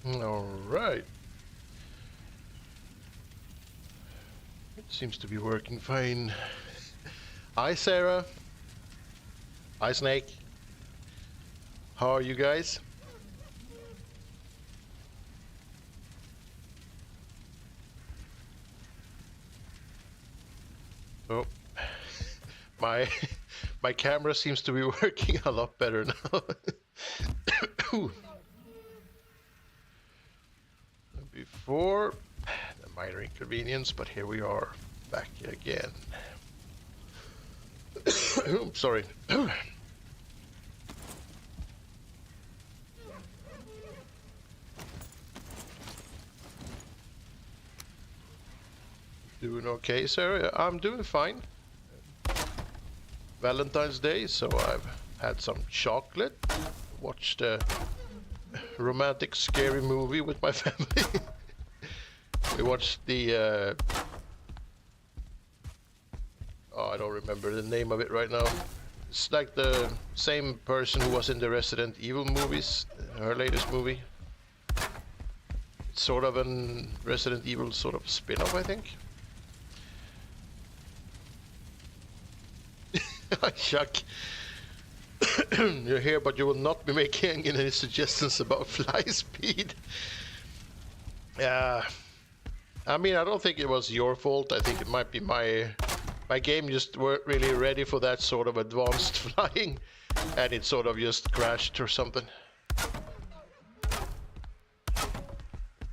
All right. It seems to be working fine. Hi, Sarah. Hi, Snake. How are you guys? Oh, my my camera seems to be working a lot better now. Before, a minor inconvenience, but here we are back again. Sorry. Doing okay, sir? I'm doing fine. Valentine's Day, so I've had some chocolate, watched a romantic scary movie with my family. We watched the oh, I don't remember the name of it right now. It's like the same person who was in the Resident Evil movies, her latest movie. It's sort of an Resident Evil sort of spin-off, I think. Chuck, you're here, but you will not be making any suggestions about fly speed. I mean, I don't think it was your fault. I think it might be my game just weren't really ready for that sort of advanced flying, and it sort of just crashed or something.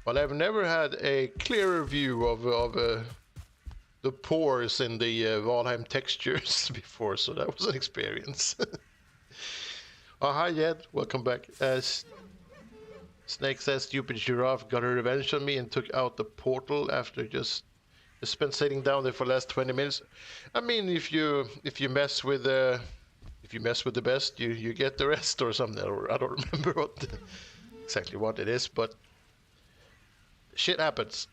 Well, I've never had a clearer view of the pores in the Valheim textures before, so that was an experience. Oh, hi, Jed. Welcome back. Snake says, stupid giraffe got her revenge on me and took out the portal after just spent sitting down there for the last 20 minutes. I mean, if you mess with the best, you get the rest or something. I don't remember exactly what it is, but shit happens.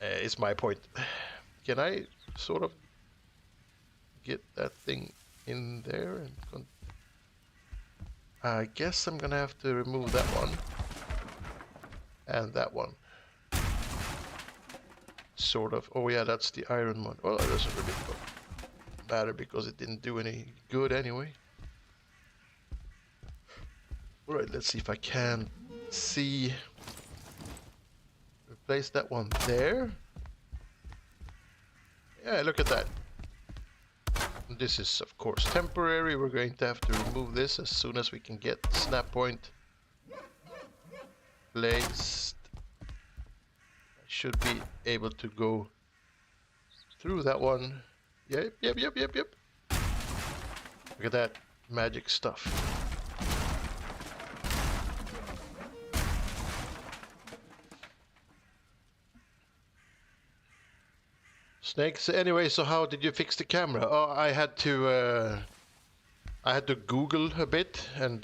Is my point. Can I sort of get that thing in there? And I guess I'm gonna have to remove that one and that one. Sort of. Oh yeah, that's the iron one. Well, it doesn't really matter because it didn't do any good anyway. Alright, let's see if I can see. Replace that one there. Yeah, look at that. This is of course temporary. We're going to have to remove this as soon as we can get the snap point placed. I should be able to go through that one. Yep. Look at that magic stuff. Snakes. Anyway, so how did you fix the camera? Oh, I had to Google a bit, and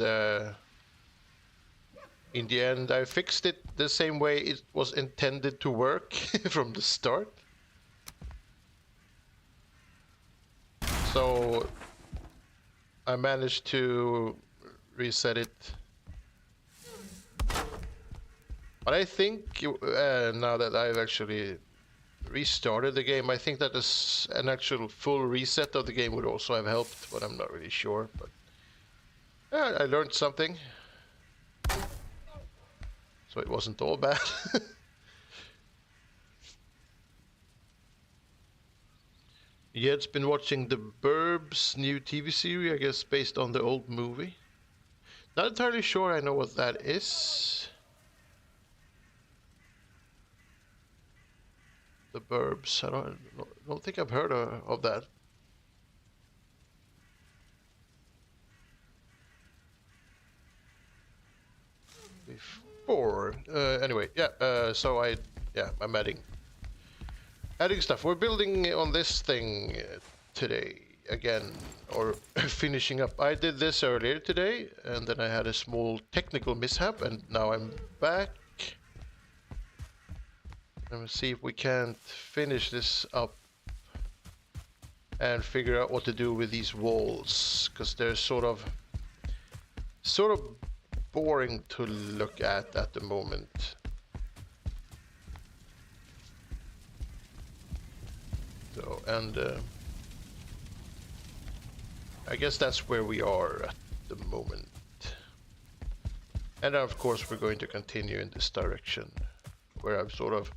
in the end, I fixed it the same way it was intended to work from the start. So I managed to reset it. But I think now that I've actually restarted the game, I think that an actual full reset of the game would also have helped, but I'm not really sure. But I learned something, so it wasn't all bad. Yed's been watching the Burbs new TV series, I guess based on the old movie. Not entirely sure I know what that is. The Burbs. I don't think I've heard of that. Before. Anyway, yeah. So I'm adding stuff. We're building on this thing today again, or finishing up. I did this earlier today, and then I had a small technical mishap, and now I'm back. Let me see if we can't finish this up and figure out what to do with these walls, because they're sort of boring to look at the moment. So, and I guess that's where we are at the moment. And of course we're going to continue in this direction, where I've sort of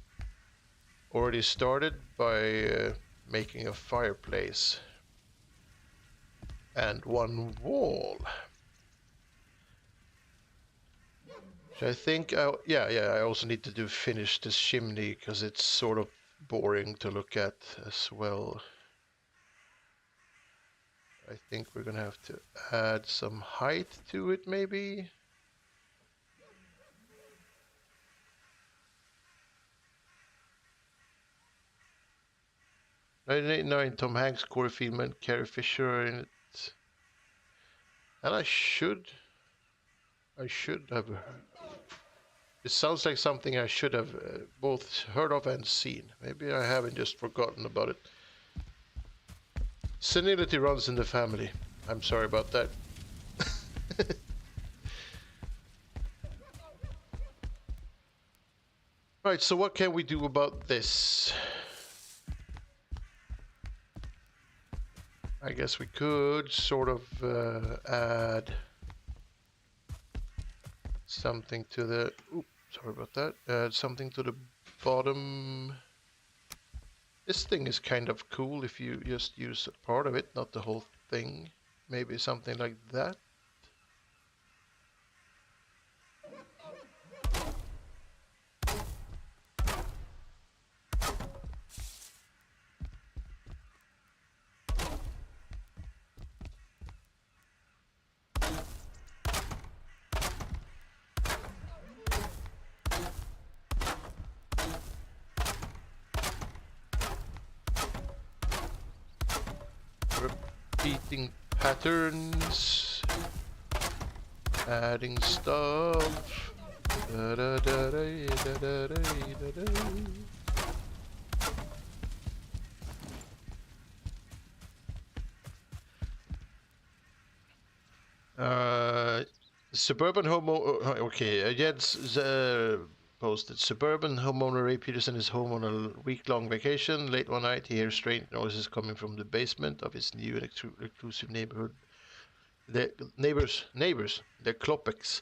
already started by making a fireplace and one wall. So I think, yeah, I also need to finish this chimney because it's sort of boring to look at as well. I think we're gonna have to add some height to it, maybe. 1989, Tom Hanks, Corey Feldman, Carrie Fisher are in it. And I should have. It sounds like something I should have both heard of and seen. Maybe I haven't, just forgotten about it. Senility runs in the family. I'm sorry about that. Right, so what can we do about this? I guess we could sort of add something to the... Oops, sorry about that. Add something to the bottom. This thing is kind of cool if you just use a part of it, not the whole thing. Maybe something like that. Repeating patterns, adding stuff. Da, da, da, da, da, da, da, da, da. Suburban okay, Jens posted. Suburban homeowner Ray Peterson is home on a week-long vacation. Late one night, he hears strange noises coming from the basement of his new and exclusive neighborhood. The neighbors, the Klopeks.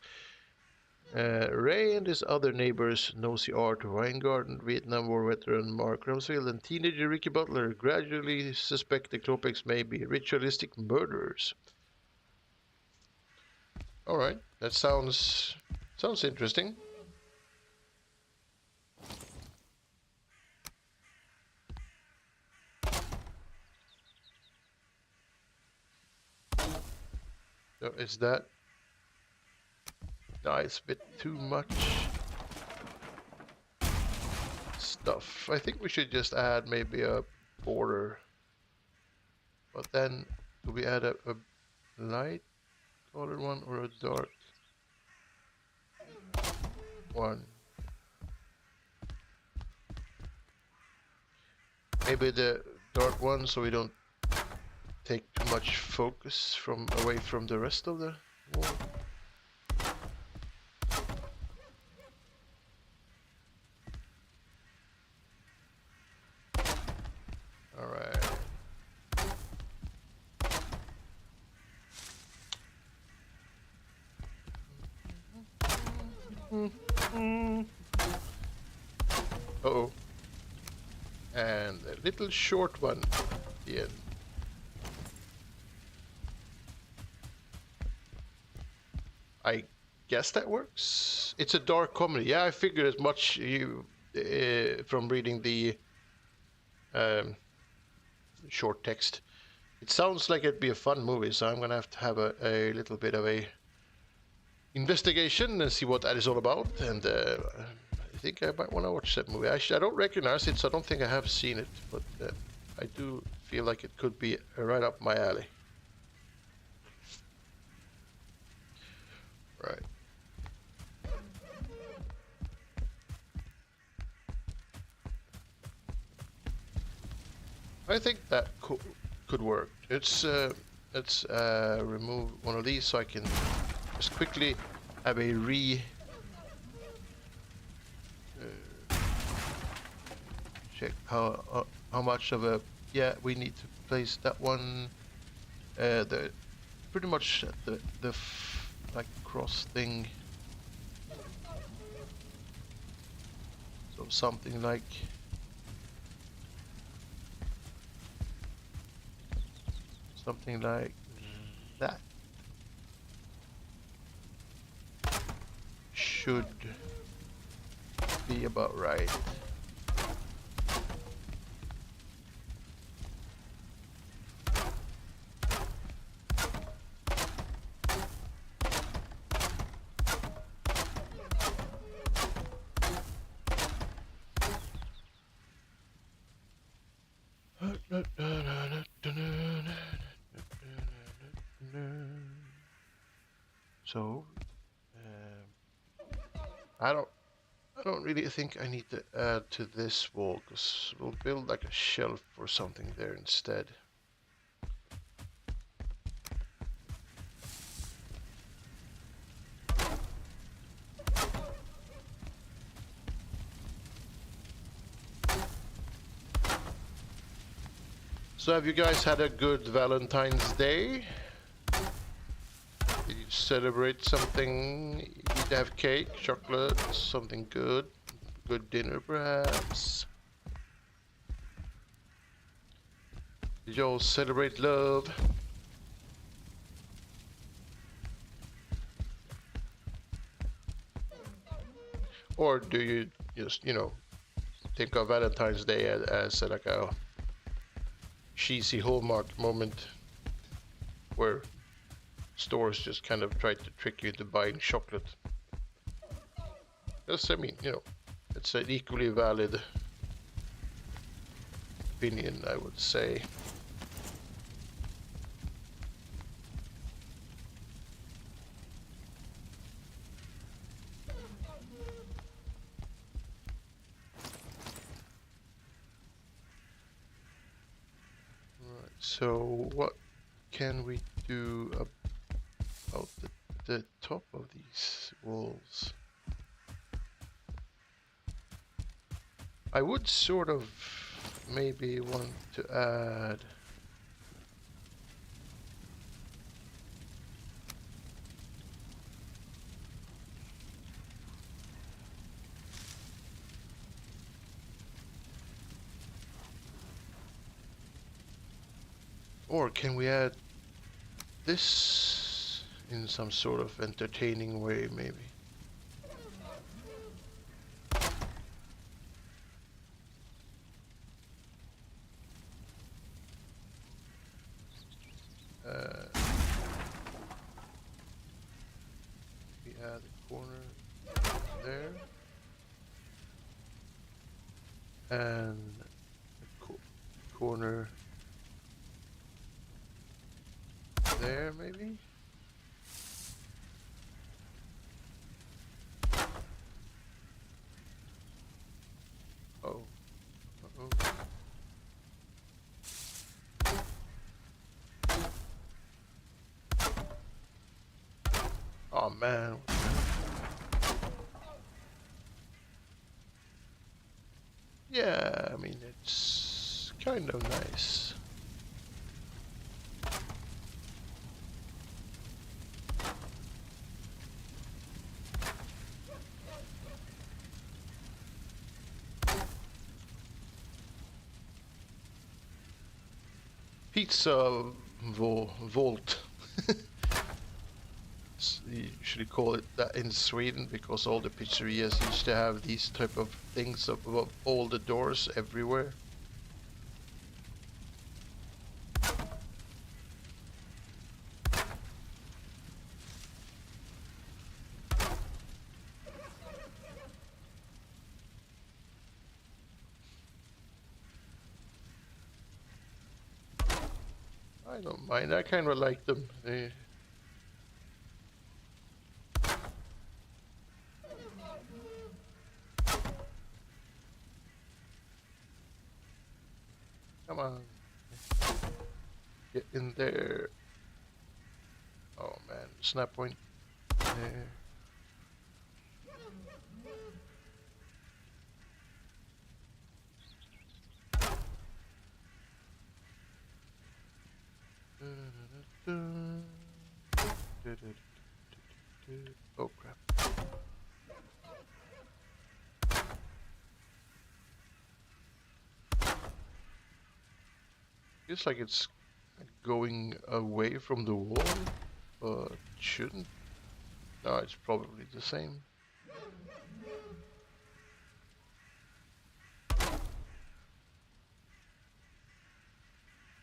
Ray and his other neighbors, Nosy Art Weingarten, Vietnam War veteran Mark Rumsfeld, and teenager Ricky Butler, gradually suspect the Klopeks may be ritualistic murderers. All right, that sounds interesting. So is that? No, it's a bit too much stuff. I think we should just add maybe a border. But then, do we add a light colored one or a dark one? Maybe the dark one, so we don't take too much focus away from the rest of the wall. All right. Uh-oh. And a little short one at the end. I guess that works. It's a dark comedy. Yeah, I figured as much from reading the short text. It sounds like it'd be a fun movie, so I'm gonna have a little bit of a investigation and see what that is all about. And I think I might want to watch that movie. Actually, I don't recognize it, so I don't think I have seen it, but I do feel like it could be right up my alley. Right. I think that could work. Let's remove one of these so I can just quickly have a check how much of a Yeah, we need to place that one. The pretty much at the like cross thing. So something like that should be about right. So, I don't really think I need to add to this wall, because we'll build like a shelf or something there instead. So have you guys had a good Valentine's Day? Did you celebrate something? You need to have cake, chocolate, something good? Good dinner perhaps? Did you all celebrate love? Or do you just, think of Valentine's Day as like a cheesy Hallmark moment where stores just kind of try to trick you into buying chocolate? Yes, I mean, it's an equally valid opinion, I would say. Right, so what can we do about the top of these walls? I would sort of maybe want to add or can we add this in some sort of entertaining way, maybe? We add a corner there and a corner there, maybe? Oh. Uh-oh. Oh man. Yeah, I mean, it's kind of nice. Pizza vault. You usually call it that in Sweden because all the pizzerias used to have these type of things above all the doors everywhere. I don't mind. I kind of like them. Come on. Get in there. Oh man, snap point there. Oh crap. Feels like it's going away from the wall, but shouldn't. No, it's probably the same.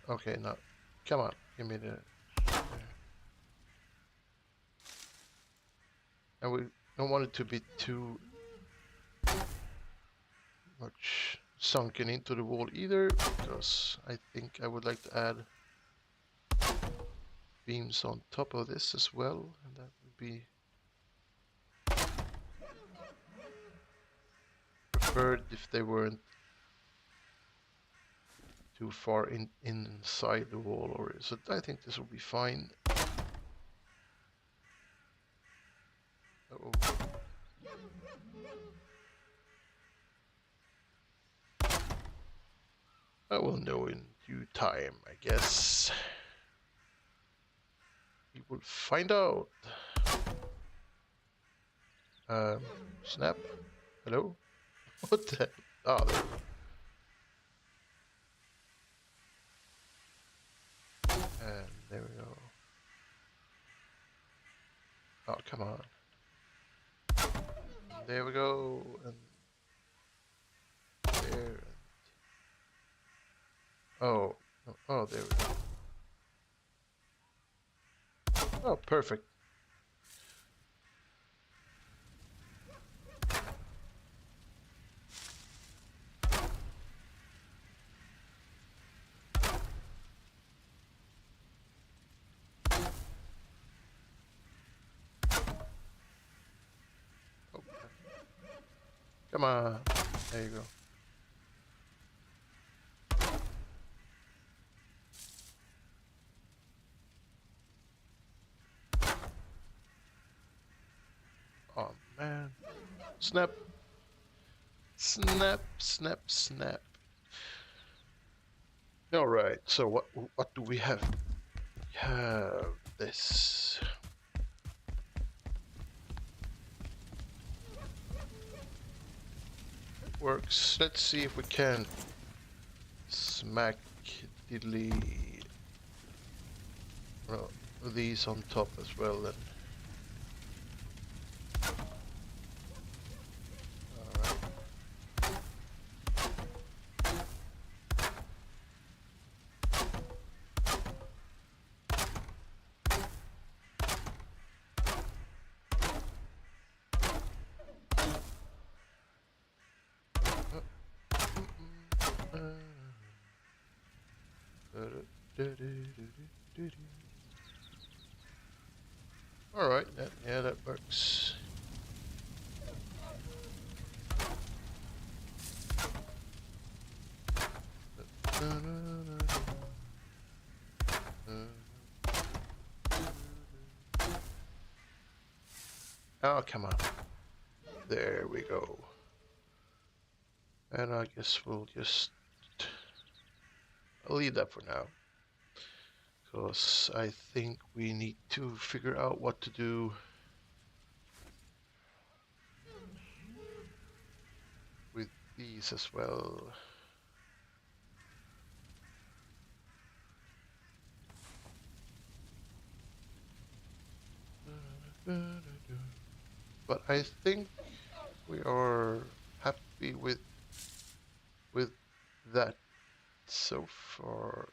Okay, now, come on, give me the... And we don't want it to be too much sunken into the wall either, because I think I would like to add beams on top of this as well, and that would be preferred if they weren't too far inside the wall, or so I think this will be fine. Uh-oh. I will know in due time, I guess. We will find out. Snap. Hello? What the? Oh, there we go. And there we go. Oh, come on. There we go. And there. Oh. Oh, there we go. Oh, perfect. Oh. Come on. There you go. Oh, man. Snap. Snap, snap, snap. All right. So what do we have? We have this. It works. Let's see if we can smack diddly these on top as well then. All right, yeah, that works. Oh, come on. There we go. And I guess we'll just... I'll leave that for now. Because I think we need to figure out what to do with these as well. But I think we are happy with that so far.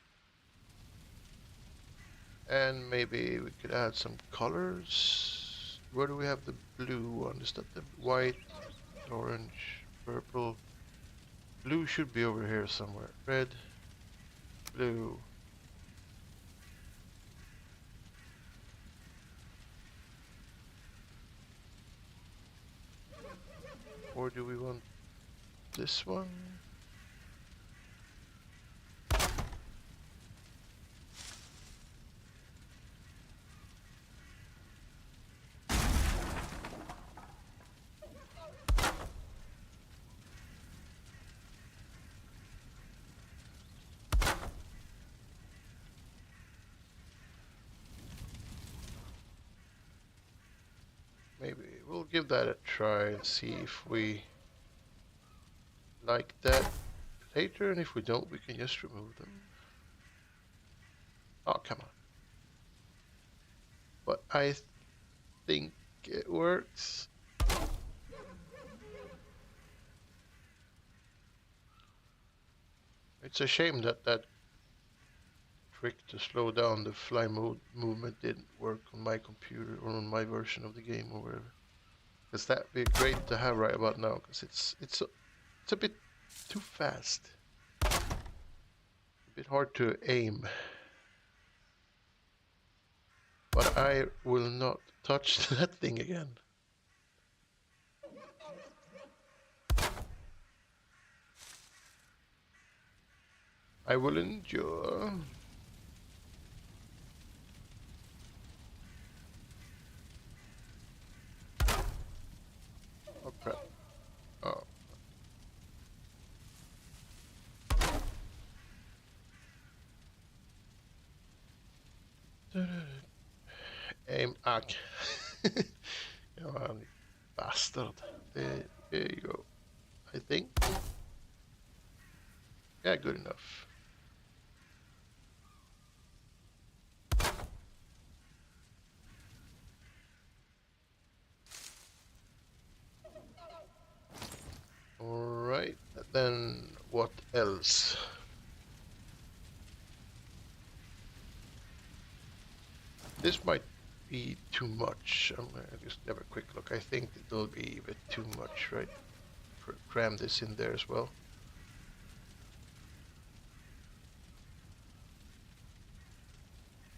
And maybe we could add some colors. Where do we have the blue one? Is that the white, orange, purple? Blue should be over here somewhere. Red, blue. Or do we want this one? we'll give that a try and see if we like that later, and if we don't, we can just remove them. Oh, come on. But I think it works. It's a shame that that trick to slow down the fly mode movement didn't work on my computer or on my version of the game or whatever. Because that'd be great to have right about now, because it's a bit too fast. A bit hard to aim. But I will not touch that thing again. I will endure. Oh crap. Oh. Aim ag. Ja, bastard. There you go. I think. Yeah, good enough. Alright, then what else? This might be too much. I'm gonna just have a quick look. I think it'll be a bit too much, right? Cram this in there as well.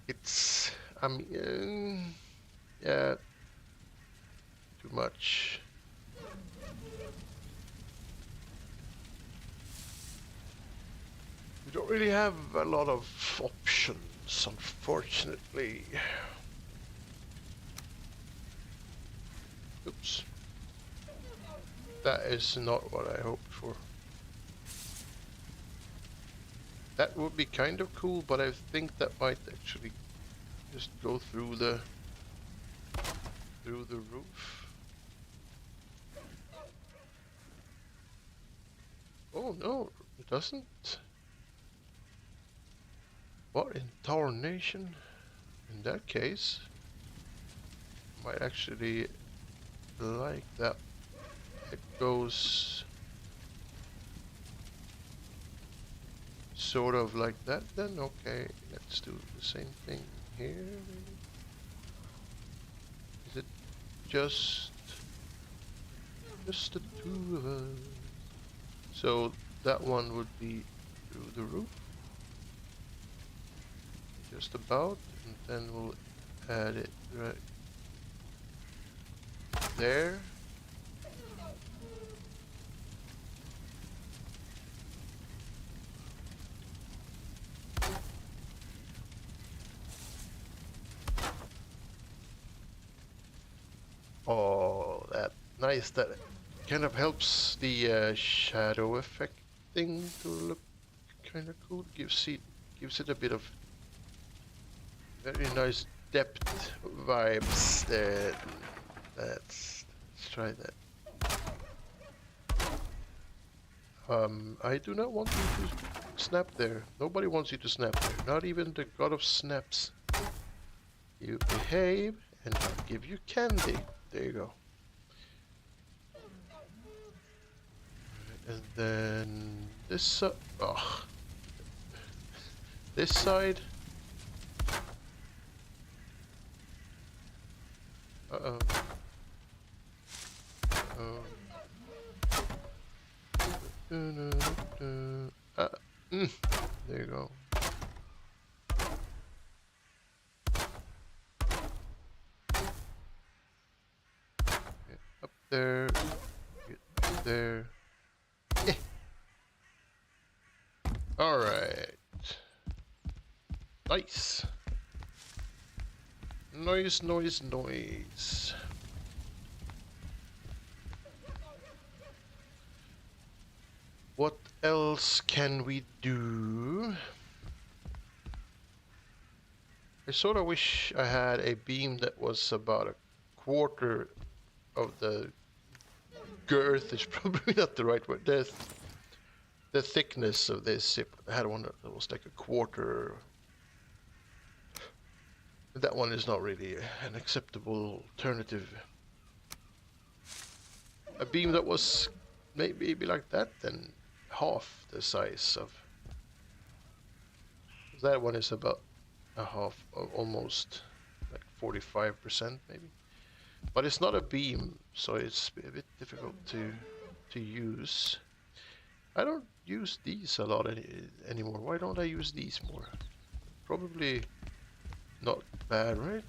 It's, yeah, too much. We don't really have a lot of options, unfortunately. Oops. That is not what I hoped for. That would be kind of cool, but I think that might actually just go through the roof. Oh no, it doesn't. What in tarnation? In that case, might actually like that. It goes sort of like that then. Okay, let's do the same thing here. Is it just the two of us? So that one would be through the roof. Just about, and then we'll add it right there. Oh, that nice. That kind of helps the shadow effect thing to look kind of cool. Gives it a bit of very nice depth vibes there. Let's try that. I do not want you to snap there. Nobody wants you to snap there. Not even the god of snaps. You behave, and I'll give you candy. There you go. And then this this side. Uh-oh. Oh. There you go. Get up there. Get up there. Yeah. All right. Nice. Noise, noise, noise. What else can we do? I sort of wish I had a beam that was about a quarter of the girth is probably not the right word. The thickness of this. I had one that was like a quarter. That one is not really an acceptable alternative. A beam that was maybe like that, then half the size of. That one is about a half, almost like 45% maybe. But it's not a beam, so it's a bit difficult to use. I don't use these a lot anymore. Why don't I use these more? Probably not bad, right?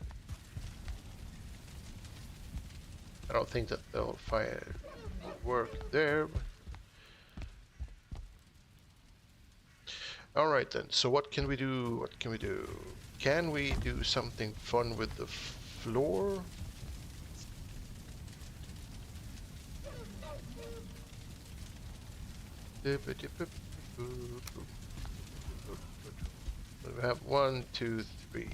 I don't think that they'll work there. All right then. So what can we do? What can we do? Can we do something fun with the floor? We have 1, 2, 3.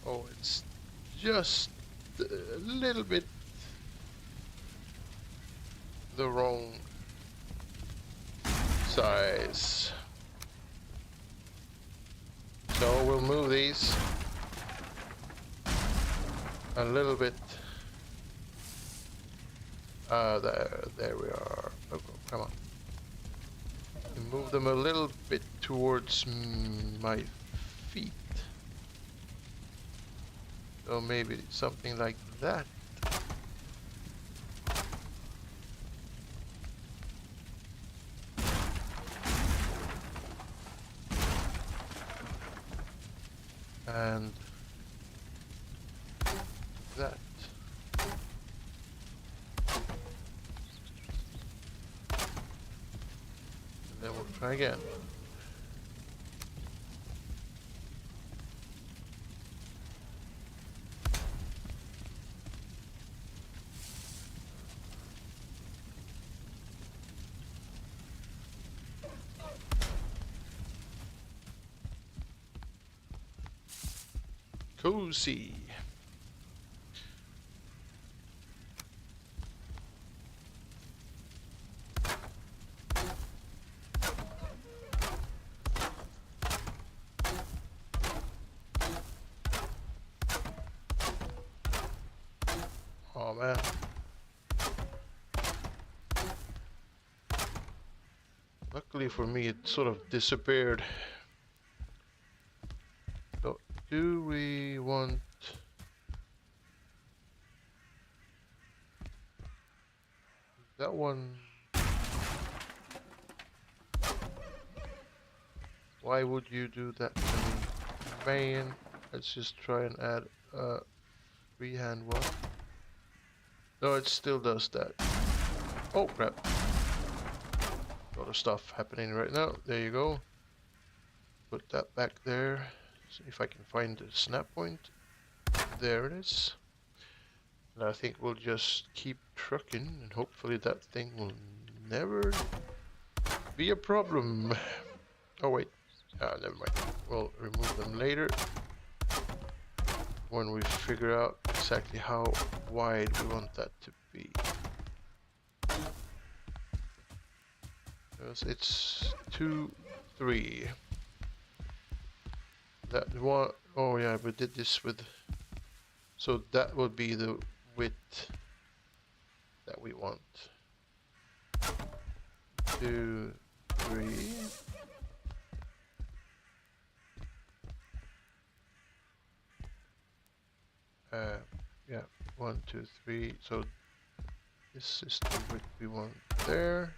Oh, it's just a little bit the wrong size. So we'll move these a little bit. There we are. Oh, come on. Move them a little bit towards my feet. So maybe something like that. And that. And then we'll try again. Cozy. Oh man. Luckily for me, it sort of disappeared. So, do we want... that one? Why would you do that to me? Man, let's just try and add a freehand one. No, it still does that. Oh crap. A lot of stuff happening right now. There you go. Put that back there. See if I can find the snap point. There it is. And I think we'll just keep trucking and hopefully that thing will never be a problem. Oh wait. Never mind. We'll remove them later when we figure out exactly how wide we want that to be. Because it's 2, 3. That one, oh yeah, we did this with, so that would be the width that we want. 2, 3. Yeah, 1, 2, 3. So this is the width we want there.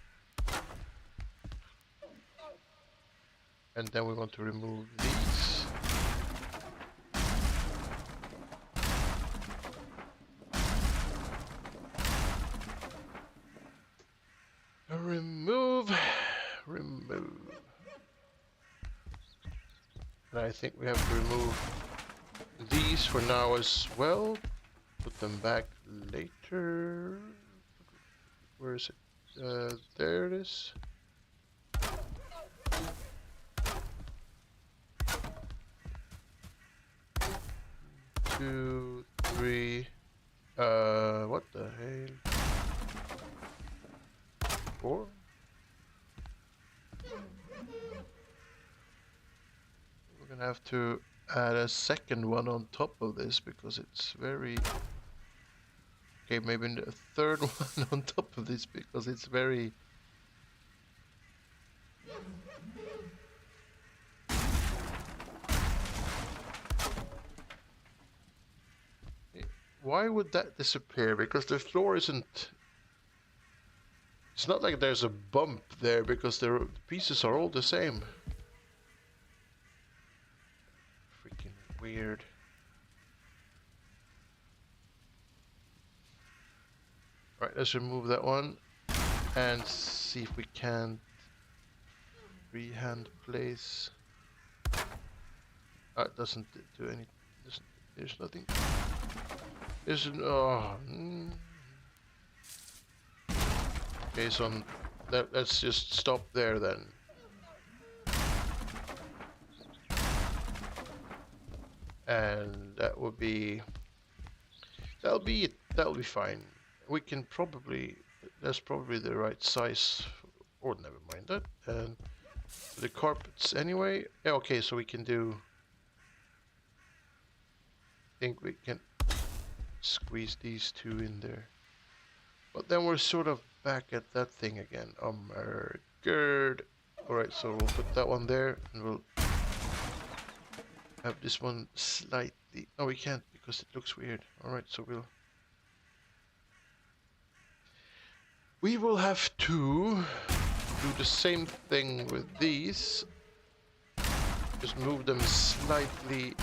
And then we want to remove these. Remove. And I think we have to remove these for now as well. Put them back later. Where is it? There it is. 2, 3. What the hell? 4. We're gonna have to add a second one on top of this because it's very... Okay, maybe a third one on top of this because it's very... Why would that disappear? Because the floor isn't... It's not like there's a bump there because the pieces are all the same. Freaking weird. Right, let's remove that one and see if we can freehand place. It doesn't do any. There's nothing. There's Okay, so let's just stop there then. And that would be... That'll be it. That'll be fine. We can probably... That's probably the right size. Or never mind that. And the carpets anyway. Yeah, okay, so we can do... I think we can squeeze these two in there. But then we're sort of back at that thing again. Oh my god. Alright, so we'll put that one there and we'll have this one slightly... No, we can't because it looks weird. Alright, so we will have to do the same thing with these. Just move them slightly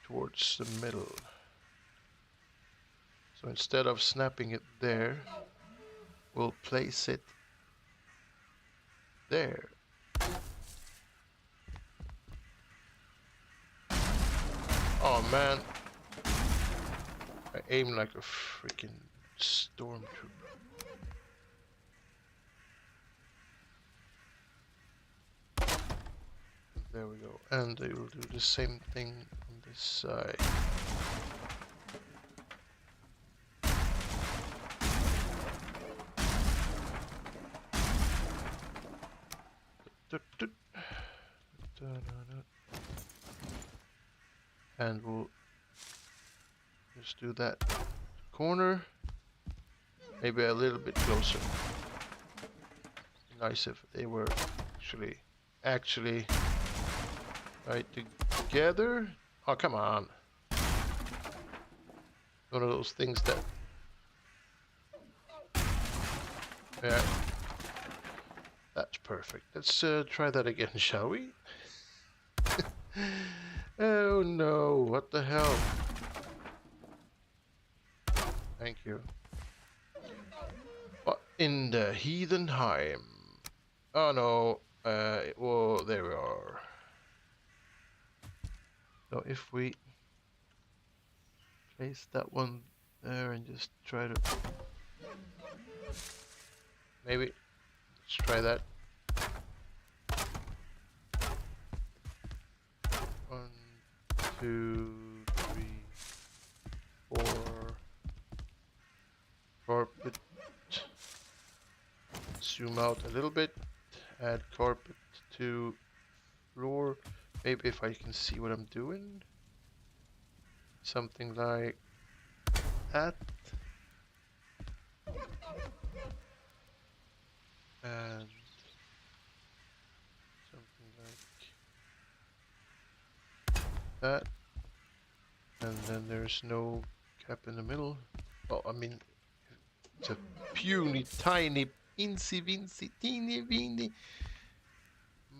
towards the middle. So instead of snapping it there, we'll place it there. Oh man, I aim like a freaking stormtrooper. There we go, and they will do the same thing on this side. And we'll just do that corner, maybe a little bit closer. Nice if they were actually right together. Oh, come on. One of those things that... Yeah. That's perfect. Let's try that again, shall we? Oh no, what the hell? Thank you. What in the Heathenheim? Oh no, well, there we are. So if we place that one there and just try to... Maybe, let's try that. 1, 2, 3, 4. Carpet. Zoom out a little bit. Add carpet to floor. Maybe if I can see what I'm doing. Something like that. And something like that. And then there's no cap in the middle. Well, I mean, It's a puny, tiny, insy wincy, teeny weeny,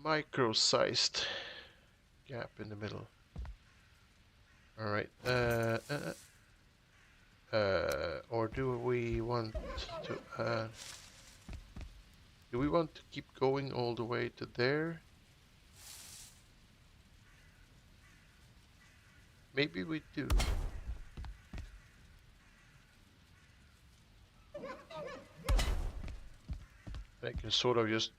micro-sized gap in the middle. All right. Or do we want to? Do we want to keep going all the way to there? Maybe we do. I can sort of just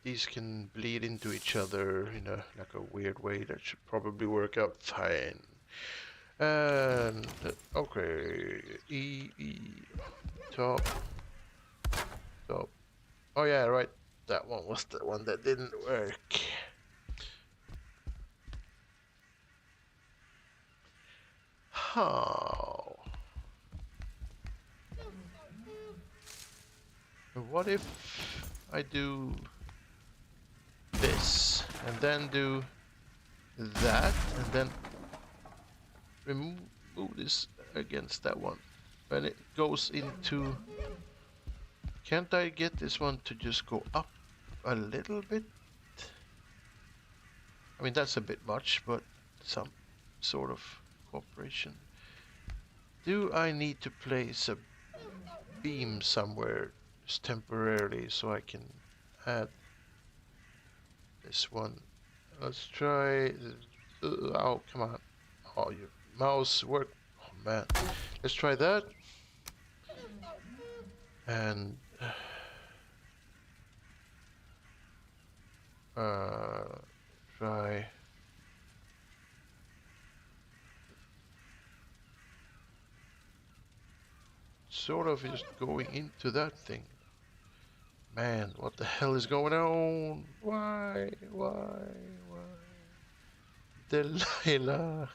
these can bleed into each other in a like a weird way that should probably work out fine. And okay, top. Oh yeah, right. That one was the one that didn't work. How? What if I do this and then do that and then remove this against that one? And it goes into... Can't I get this one to just go up a little bit? I mean, that's a bit much, but some sort of cooperation. Do I need to place a beam somewhere just temporarily so I can add this one? Let's try... oh, come on. Oh, your mouse work. Oh, man. Let's try that. And... try... sort of just going into that thing. Man, what the hell is going on? Why? Delilah.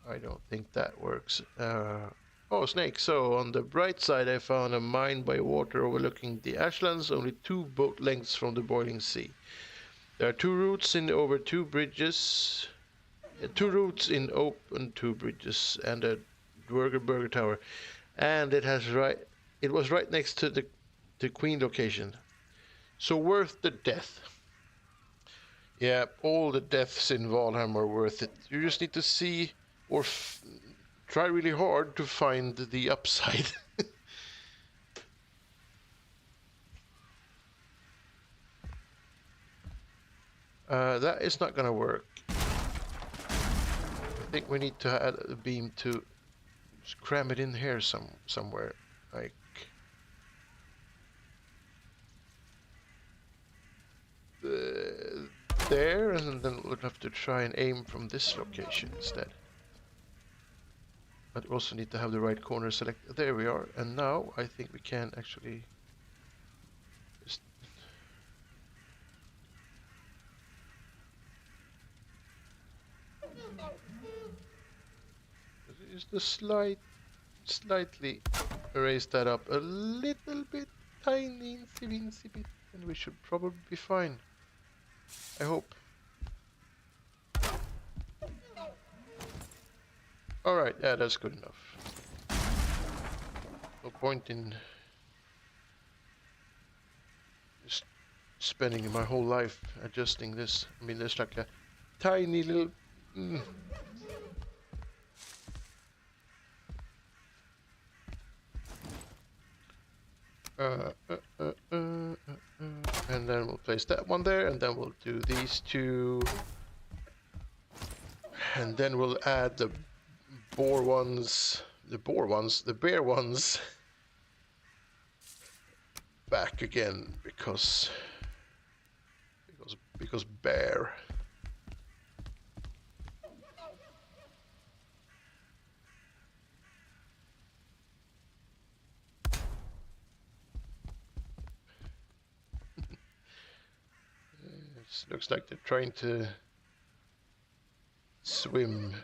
I don't think that works. Oh, snake. So on the bright side, I found a mine by water overlooking the ashlands, only 2 boat lengths from the boiling sea. There are 2 routes in over 2 bridges. 2 routes in open 2 bridges and a burger tower, and it was right next to the Queen location, so worth the death. Yeah, all the deaths in Valheim are worth it. You just need to see or try really hard to find the upside. That is not gonna work. I think we need to add a beam to just cram it in here somewhere, like there, and then we'll have to try and aim from this location instead. But we also need to have the right corner selected. There we are, and now I think we can actually just slightly raise that up a little bit, tiny incy bit, and we should probably be fine. I hope. Alright, yeah, that's good enough. No point in just spending my whole life adjusting this. I mean, there's like a tiny little... and then we'll place that one there, and then we'll do these 2, and then we'll add the bear ones back again because bear. It looks like they're trying to swim.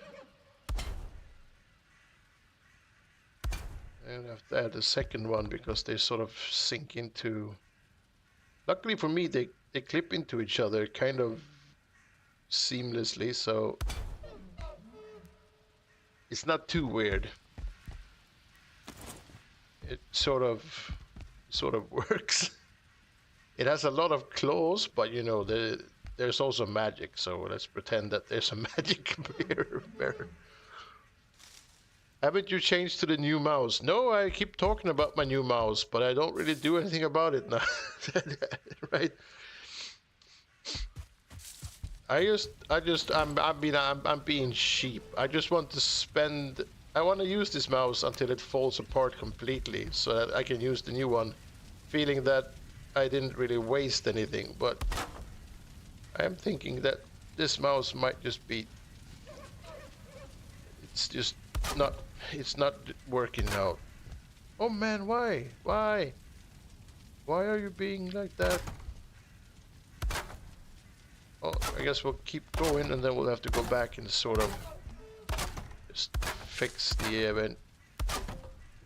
And I have to add a second one because they sort of sink into... Luckily for me, they clip into each other kind of seamlessly, so It's not too weird. It sort of works. It has a lot of claws, but you know, there's also magic, so let's pretend that there's a magic bear. Haven't you changed to the new mouse? No, I keep talking about my new mouse, but I don't really do anything about it now. Right? I'm being sheep. I just want to spend. I want to use this mouse until it falls apart completely, so that I can use the new one, feeling that I didn't really waste anything. But I am thinking that this mouse might just be. It's just not. It's not working out. Oh man, why? Why? Why are you being like that? Oh, I guess we'll keep going, and then we'll have to go back and sort of just fix the event.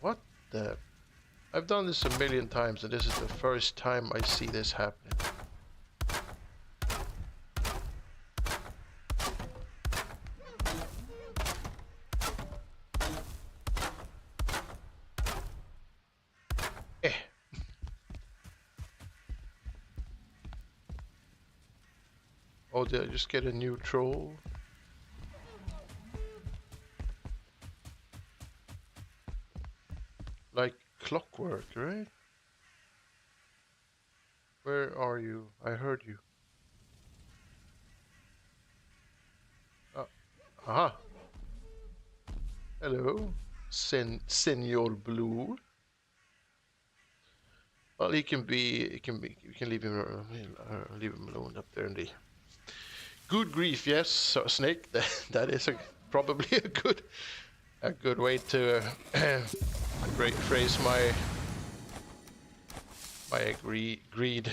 What the? I've done this a million times, and this is the first time I see this happening. Oh, did I just get a new troll? Like clockwork, right? Where are you? I heard you. Aha. Hello, Senor Blue. Well, he can be. We can leave him. Leave him alone up there in the. Good grief, yes, so, Snake. That is probably a good way to phrase my greed.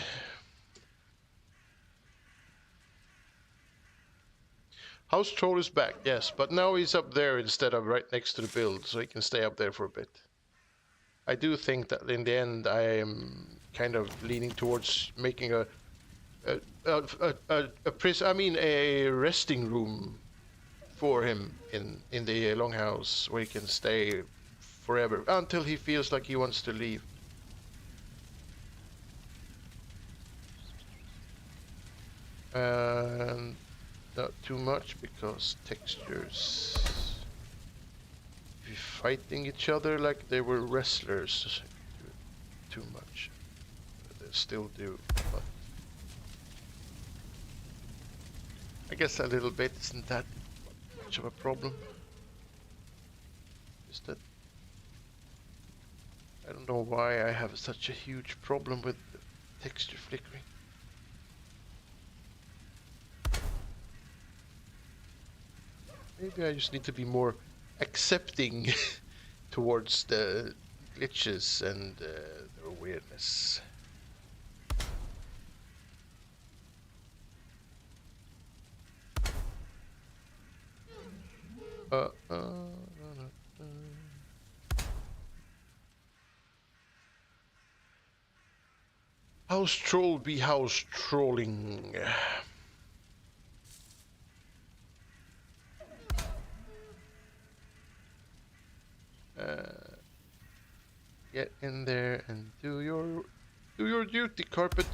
House Troll is back, yes, but now he's up there instead of right next to the build, so he can stay up there for a bit. I do think that in the end I am kind of leaning towards making a resting room for him in the Longhouse where he can stay forever until he feels like he wants to leave. And not too much because textures. If you're fighting each other like they were wrestlers, too much. They still do, but I guess a little bit isn't that much of a problem. Is that I don't know why I have such a huge problem with texture flickering. Maybe I just need to be more accepting towards the glitches and their weirdness. House troll be house trolling. Get in there and do your duty, carpet.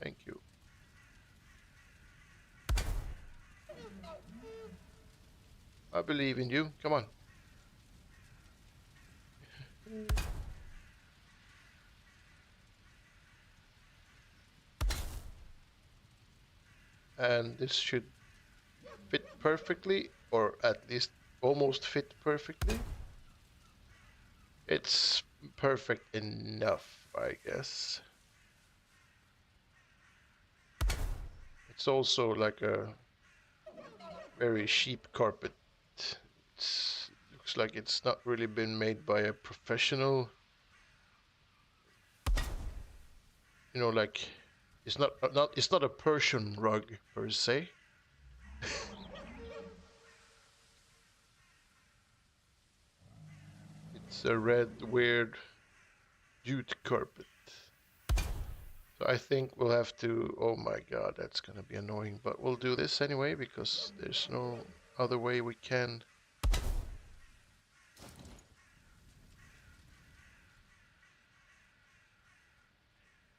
Thank you. I believe in you. Come on. And this should fit perfectly, or at least almost fit perfectly. It's perfect enough, I guess. It's also like a very cheap carpet. It looks like it's not really been made by a professional. You know, like it's not a Persian rug per se. It's a red, weird jute carpet. So I think we'll have to. Oh my god, that's gonna be annoying. But we'll do this anyway because there's no other way we can.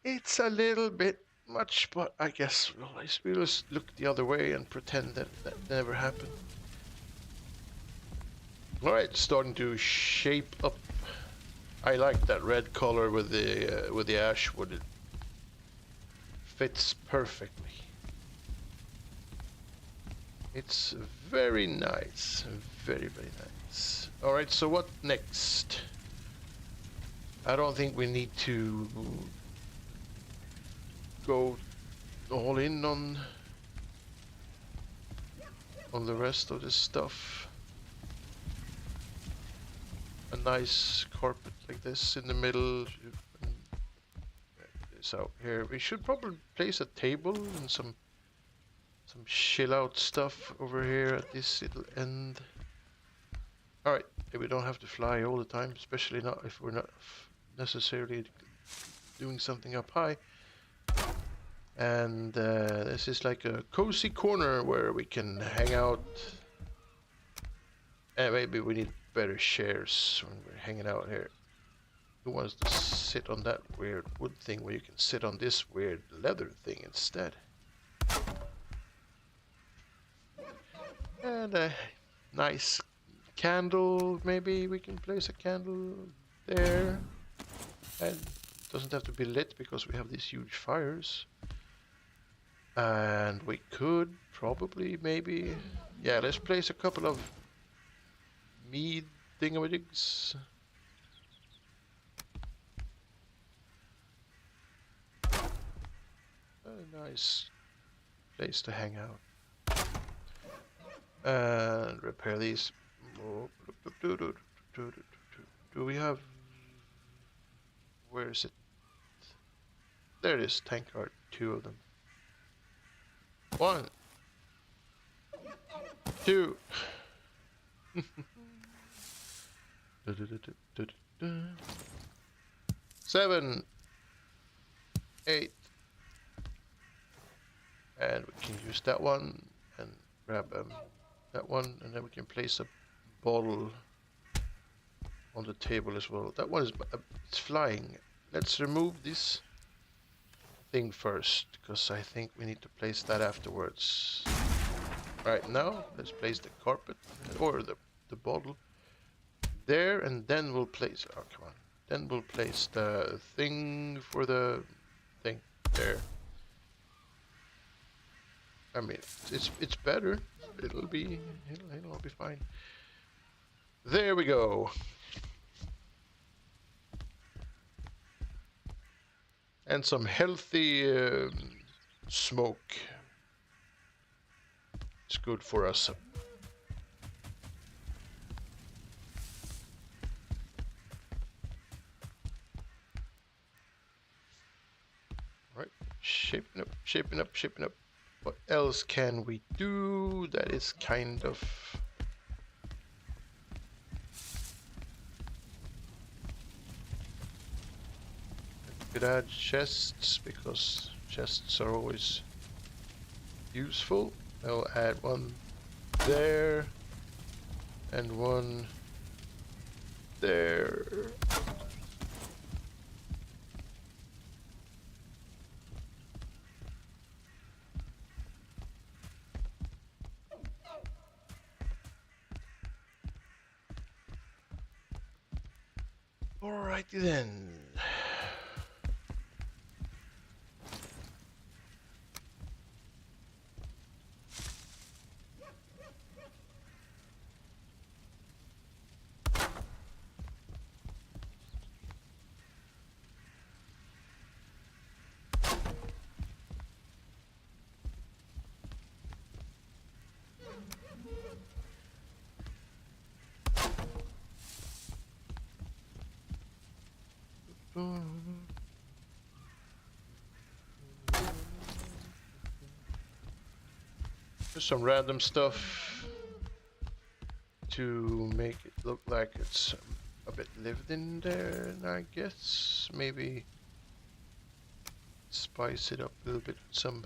It's a little bit much, but I guess we'll just look the other way and pretend that that never happened. Alright, starting to shape up. I like that red color with the ash wood. It fits perfectly. It's very nice. Very, very nice. Alright, so what next? I don't think we need to go all in on the rest of this stuff. A nice carpet like this in the middle. This out here. We should probably place a table and some chill out stuff over here at this little end. Alright, we don't have to fly all the time, especially not if we're not necessarily doing something up high. And this is like a cozy corner where we can hang out. And maybe we need better chairs when we're hanging out here. Who wants to sit on that weird wood thing where you can sit on this weird leather thing instead? And a nice candle, maybe we can place a candle there. And it doesn't have to be lit because we have these huge fires. And we could probably, maybe, yeah, let's place a couple of mead thingamajigs. A nice place to hang out. And repair these. Do we have... Where is it? There it is, tank art, 2 of them. 1, 2. 7, 8. And we can use that one and grab that one, and then we can place a bottle on the table as well. That one is it's flying. Let's remove this thing first, because I think we need to place that afterwards. Right now, let's place the carpet or the bottle there, and then we'll place. Oh, come on! Then we'll place the thing for the thing there. I mean, it's better. It'll all be fine. There we go. And some healthy smoke. It's good for us. Right, shaping up, shaping up, shaping up. What else can we do that is kind of... We could add chests, because chests are always useful. I'll add one there and one there. Alrighty then. Just some random stuff to make it look like it's a bit lived in there, and I guess maybe spice it up a little bit with some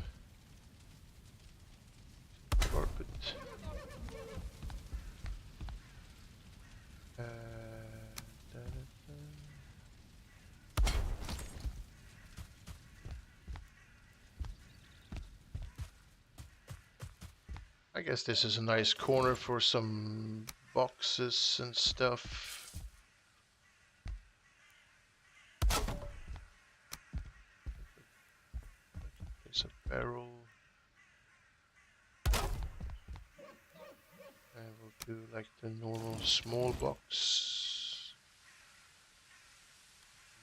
carpet. I guess this is a nice corner for some boxes and stuff. There's a barrel. I will do like the normal small box.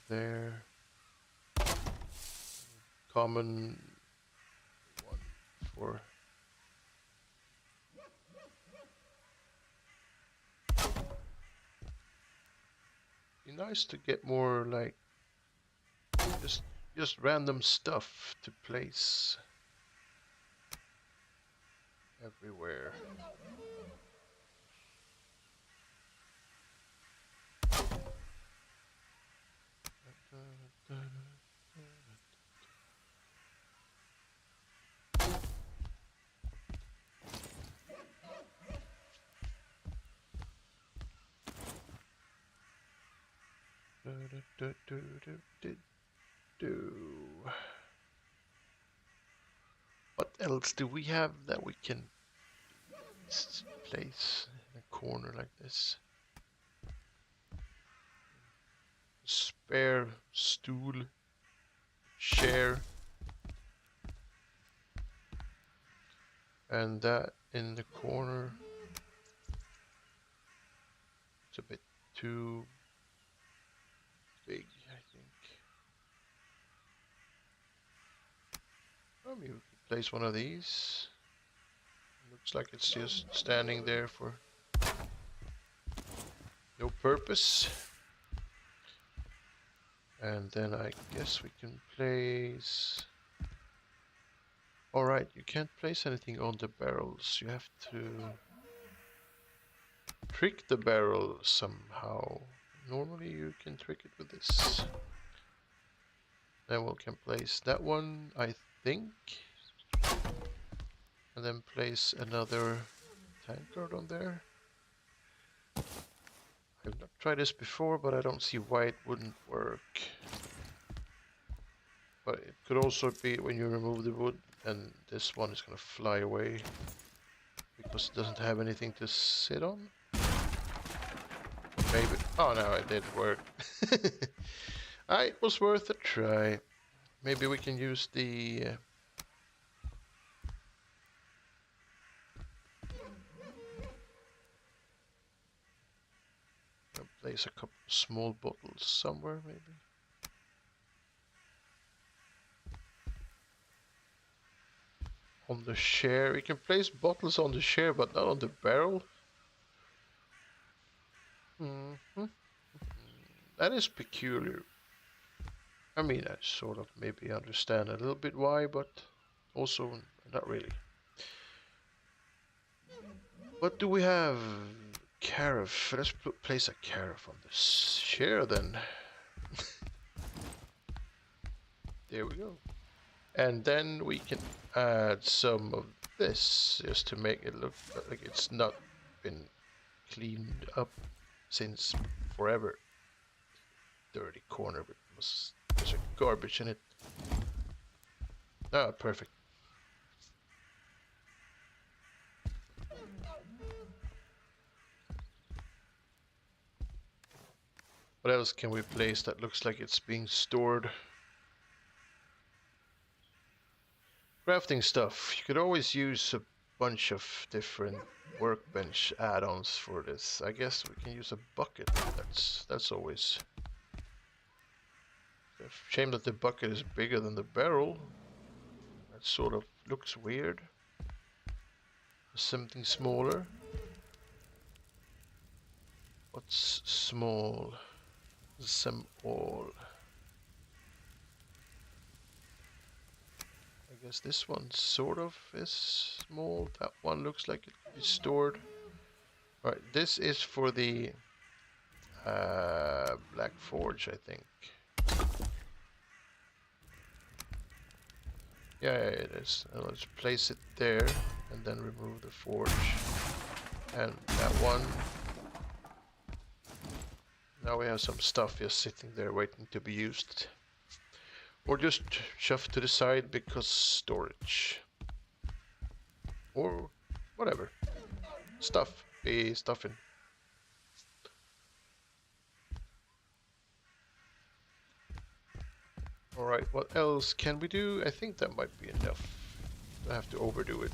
There. Common one for be nice to get more like just random stuff to place everywhere. What else do we have that we can place in a corner like this? Spare stool, chair, and that in the corner. It's a bit too big, I think. Maybe we could place one of these. Looks like it's just standing there for no purpose. And then I guess we can place... Alright, you can't place anything on the barrels. You have to trick the barrel somehow. Normally you can trick it with this. Then we can place that one, I think. And then place another tankard on there. I've not tried this before, but I don't see why it wouldn't work. But it could also be when you remove the wood and this one is going to fly away because it doesn't have anything to sit on. Maybe. Oh no, it did work. It was worth a try. Maybe we can use the place a couple small bottles somewhere, maybe. On the chair, we can place bottles on the chair, but not on the barrel. That is peculiar. I mean, I sort of maybe understand a little bit why, but also not really. What do we have? Carafe. Let's place a carafe on this chair then. There we go. And then we can add some of this just to make it look like it's not been cleaned up since forever. Dirty corner, but there's a garbage in it. Ah, perfect. What else can we place that looks like it's being stored? Crafting stuff. You could always use a bunch of different workbench add-ons for this. I guess we can use a bucket. That's always a shame that the bucket is bigger than the barrel. That sort of looks weird. Something smaller. What's small? Some all. I guess this one sort of is small. That one looks like it could be stored. Alright, this is for the Black Forge, I think. Yeah, it is. Let's place it there and then remove the forge. And that one. Now we have some stuff just sitting there waiting to be used. Or just shoved to the side because storage. Or Whatever. Stuff. Be stuffing. Alright, what else can we do? I think that might be enough. I have to overdo it.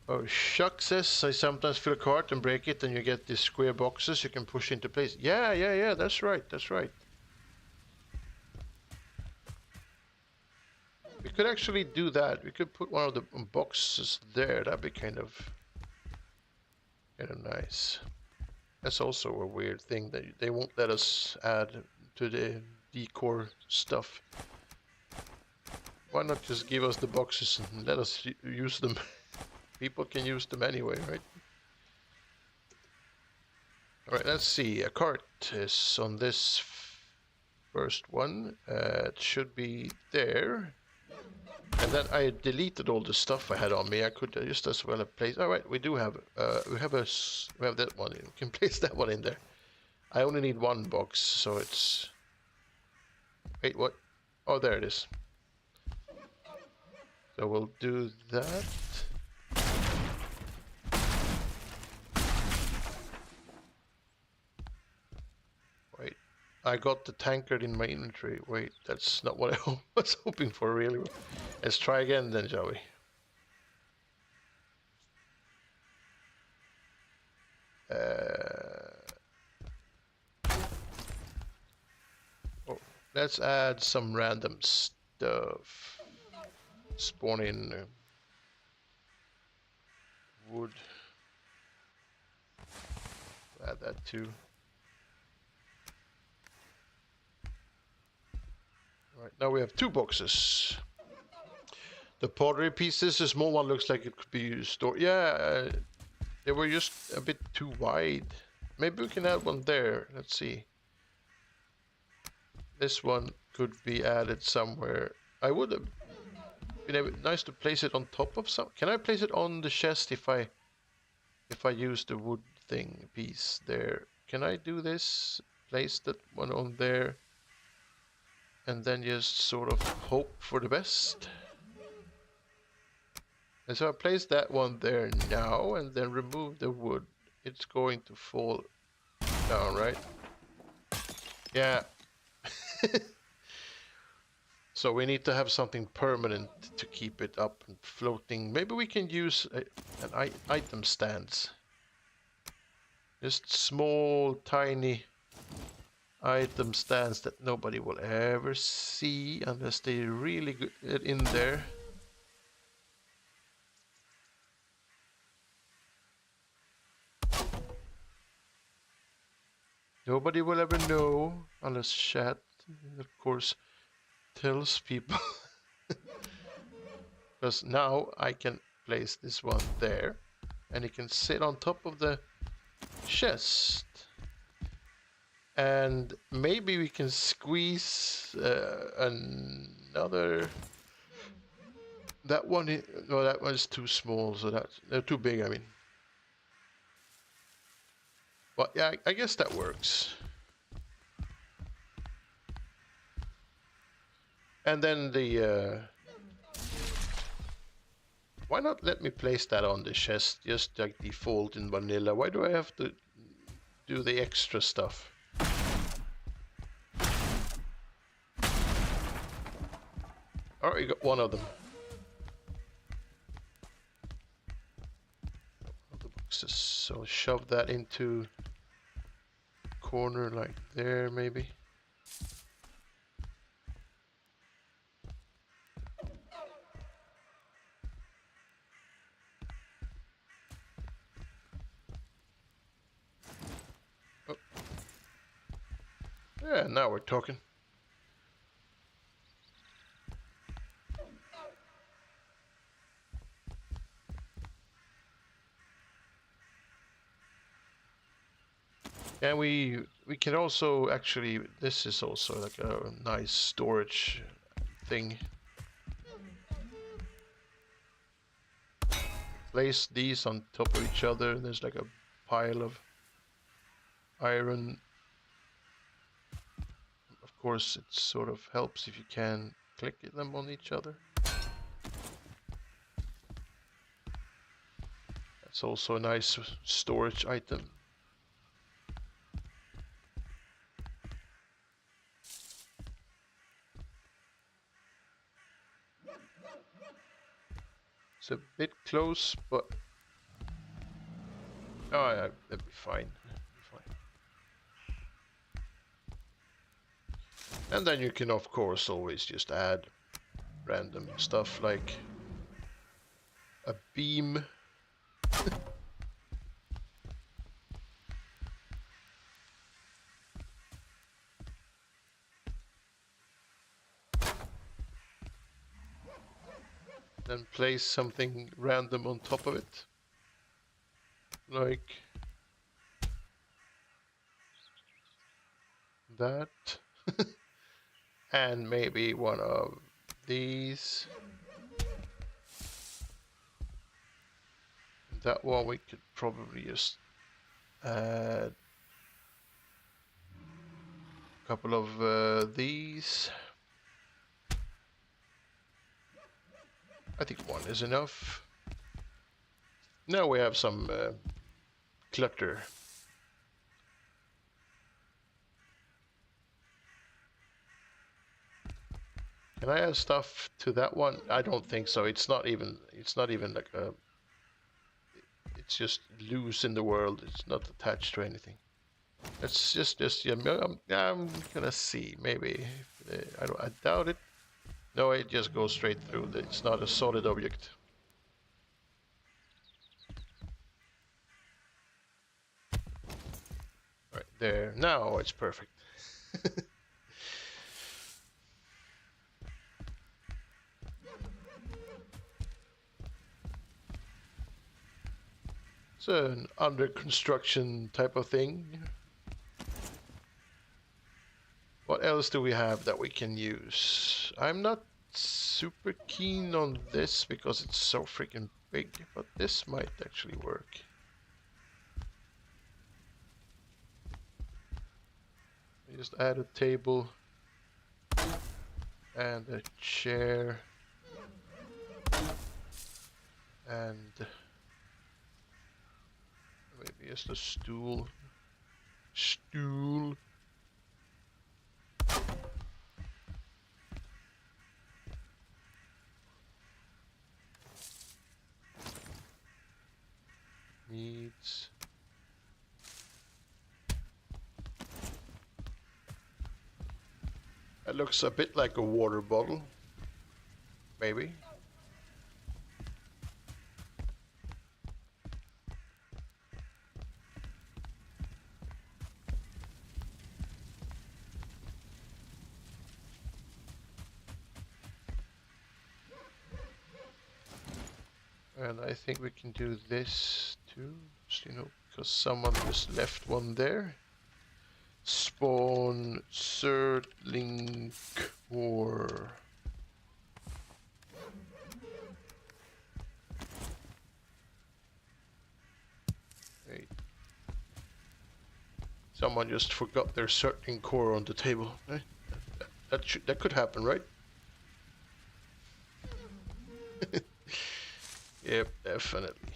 Oh, shucks, says I sometimes fill a cart and break it, and you get these square boxes you can push into place. Yeah, that's right, that's right. We could actually do that. We could put one of the boxes there. That'd be kind of nice. That's also a weird thing that they won't let us add to the decor stuff. Why not just give us the boxes and let us use them? People can use them anyway, right? Alright, let's see. A cart is on this first one. It should be there. And then I deleted all the stuff I had on me. I could just as well have placed. All right, we do have we have that one. We can place that one in there. I only need one box, so it's. Wait, what? Oh, there it is. So we'll do that. Wait, I got the tankard in my inventory. Wait, that's not what I was hoping for, really. Let's try again then, shall we? Oh, let's add some random stuff. Spawn in wood. Add that too. Right, now we have two boxes. The pottery pieces, the small one looks like it could be stored. Yeah, they were just a bit too wide. Maybe we can add one there. Let's see. This one could be added somewhere. I would have been nice to place it on top of some. Can I place it on the chest if I use the wood thing piece there? Can I do this? Place that one on there, and then just sort of hope for the best. And so I place that one there now, and then remove the wood. It's going to fall down, right? Yeah. So we need to have something permanent to keep it up and floating. Maybe we can use an item stands. Just small, tiny item stands that nobody will ever see unless they really get in there. Nobody will ever know unless chat, of course, tells people. Because now I can place this one there, and it can sit on top of the chest. And maybe we can squeeze another. That one, no, that one is too small, so they're too big, I mean. But yeah, I guess that works. And then the why not let me place that on the chest just like default in vanilla? Why do I have to do the extra stuff? Alright, you got one of them. The boxes, so shove that into corner like there, maybe. Oh. Yeah, now we're talking. And we can also actually, this is also like a nice storage thing. place these on top of each other. There's like a pile of iron. Of course, it sort of helps if you can click them on each other. That's also a nice storage item. It's a bit close, but oh yeah, that'd be fine. And then you can of course always just add random stuff like a beam. Then place something random on top of it. Like that. And maybe one of these. That one we could probably just add a couple of these. I think one is enough. Now we have some clutter. Can I add stuff to that one? I don't think so. It's not even like a, it's just loose in the world. It's not attached to anything. It's just yeah, I'm gonna see. Maybe I doubt it. No, it just goes straight through. It's not a solid object. Right there. Now it's perfect. It's an under construction type of thing. What else do we have that we can use? I'm not super keen on this because it's so freaking big, but this might actually work. Just add a table and a chair and maybe just a stool. Needs. It looks a bit like a water bottle. Maybe. And I think we can do this too, just, you know, because someone just left one there. Spawn Surtling core. Wait. Someone just forgot their Surtling core on the table. That could happen, right? Yep, definitely.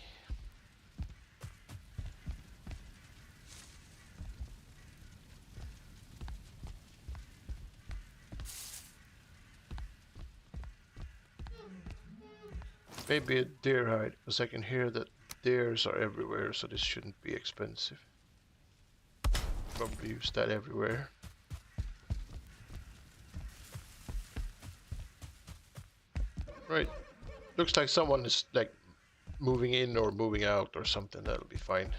Maybe a deer hide, because I can hear that deers are everywhere, so this shouldn't be expensive. Probably use that everywhere. Right. Looks like someone is like moving in or moving out or something. That'll be fine.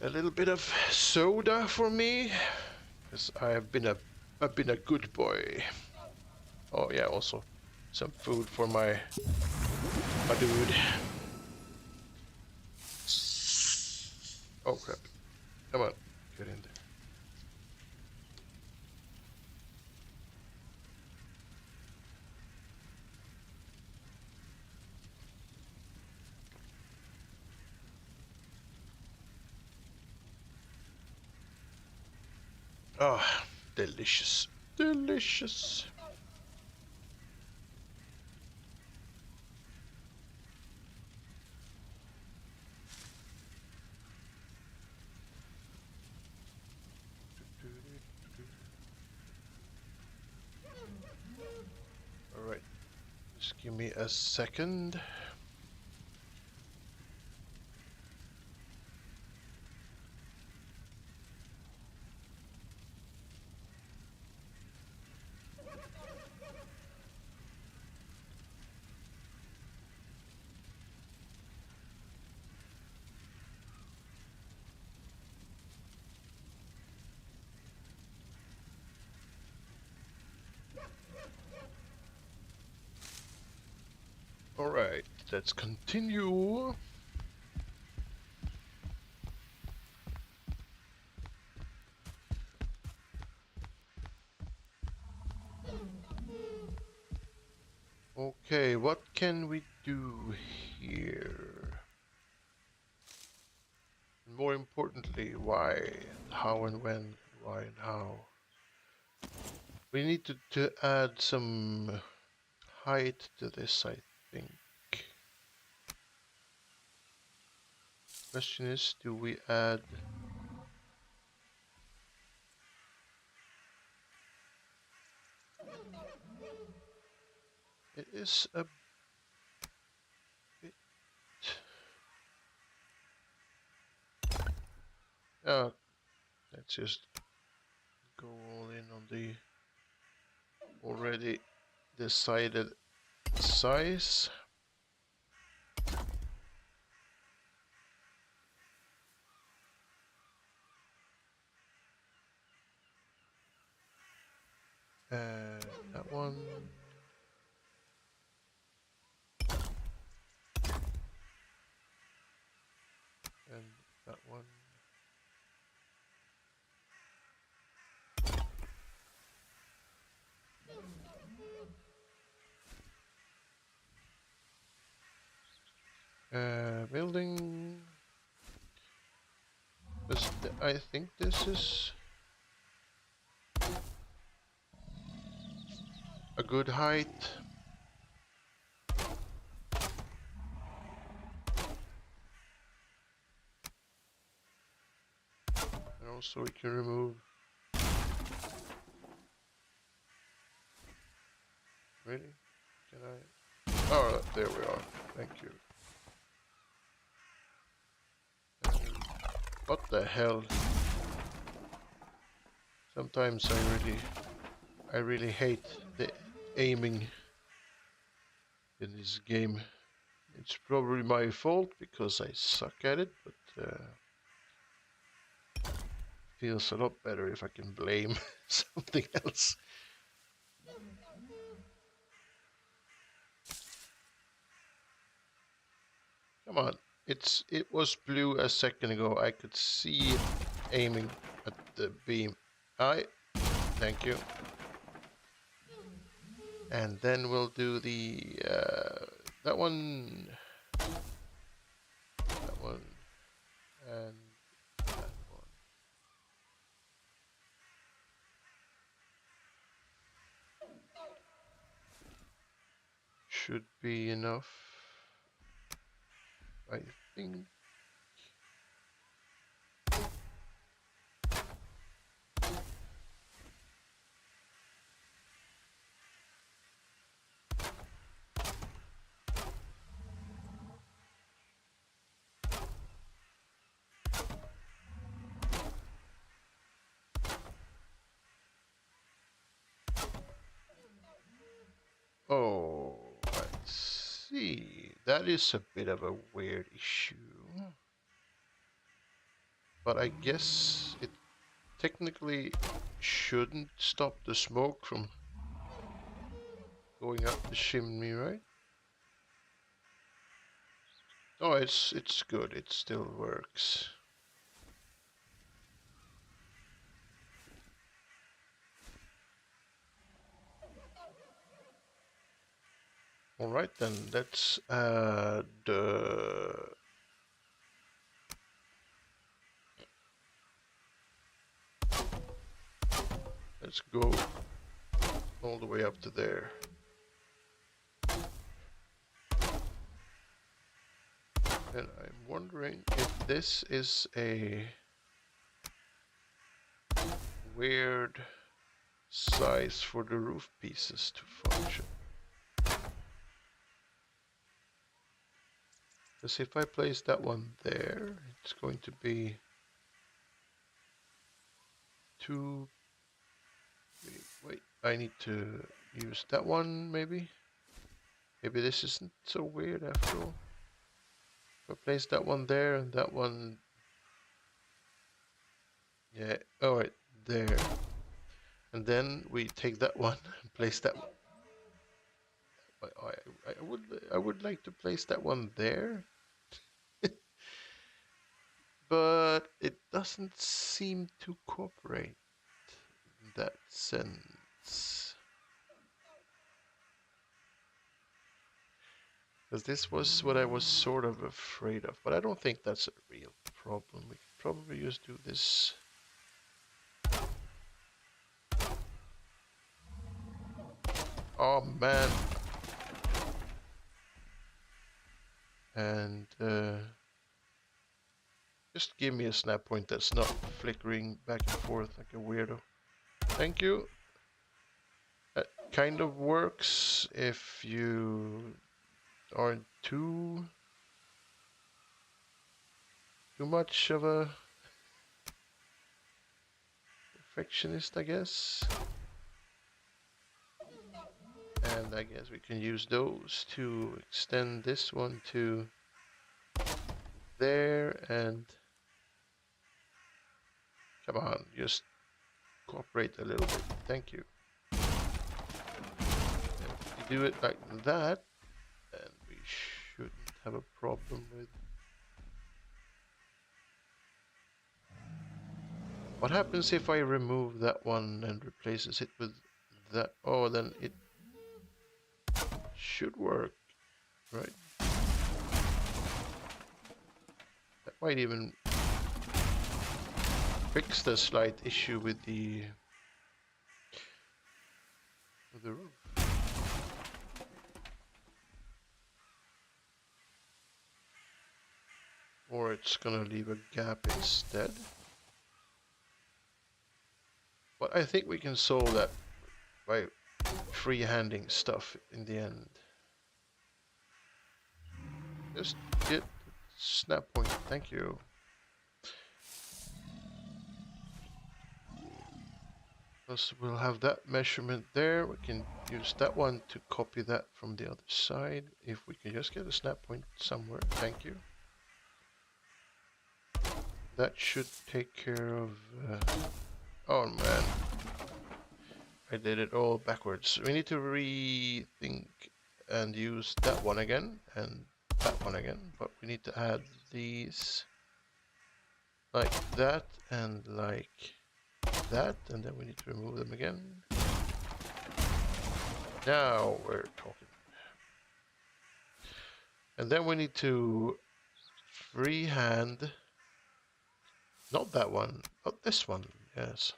A little bit of soda for me, because I've been a good boy. Oh yeah, also some food for my dude. Oh crap! Come on, get in there. Oh, delicious. Delicious. Alright, just give me a second. Alright, let's continue. Okay, what can we do here? More importantly, why, how and when, why and how. We need to add some height to this, I think. Question is, do we add... It is a bit... Let's just go all in on the already decided size. That one. And that one. Building. I think this is a good height. And also we can remove. Really? Can I? Oh, there we are. Thank you. What the hell? Sometimes I really hate the aiming in this game. It's probably my fault because I suck at it, but feels a lot better if I can blame something else. Come on, it was blue a second ago. I could see it aiming at the beam. Thank you. And then we'll do the that one, and that one. Should be enough, I think. Oh, I see. That is a bit of a weird issue. But I guess it technically shouldn't stop the smoke from going up the chimney, right? Oh, it's good. It still works. All right, then let's add let's go all the way up to there. And I'm wondering if this is a weird size for the roof pieces to function. Because if I place that one there, it's going to be too... Wait, I need to use that one maybe? Maybe this isn't so weird after all. If I place that one there and that one... Yeah, alright, there. And then we take that one and place that one. I would like to place that one there. But it doesn't seem to cooperate in that sense. Because this was what I was sort of afraid of, but I don't think that's a real problem. We could probably just do this. Oh man. And just give me a snap point that's not flickering back and forth like a weirdo. Thank you. That kind of works if you aren't too much of a perfectionist, I guess. And I guess we can use those to extend this one to there, and come on, just cooperate a little bit. Thank you. And if we do it like that, then we shouldn't have a problem with... What happens if I remove that one and replaces it with that? Oh, then it should work, right? That might even fix the slight issue with the roof. Or it's gonna leave a gap instead. But I think we can solve that by freehanding stuff in the end. Just get snap point, thank you. Plus we'll have that measurement there. We can use that one to copy that from the other side. If we can just get a snap point somewhere, thank you. That should take care of... oh man, I did it all backwards. We need to rethink and use that one again and that one again, but we need to add these like that and like that, and then we need to remove them again. Now we're talking. And then we need to freehand, not that one, but this one, yes.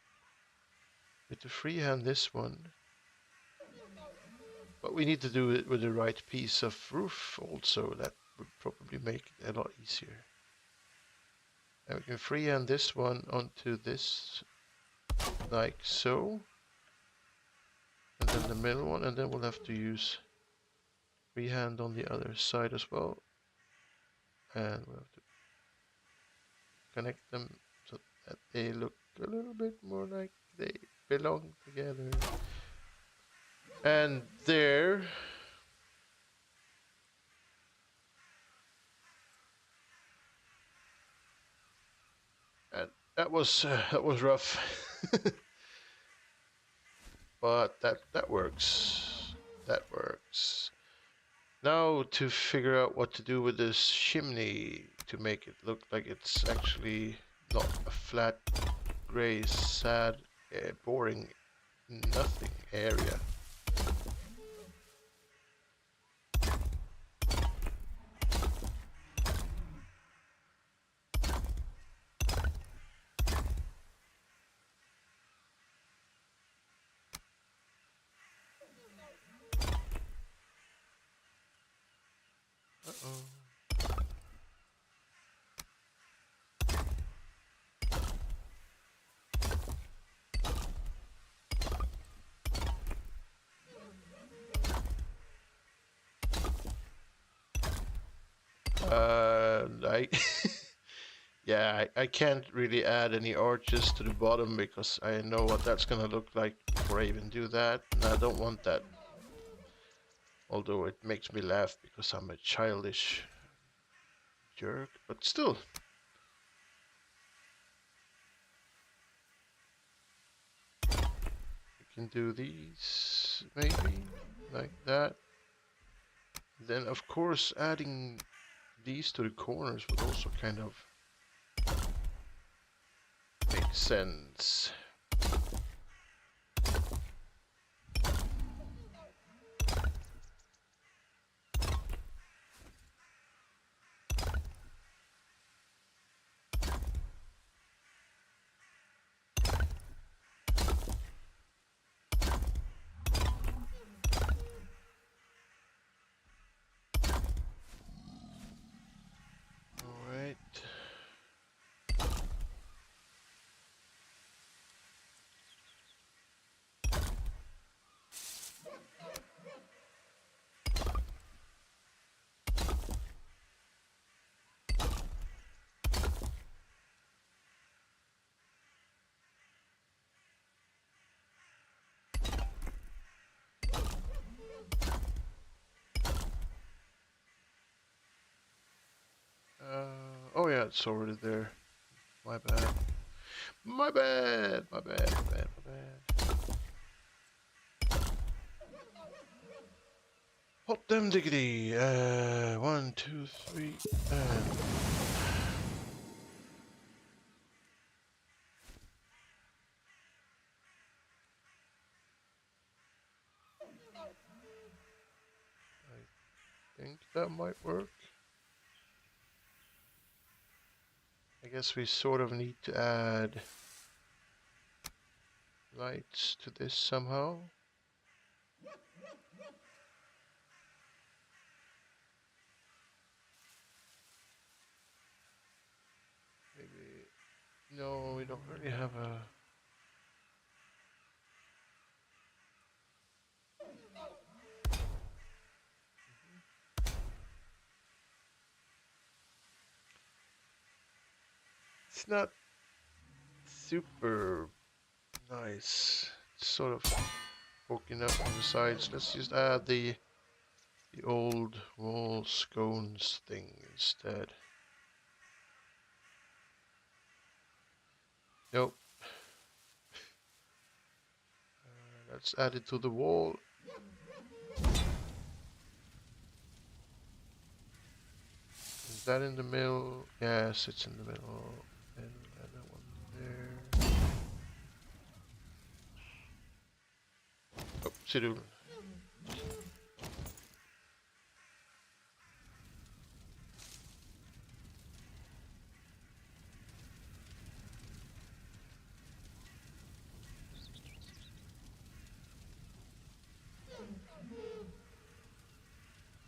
We need to freehand this one. But we need to do it with the right piece of roof also. That would probably make it a lot easier. And we can freehand this one onto this, like so. And then the middle one, and then we'll have to use freehand on the other side as well. And we'll have to connect them so that they look a little bit more like they belong together. And there. And that was rough. But that works. That works. Now to figure out what to do with this chimney to make it look like it's actually not a flat, gray, sad, boring, nothing area. Yeah, I can't really add any arches to the bottom because I know what that's gonna look like before I even do that, and I don't want that. Although it makes me laugh because I'm a childish jerk, but still. We can do these, maybe, like that. Then, of course, adding these to the corners would also kind of make sense. Alright. Oh yeah, it's already there. My bad. My bad. My bad. My bad. My bad. Hot damn diggity. 1, 2, 3, and I think that might work. I guess we sort of need to add lights to this somehow. Maybe. No, we don't really have a. It's not super nice. It's sort of poking up on the sides. Let's just add the old wall scones thing instead. Nope. Let's add it to the wall. Is that in the middle? Yes, it's in the middle. And add that one there. Oh, Sidul.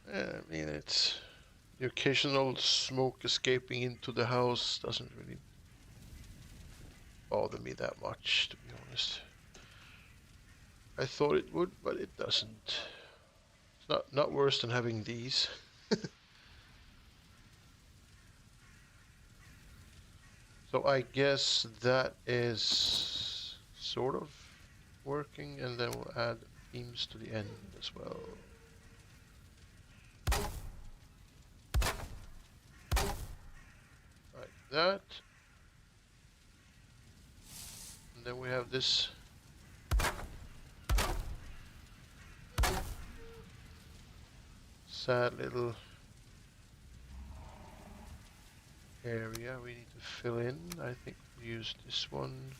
I mean, it's the occasional smoke escaping into the house doesn't really bother me that much, to be honest. I thought it would, but it doesn't. It's not worse than having these. So I guess that is sort of working, and then we'll add themes to the end as well. Like that. And then we have this sad little area we need to fill in. I think we'll use this one.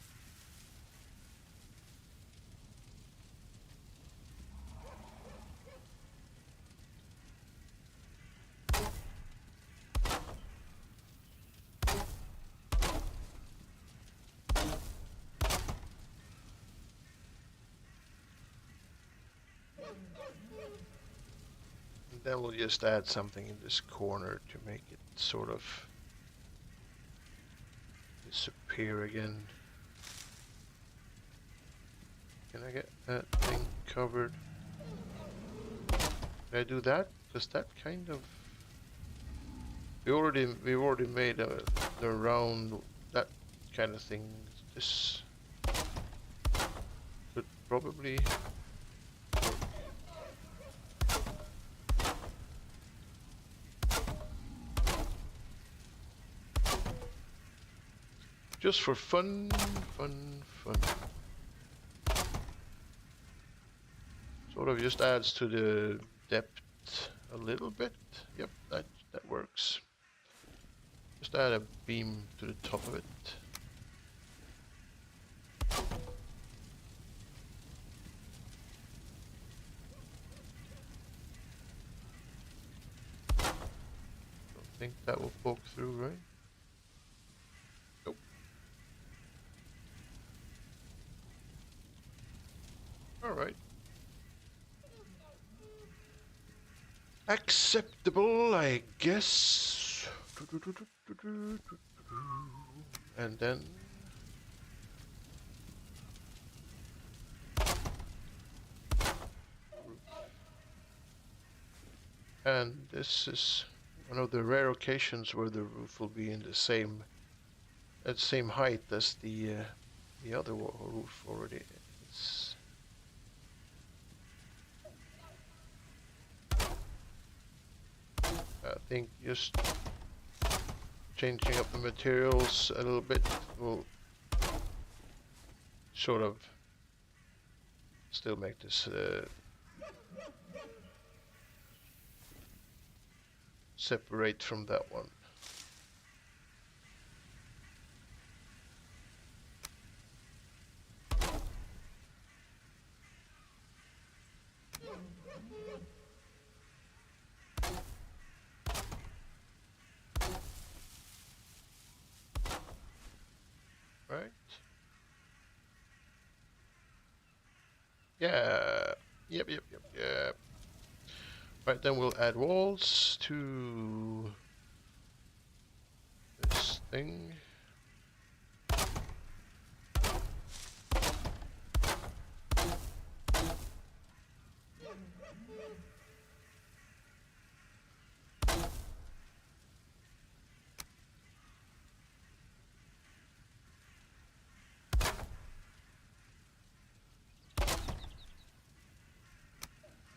And then we'll just add something in this corner to make it sort of disappear again. Can I get that thing covered? Can I do that? Because that kind of we've already made the round, that kind of thing. This could probably work. Just for fun. Sort of just adds to the depth a little bit. Yep, that works. Just add a beam to the top of it. Don't think that will poke through, right? Nope. Alright. Acceptable, I guess. And then and this is one of the rare occasions where the roof will be in the same height as the other roof already is. I think just changing up the materials a little bit will sort of still make this separate from that one. Right? Yeah. Yep. Right, then we'll add walls to this thing.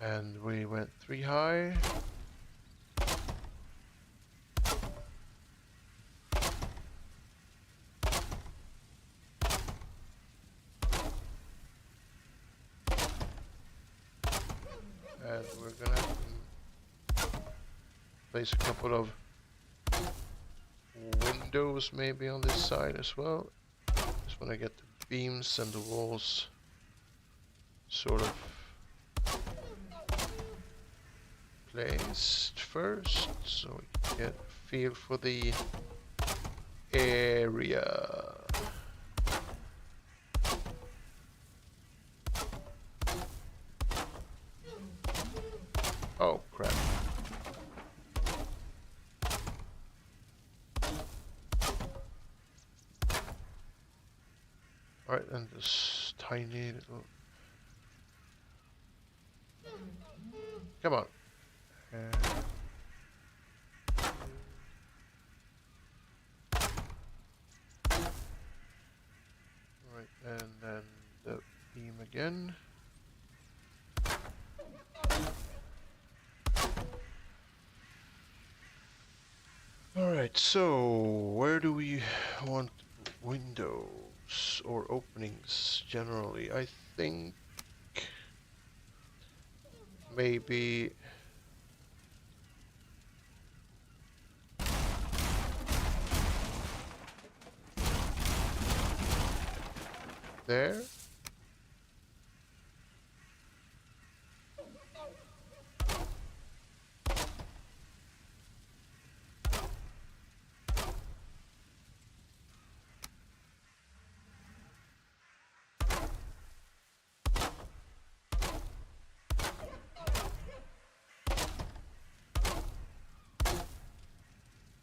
And we went 3 high. And we're gonna have to place a couple of windows maybe on this side as well. Just want to get the beams and the walls sort of placed first, so we can get a feel for the area. Oh crap. Alright, and this tiny little... Come on. Right, and then the beam again. Alright, so where do we want windows or openings generally? I think maybe there.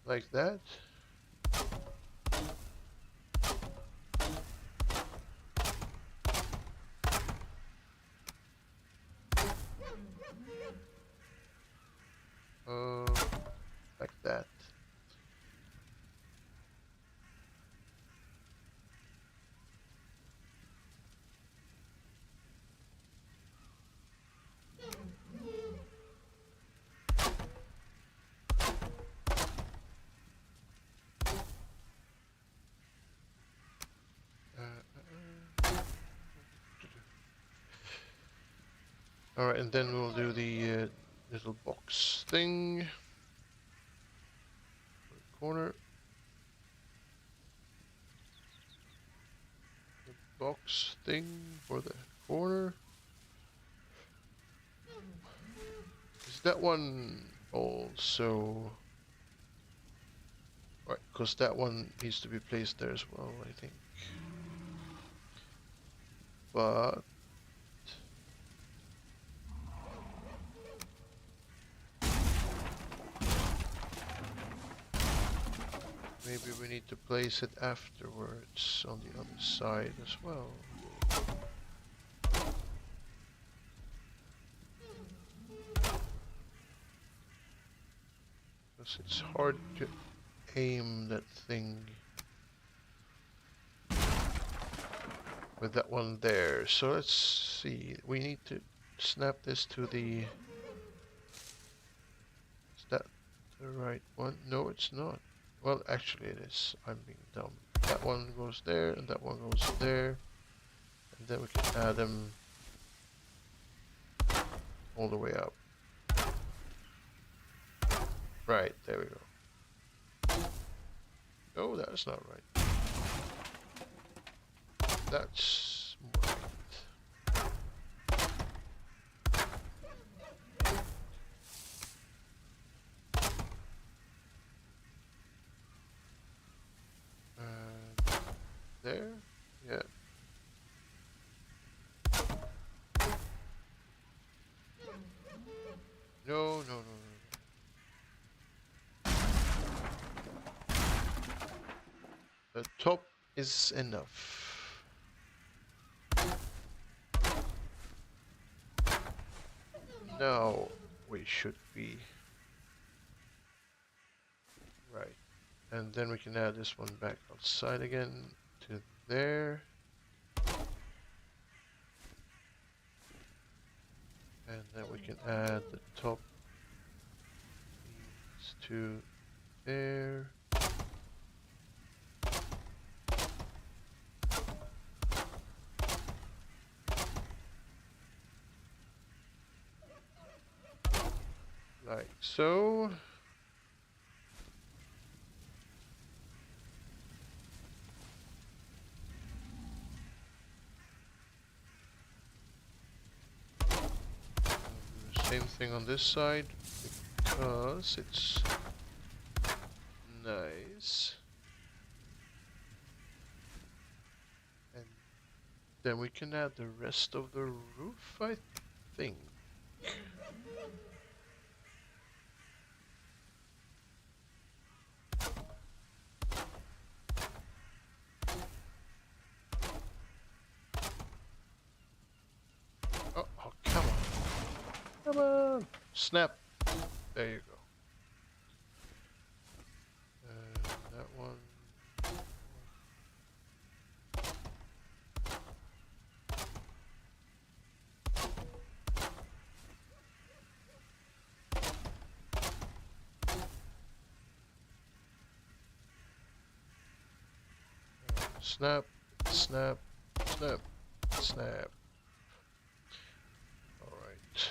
Like that. Like that. Alright, and then we'll do the little box thing. Corner. The box thing for the corner. Is that one also... Right, because that one needs to be placed there as well, I think. But... maybe we need to place it afterwards on the other side as well. Because it's hard to aim that thing with that one there. So let's see. We need to snap this to the... Is that the right one? No, it's not. Well, actually it is. I'm being dumb. That one goes there, and that one goes there. And then we can add them all the way up. Right, there we go. Oh, that's not right. That's more right. There? Yeah. No, no, no, no. The top is enough. Now we should be right. And then we can add this one back outside again to there. And then we can add the top these to there. Like so. Same thing on this side because it's nice. And then we can add the rest of the roof, I think. Oh, oh, come on. Come on. Snap. There you go. That one. Snap, snap, snap, snap. All right.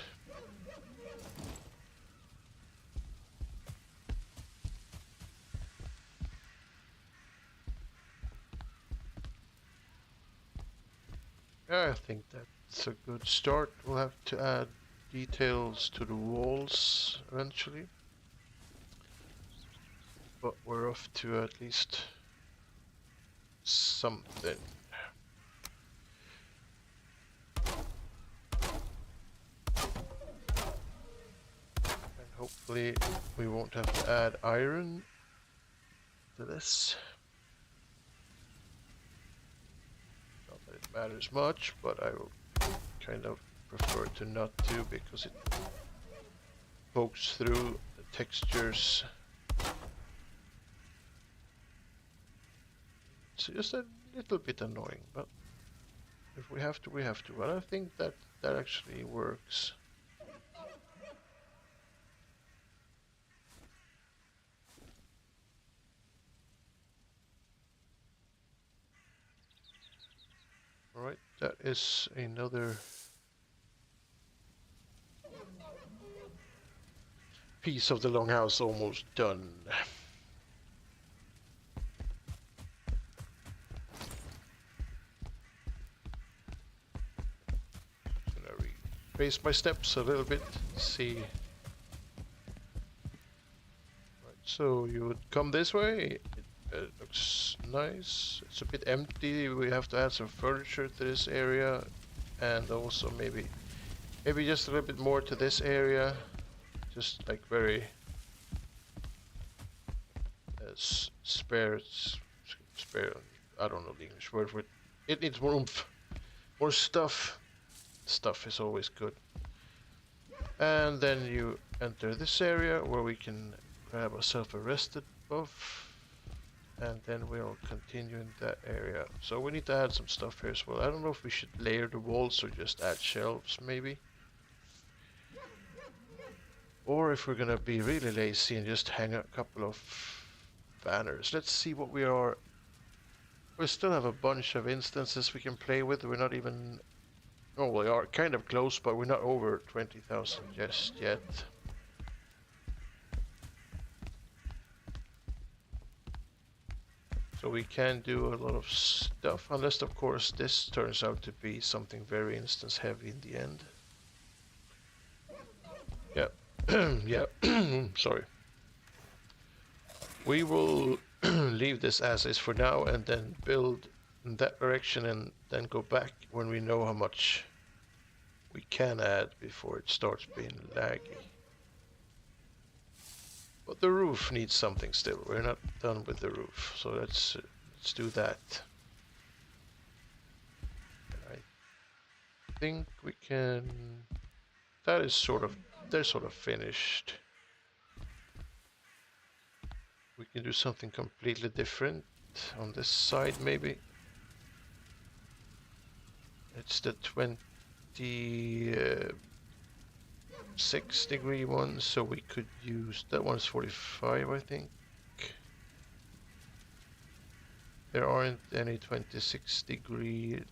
Yeah, I think that's a good start. We'll have to add details to the walls eventually. But we're off to at least something. And hopefully we won't have to add iron to this. Not that it matters much, but I will kind of prefer to not do because it pokes through the textures. It's just a little bit annoying, but if we have to, we have to. But I think that actually works. Alright, that is another piece of the Longhouse almost done. Gonna retrace my steps a little bit, see. Right, so you would come this way. It looks nice. It's a bit empty. We have to add some furniture to this area, and also maybe just a little bit more to this area. Just like very spare. I don't know the English word for it. It needs more oomph, more stuff. Stuff is always good. And then you enter this area where we can grab ourselves a rested buff, and then we'll continue in that area. So we need to add some stuff here as well. I don't know if we should layer the walls or just add shelves maybe. Or if we're gonna be really lazy and just hang a couple of banners. Let's see what we are. We still have a bunch of instances we can play with. We're not even... Oh, we are kind of close, but we're not over 20,000 just yet. So we can do a lot of stuff, unless of course this turns out to be something very instance heavy in the end. Yeah. Yeah, sorry. We will leave this as is for now and then build in that direction and then go back when we know how much we can add before it starts being laggy. But the roof needs something still. We're not done with the roof, so let's do that. I think we can... That is sort of... They're sort of finished. We can do something completely different on this side maybe. It's the 26-degree one, so we could use... That one's 45, I think. There aren't any 26-degree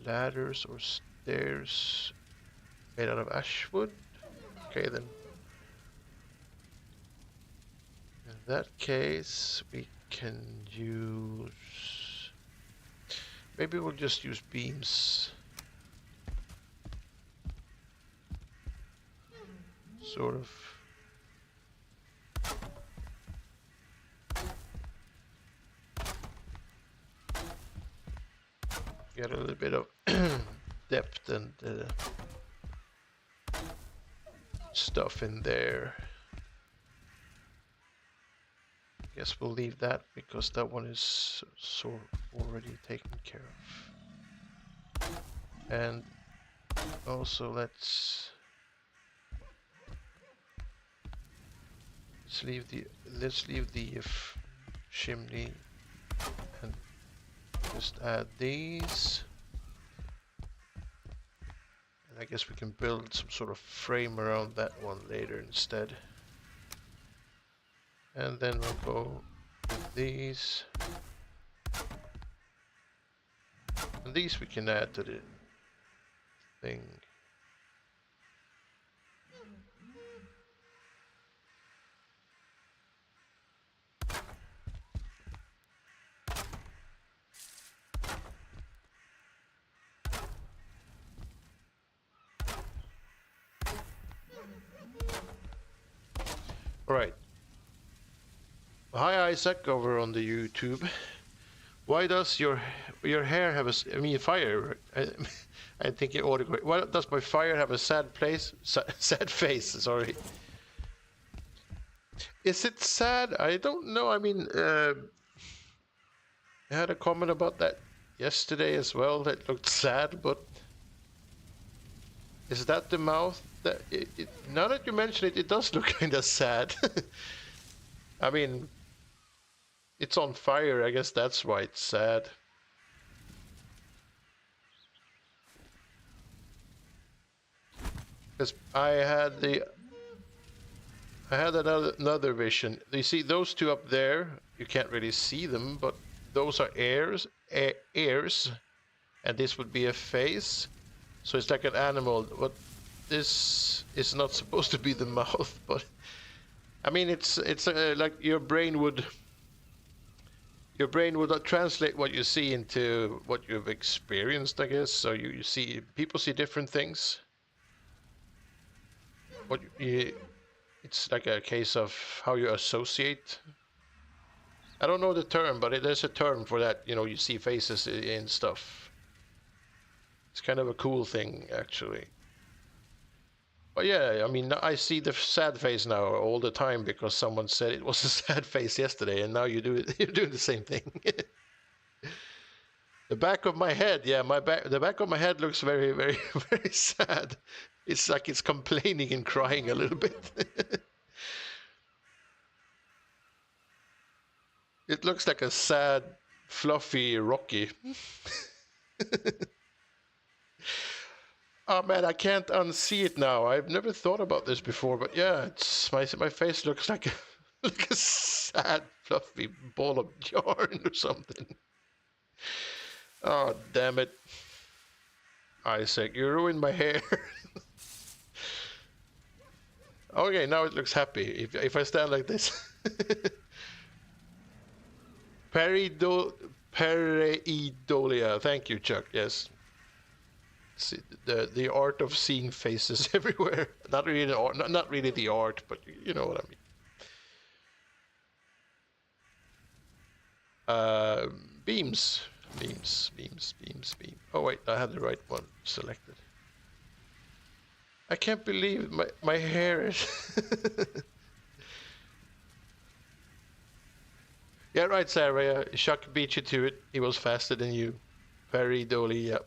ladders or stairs made out of ash wood. Okay then. In that case, we can use... Maybe we'll just use beams. Sort of. Get a little bit of depth and stuff in there. Guess we'll leave that because that one is sort of already taken care of. And also let's leave the chimney and just add these. And I guess we can build some sort of frame around that one later instead. And then we'll go with these. And these we can add to the thing. All right. Hi Isaac over on the YouTube. Why does your hair have a fire? I think it ought to go. Why does my fire have a sad face? Sorry. Is it sad? I don't know. I mean, I had a comment about that yesterday as well. That looked sad, but is that the mouth? That now that you mention it, it does look kind of sad. I mean, it's on fire. I guess that's why it's sad. Because I had another vision. You see those two up there? You can't really see them, but those are ears, and this would be a face. So it's like an animal. But this is not supposed to be the mouth, but I mean, it's like your brain would translate what you see into what you've experienced, I guess. So you see people see different things. It's like a case of how you associate. I don't know the term, but there's a term for that. You know, you see faces in stuff. It's kind of a cool thing, actually. But yeah, I mean, I see the sad face now all the time because someone said it was a sad face yesterday, and now you do it. You're doing the same thing. The back of my head, yeah, the back of my head looks very, very, very sad. It's like it's complaining and crying a little bit. It looks like a sad, fluffy Rocky. Oh man, I can't unsee it now. I've never thought about this before, but yeah, it's my face looks like a like a sad, fluffy ball of yarn or something. Oh damn it, Isaac, you ruined my hair. Okay, now it looks happy. If I stand like this. Pareidolia. Thank you, Chuck. Yes. See, the art of seeing faces everywhere. Not really not really the art, but you know what I mean. Beams. Oh wait, I had the right one selected. I can't believe my hair is. Yeah, right, Sarah. Chuck beat you to it. He was faster than you. Very dolly, yeah.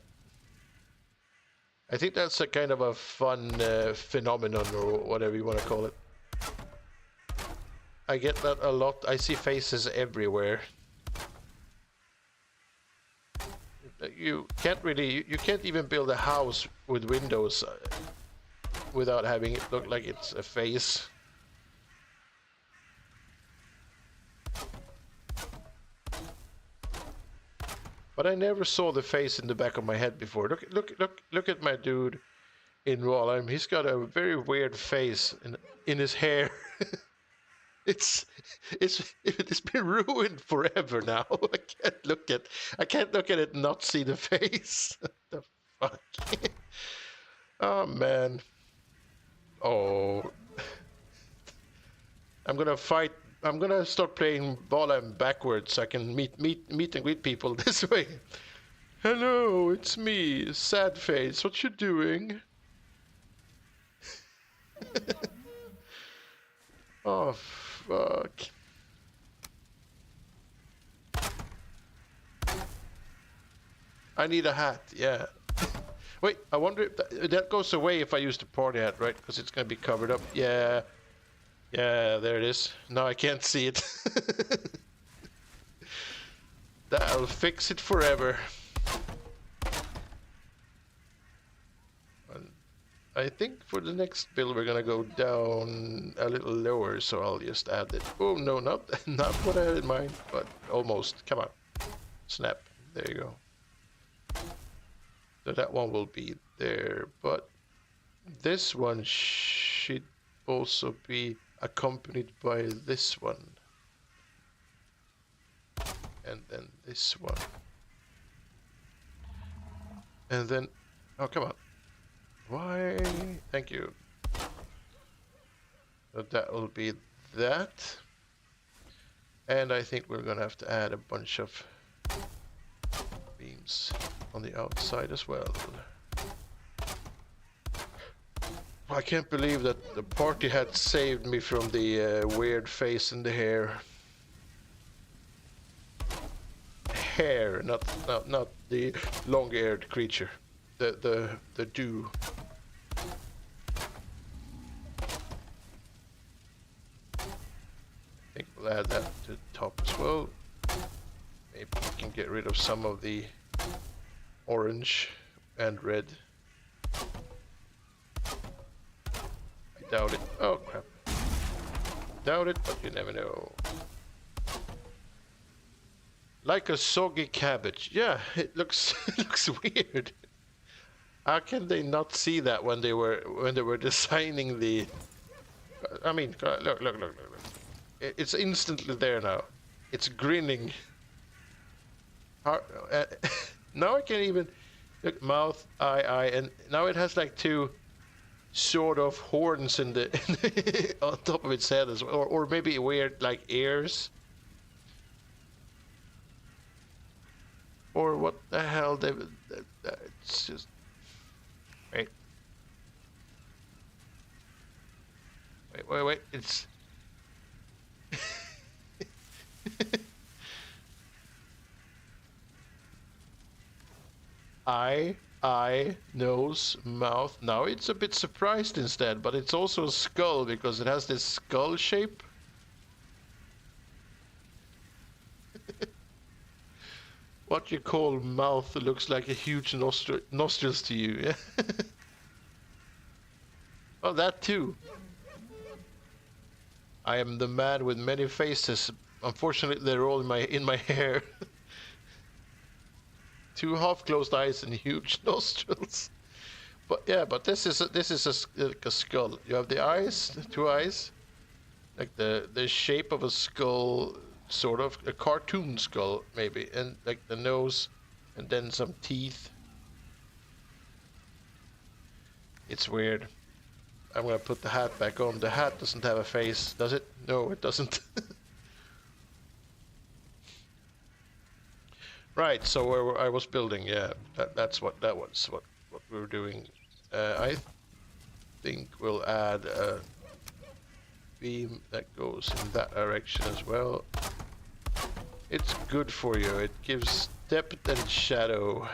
I think that's a kind of a fun phenomenon or whatever you want to call it. I get that a lot. I see faces everywhere. You can't even build a house with windows without having it look like it's a face. But I never saw the face in the back of my head before. Look at my dude in Valheim. He's got a very weird face in his hair. It's been ruined forever now. I can't look at it and not see the face. What the fuck? Oh man. Oh. I'm gonna start playing Valheim backwards so I can meet and greet people this way. Hello, it's me, sad face. What you doing? Oh fuck. I need a hat, yeah. Wait, I wonder if that goes away if I use the party hat, right? Because it's gonna be covered up. Yeah. Yeah, there it is. Now I can't see it. That'll fix it forever. I think for the next build we're gonna go down a little lower, so I'll just add it. Oh no, not what I had in mind, but almost. Come on. Snap. There you go. So that one will be there, but this one should also be accompanied by this one. And then this one. And then, oh come on. Why? Thank you. So that will be that. And I think we're gonna have to add a bunch of beams on the outside as well. I can't believe that the party hat saved me from the weird face in the hair. Hair, not the long-haired creature. The dew. I think we'll add that to the top as well. Maybe we can get rid of some of the orange and red. I doubt it. Oh crap. Doubt it, but you never know. Like a soggy cabbage. Yeah, it looks it looks weird. How can they not see that when they were designing the I mean, look. It's instantly there now. It's grinning. Now I can even look, mouth, eye, and now it has like two sort of horns in the on top of its head as well, or maybe weird like ears. Or what the hell? It's just wait. It's eye, nose, mouth. Now it's a bit surprised instead, but it's also a skull because it has this skull shape. What you call mouth looks like a huge nostrils to you, yeah? Oh, that too. I am the man with many faces. Unfortunately, they're all in my hair. Two half-closed eyes and huge nostrils. But yeah, but this is like a skull. You have the eyes, the two eyes, like the shape of a skull, sort of a cartoon skull maybe, and like the nose, and then some teeth. It's weird. I'm gonna put the hat back on. The hat doesn't have a face, does it? No, it doesn't. Right, so where I was building, yeah, that's what that was. What we were doing. I think we'll add a beam that goes in that direction as well. It's good for you. It gives depth and shadow.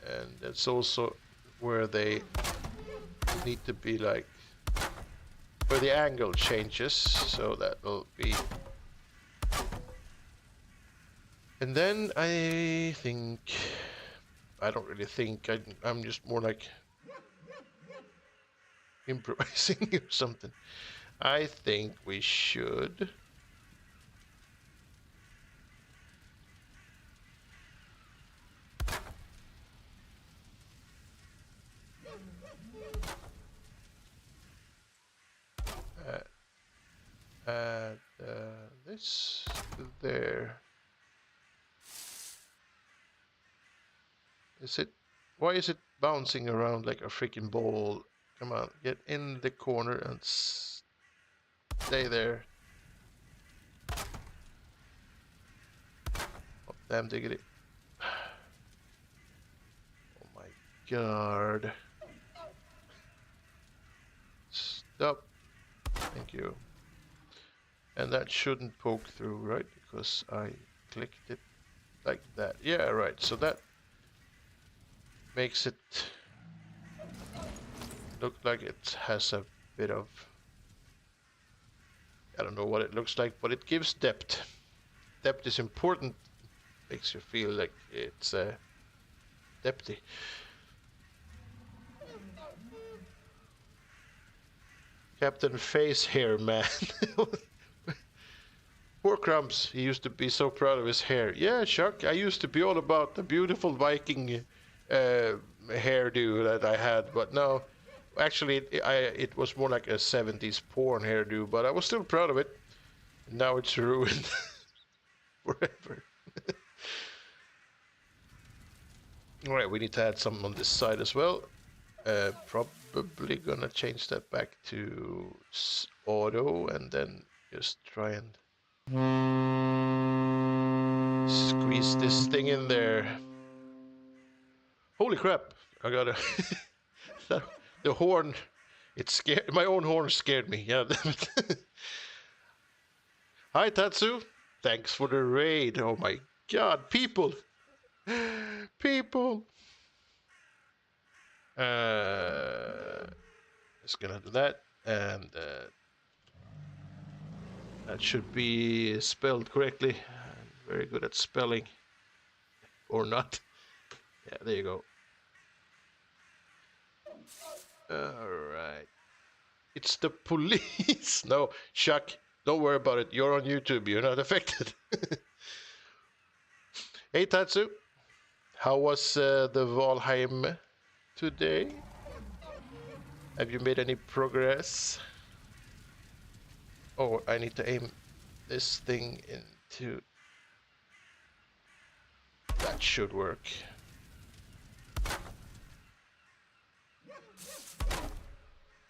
And that's also where they need to be, like where the angle changes, so that will be. And then I think, I don't really think, I'm just more like improvising or something. I think we should add this there. Is it? Why is it bouncing around like a freaking ball? Come on, get in the corner and stay there. Oh, damn diggity. Oh my god. Stop. Thank you. And that shouldn't poke through, right? Because I clicked it like that. Yeah, right. So that makes it look like it has a bit of, I don't know what it looks like, but it gives depth. Depth is important. Makes you feel like it's depthy. Captain Face Hair Man. Poor Crumbs, he used to be so proud of his hair. Yeah, Chuck, I used to be all about the beautiful Viking hairdo that I had, but no, actually it was more like a 70s porn hairdo, but I was still proud of it. Now it's ruined forever. Alright, we need to add something on this side as well. Probably gonna change that back to auto and then just try and squeeze this thing in there. Holy crap! I got the horn. It scared my own horn. Scared me. Yeah. Hi Tatsu. Thanks for the raid. Oh my god, people. People. Just gonna do that, and that should be spelled correctly. I'm very good at spelling, or not. Yeah, there you go. Alright. It's the police. No, Chuck, don't worry about it. You're on YouTube. You're not affected. Hey, Tatsu. How was the Valheim today? Have you made any progress? Oh, I need to aim this thing into... That should work.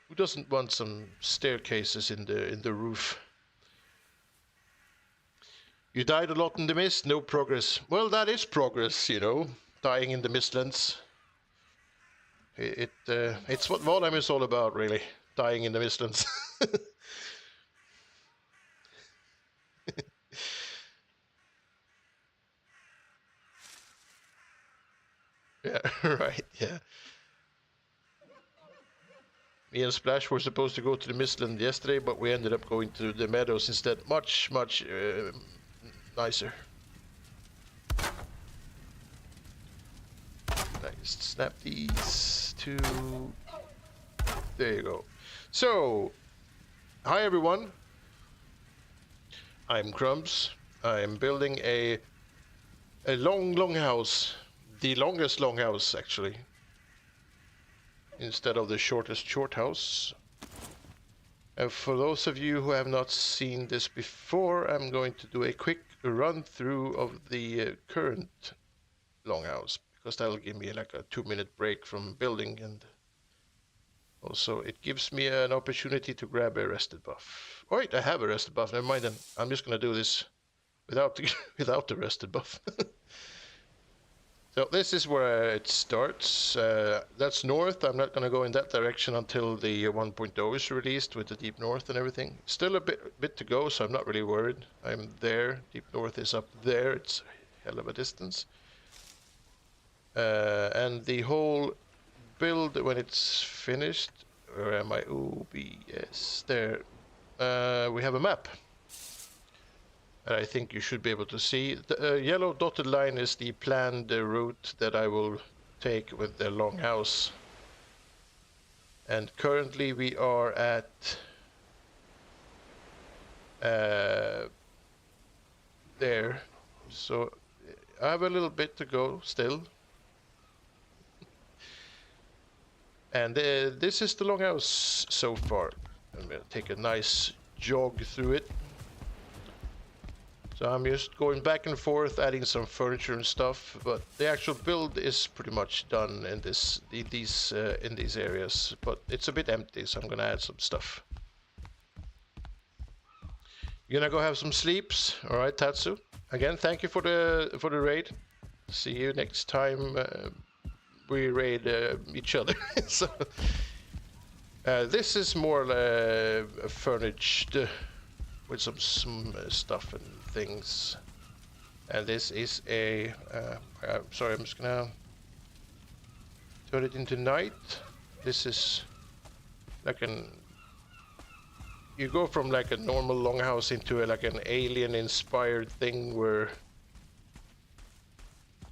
Who doesn't want some staircases in the roof? You died a lot in the mist, no progress. Well, that is progress, you know, dying in the mistlands. It's what Valheim is all about, really. Dying in the mistlands. Yeah, right, yeah. Me and Splash were supposed to go to the Mistland yesterday, but we ended up going to the meadows instead. Much nicer. Nice. Snap these two. There you go. So, hi everyone. I'm Crumbs. I'm building a long house. The longest long house, actually. Instead of the shortest short house. And for those of you who have not seen this before, I'm going to do a quick run through of the current longhouse, because that'll give me like a 2-minute break from building, and also it gives me an opportunity to grab a rested buff. Oh, wait, I have a rested buff. Never mind then. I'm just going to do this without without the rested buff. So this is where it starts. That's north. I'm not going to go in that direction until the 1.0 is released with the deep north and everything. Still a bit to go, so I'm not really worried. I'm there. Deep north is up there. It's a hell of a distance. And the whole build, when it's finished, where am I? OBS, there. We have a map. I think you should be able to see. The yellow dotted line is the planned route that I will take with the longhouse. And currently we are at there. So I have a little bit to go still. And this is the longhouse so far. I'm going to take a nice jog through it. So I'm just going back and forth, adding some furniture and stuff, but the actual build is pretty much done in these areas. But it's a bit empty, so I'm gonna add some stuff. You're gonna go have some sleeps, all right, Tatsu? Again, thank you for the raid. See you next time we raid each other. So this is more furnished with some stuff and things, and this is a sorry, I'm just gonna turn it into night. This is like you go from like a normal longhouse into like an alien inspired thing where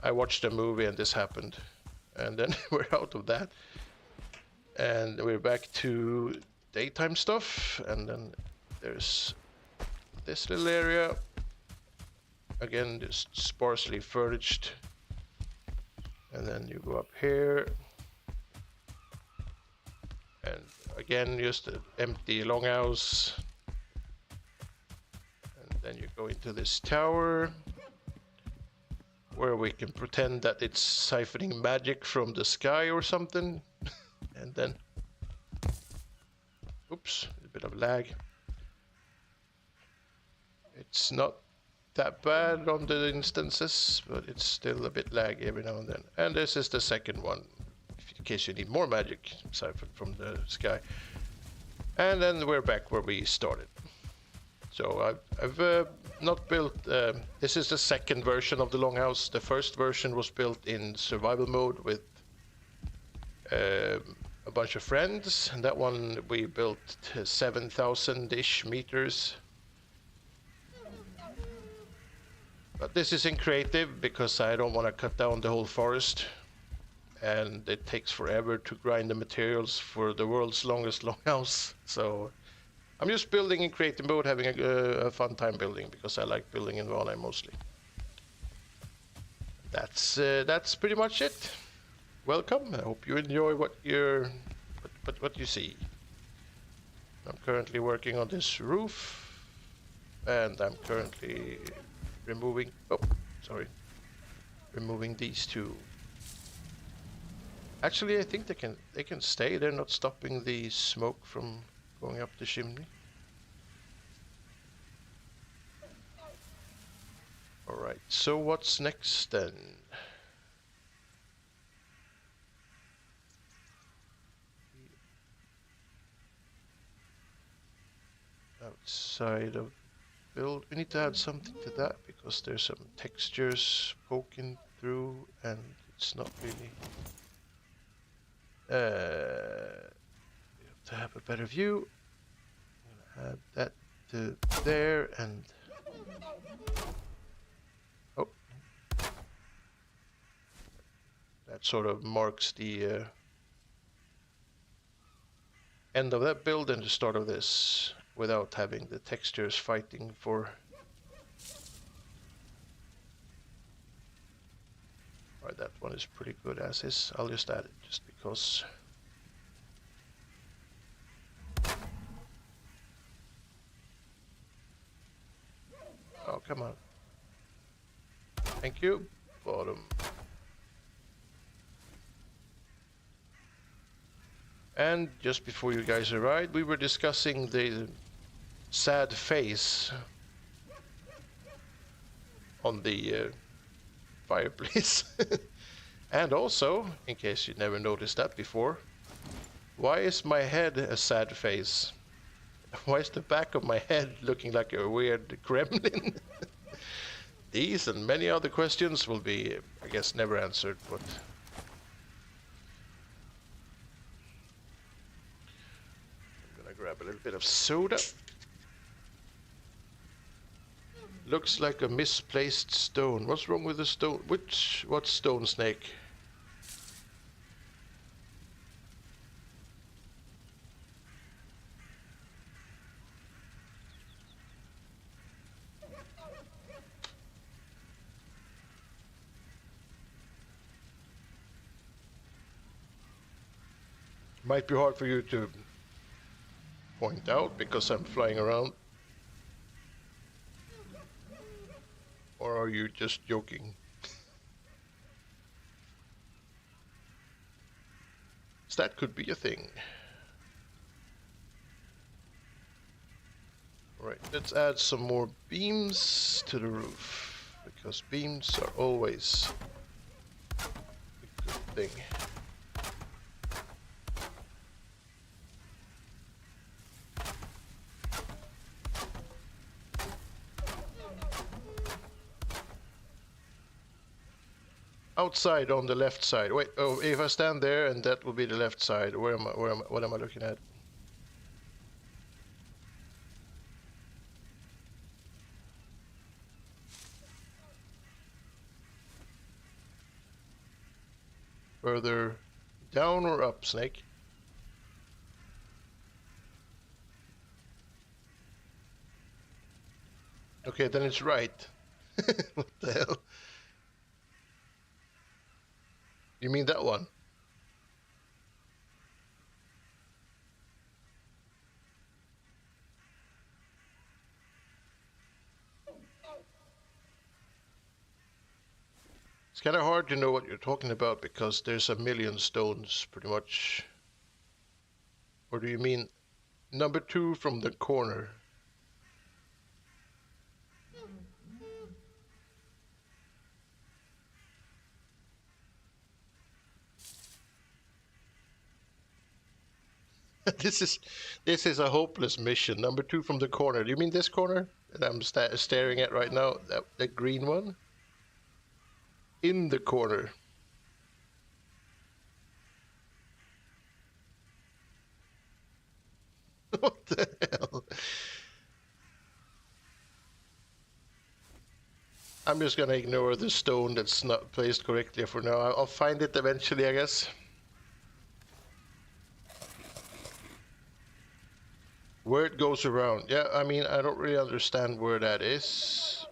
I watched a movie and this happened, and then we're out of that and we're back to daytime stuff. And then there's this little area, again just sparsely furnished, and then you go up here and again just an empty longhouse, and then you go into this tower where we can pretend that it's siphoning magic from the sky or something. And then oops, a bit of lag. It's not that bad on the instances, but it's still a bit laggy every now and then. And this is the second one, in case you need more magic siphoned from the sky. And then we're back where we started. So I've not built... this is the second version of the longhouse. The first version was built in survival mode with a bunch of friends. And that one we built 7,000-ish meters. But this is in creative because I don't want to cut down the whole forest, and it takes forever to grind the materials for the world's longest longhouse. So I'm just building in creative mode, having a fun time building, because I like building in Valheim mostly. That's pretty much it. Welcome. I hope you enjoy what what you see. I'm currently working on this roof, and I'm currently removing. Oh, sorry. Removing these two. Actually, I think they can stay. They're not stopping the smoke from going up the chimney. All right. So what's next then? Outside of build, we need to add something to that because there's some textures poking through, and it's not really. We have to have a better view. I'm gonna add that to there, and oh, that sort of marks the end of that build and the start of this, without having the textures fighting for. Alright, that one is pretty good as is. I'll just add it just because. Oh, come on. Thank you. Bottom. And just before you guys arrived, we were discussing the sad face on the fireplace. And also, in case you never noticed that before, why is my head a sad face? Why is the back of my head looking like a weird gremlin? These and many other questions will be, I guess, never answered, but I'm gonna grab a little bit of soda. Looks like a misplaced stone. What's wrong with the stone? What stone, Snake? Might be hard for you to point out because I'm flying around. Or are you just joking? So that could be a thing. Alright, let's add some more beams to the roof, because beams are always a good thing. Outside on the left side. Wait, oh, if I stand there and that will be the left side, what am I looking at? Further down or up, Snake? Okay, then it's right. What the hell? You mean that one? It's kind of hard to know what you're talking about because there's a million stones, pretty much. Or do you mean number 2 from the corner? This is a hopeless mission. Number 2 from the corner. Do you mean this corner that I'm staring at right now? That green one? In the corner. What the hell? I'm just gonna ignore the stone that's not placed correctly for now. I'll find it eventually, I guess. Where it goes around. Yeah, I mean, I don't really understand where that is.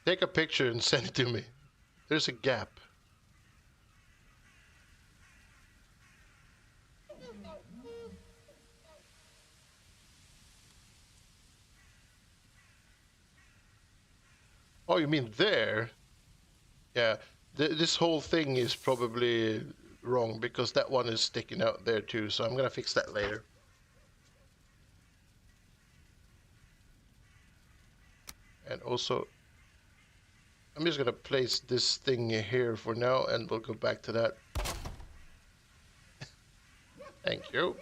Take a picture and send it to me. There's a gap. Oh, you mean there? Yeah. This whole thing is probably wrong because that one is sticking out there too. So I'm gonna fix that later. And also, I'm just gonna place this thing here for now, and we'll go back to that. Thank you.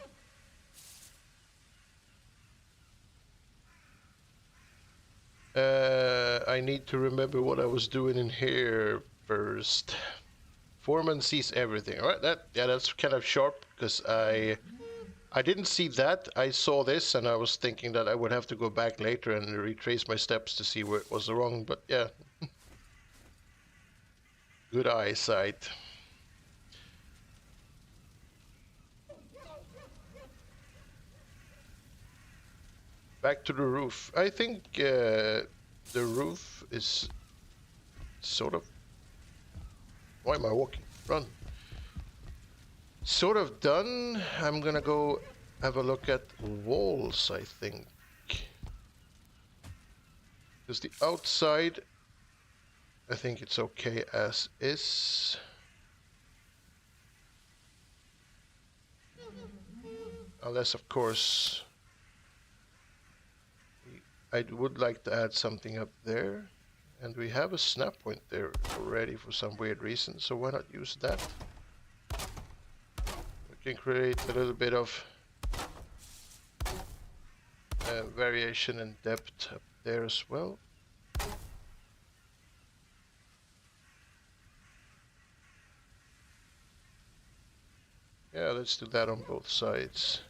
I need to remember what I was doing in here first. Foreman sees everything. All right, that's kind of sharp because I didn't see that. I saw this and I was thinking that I would have to go back later and retrace my steps to see where it was wrong. But yeah, good eyesight. Back to the roof. I think the roof is sort of. Why am I walking? Run. Sort of done. I'm gonna go have a look at walls, I think. Because the outside, I think it's okay as is. Unless, of course, I would like to add something up there. And we have a snap point there already for some weird reason, so why not use that? We can create a little bit of variation and depth up there as well. Yeah, let's do that on both sides.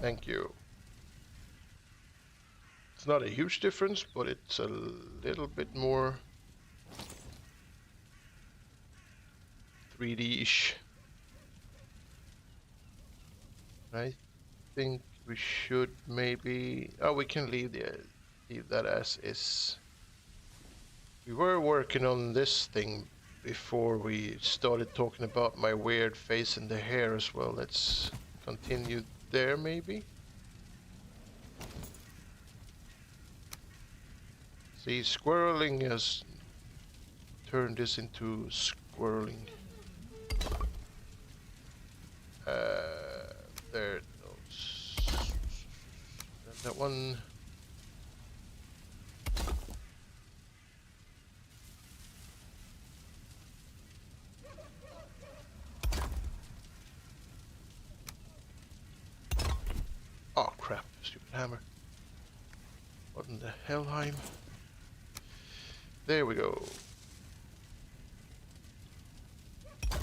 Thank you. It's not a huge difference, but it's a little bit more 3D-ish. I think we should maybe... Oh, we can leave that as is. We were working on this thing before we started talking about my weird face and the hair as well. Let's continue there maybe. See, squirreling has turned this into squirreling. There it goes. That one. Oh crap, stupid hammer. What in the Helheim? There we go. I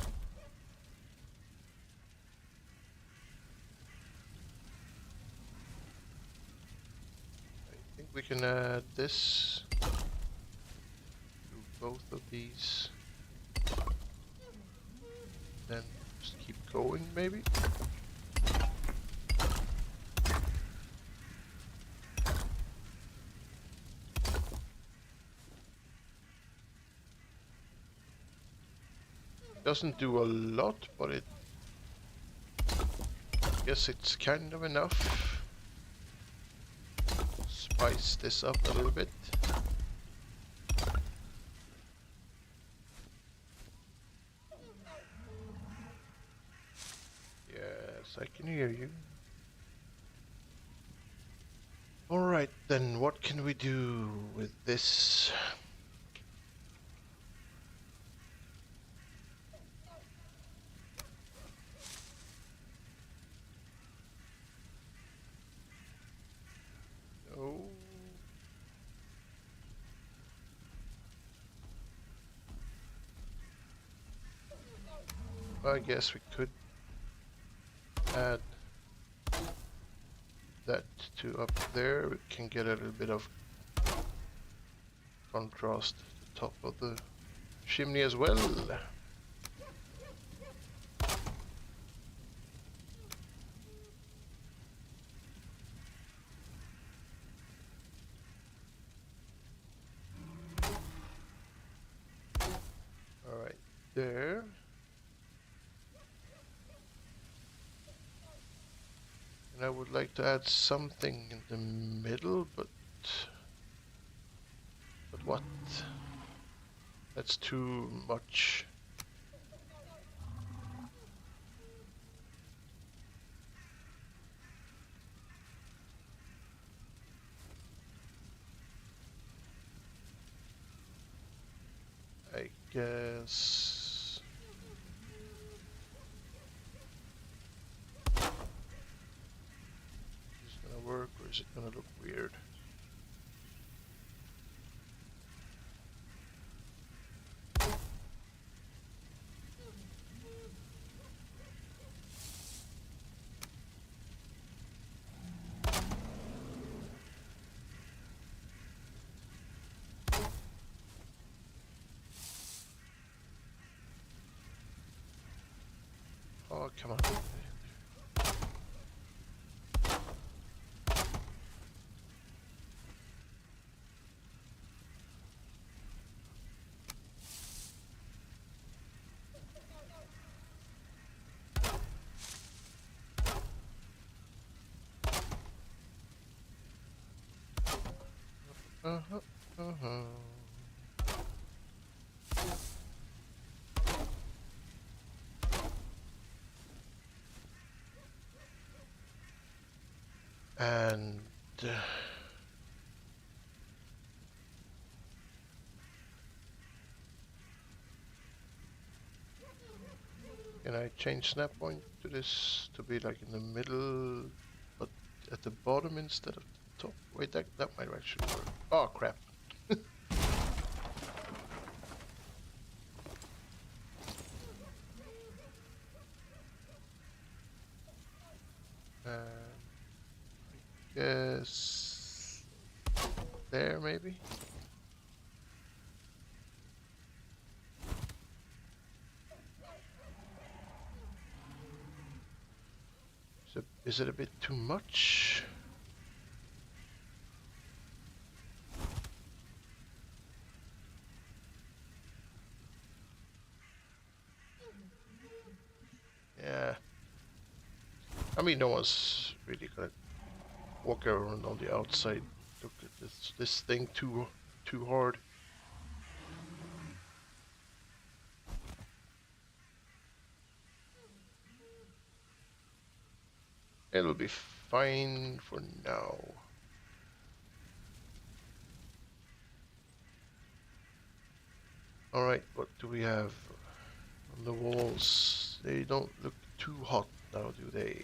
think we can add this to both of these. Then just keep going maybe. Doesn't do a lot, but I guess it's kind of enough. Spice this up a little bit. Yes, I can hear you. Alright then, what can we do with this? I guess we could add that to up there. We can get a little bit of contrast at the top of the chimney as well. All right, there. And I would like to add something in the middle, but what? That's too much. I guess. Is it gonna work or is it gonna look weird? Oh, come on. Uh-huh, uh-huh. And can I change snap point to this to be like in the middle, but at the bottom instead of the top? Wait, that might actually work. Oh crap! Yes, there maybe. So is it a bit too much? Yeah. I mean, no one's really gonna walk around on the outside. Look at this thing too hard. It'll be fine for now. Alright, what do we have on the walls? They don't look too hot now, do they?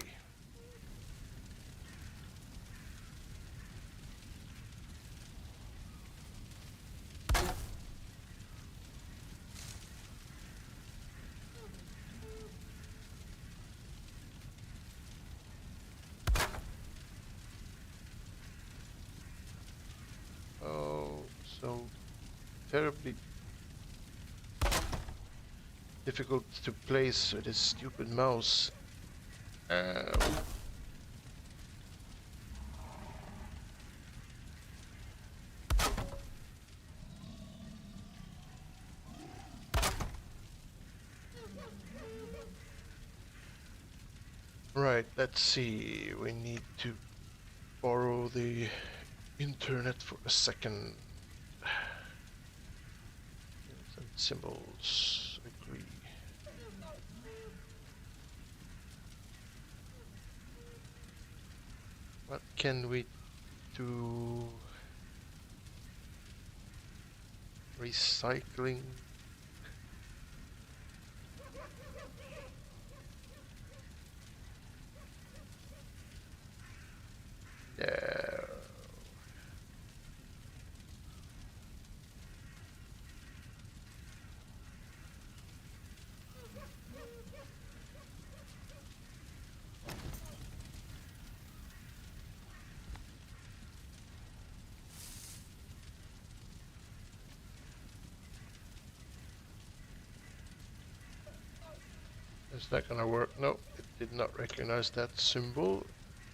Oh, so terribly difficult to place with this stupid mouse. Right, let's see. We need to borrow the internet for a second. Some symbols. Agree. What can we do? Recycling. Yeah. Is that gonna work? No, it did not recognize that symbol.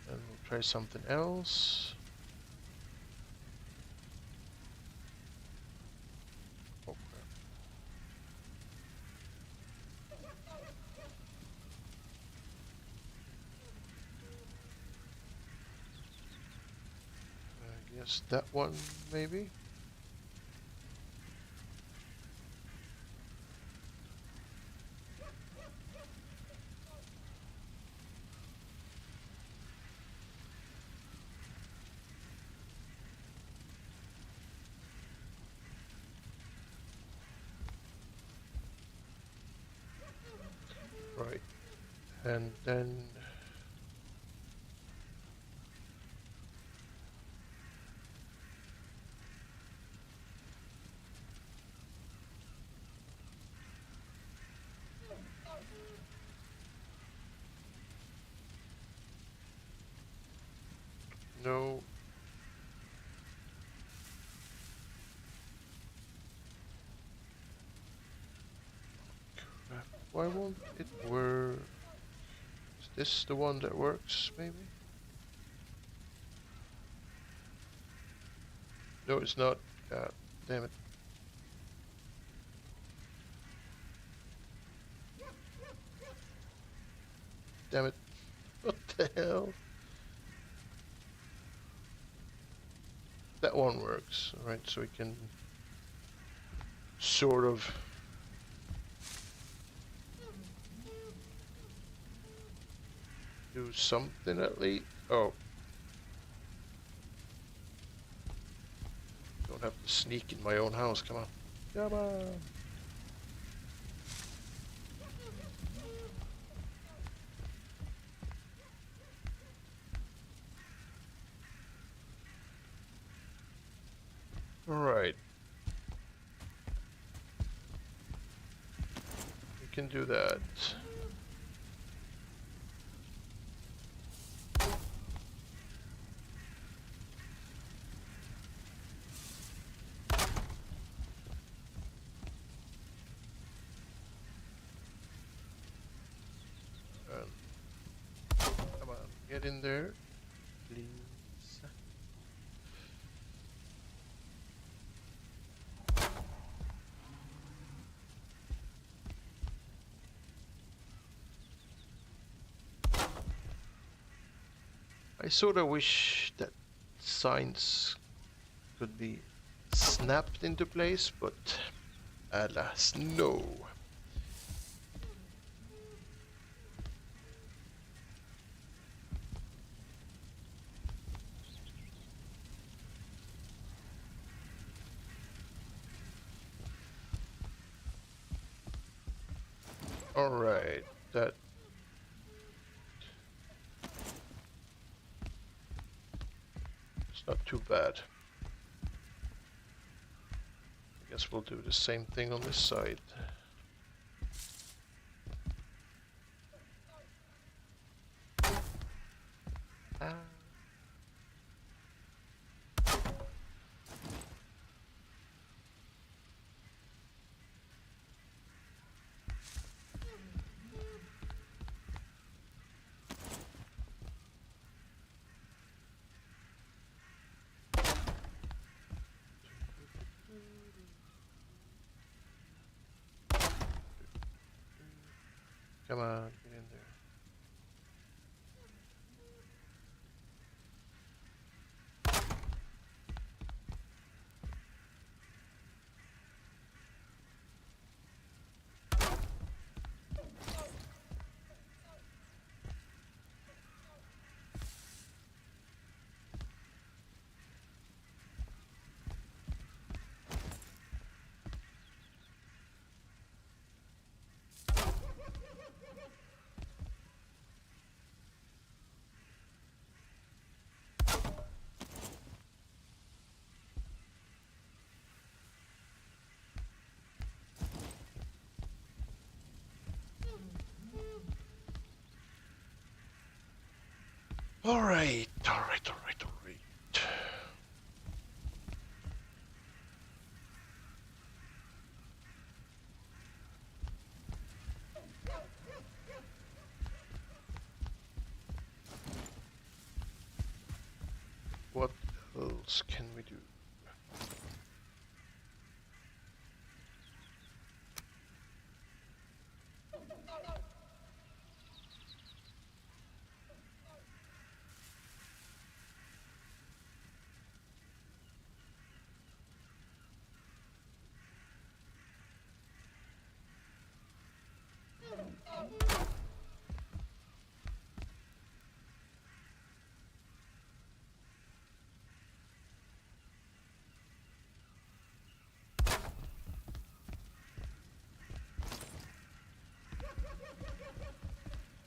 And we'll try something else. Oh, crap. I guess that one, maybe? Right. And then... No. Crap. Why won't it work? Is this the one that works, maybe? No, it's not. God damn it. Damn it. What the hell? That one works. Alright, so we can sort of do something at least. Oh. Don't have to sneak in my own house, come on. Come on. Alright. We can do that. Come on, get in there, please. I sort of wish that signs could be snapped into place, but alas, no. Alright, that's not too bad. I guess we'll do the same thing on this side. Ah. Come on, get in there. Alright. What else can we do?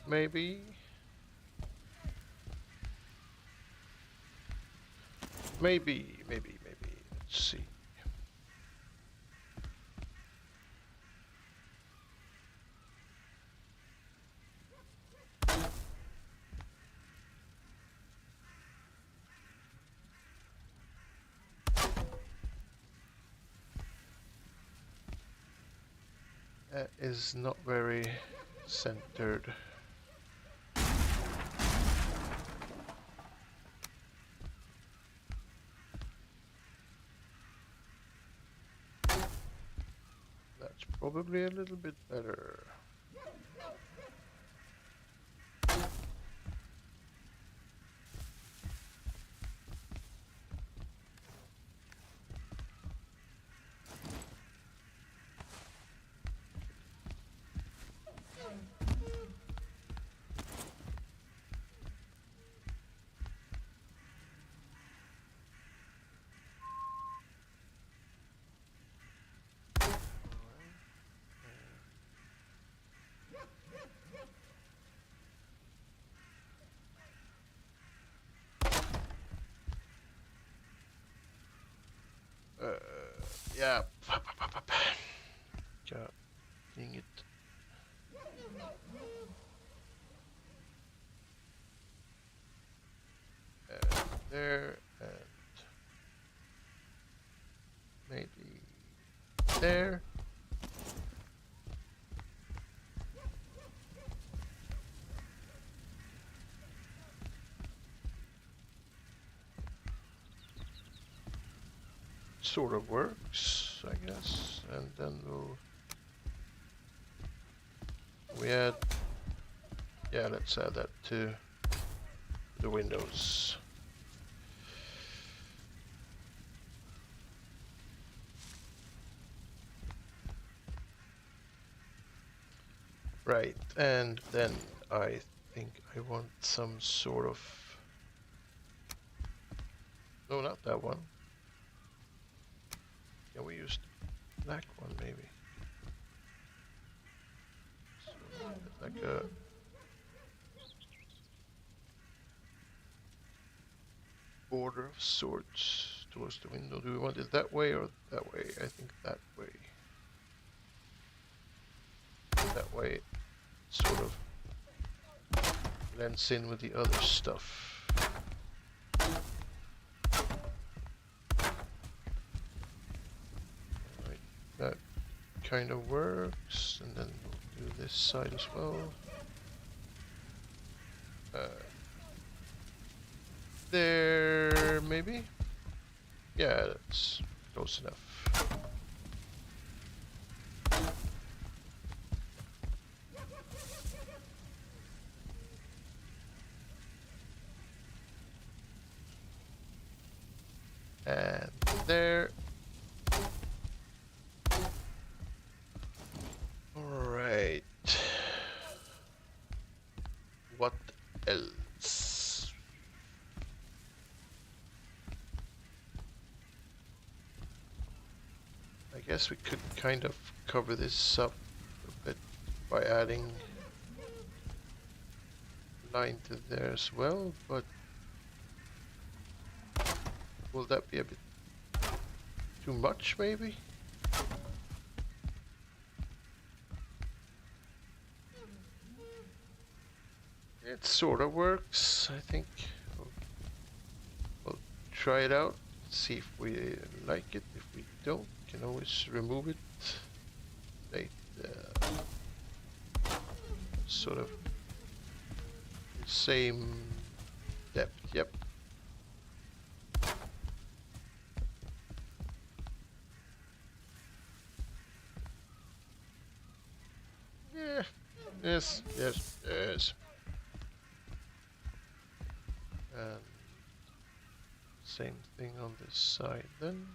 Maybe. Maybe. Let's see. That is not very centered. That's probably a little bit better. Yeah. God dang it. There and maybe there. Sort of works, I guess. And then we add, yeah, let's add that to the windows. Right, and then I think I want some sort of, no, not that one. Can we use the black one maybe? So, like a border of sorts towards the window. Do we want it that way or that way? I think that way. That way it sort of blends in with the other stuff. Right, that kind of works, and then we'll do this side as well. There, maybe? Yeah, that's close enough. And there. Alright. What else? I guess we could kind of cover this up a bit by adding line to there as well, but will that be a bit too much maybe? It sort of works, I think. We'll try it out, see if we like it. If we don't, we can always remove it. Like sort of same depth, yep. Yes, yes, yes. And same thing on this side then.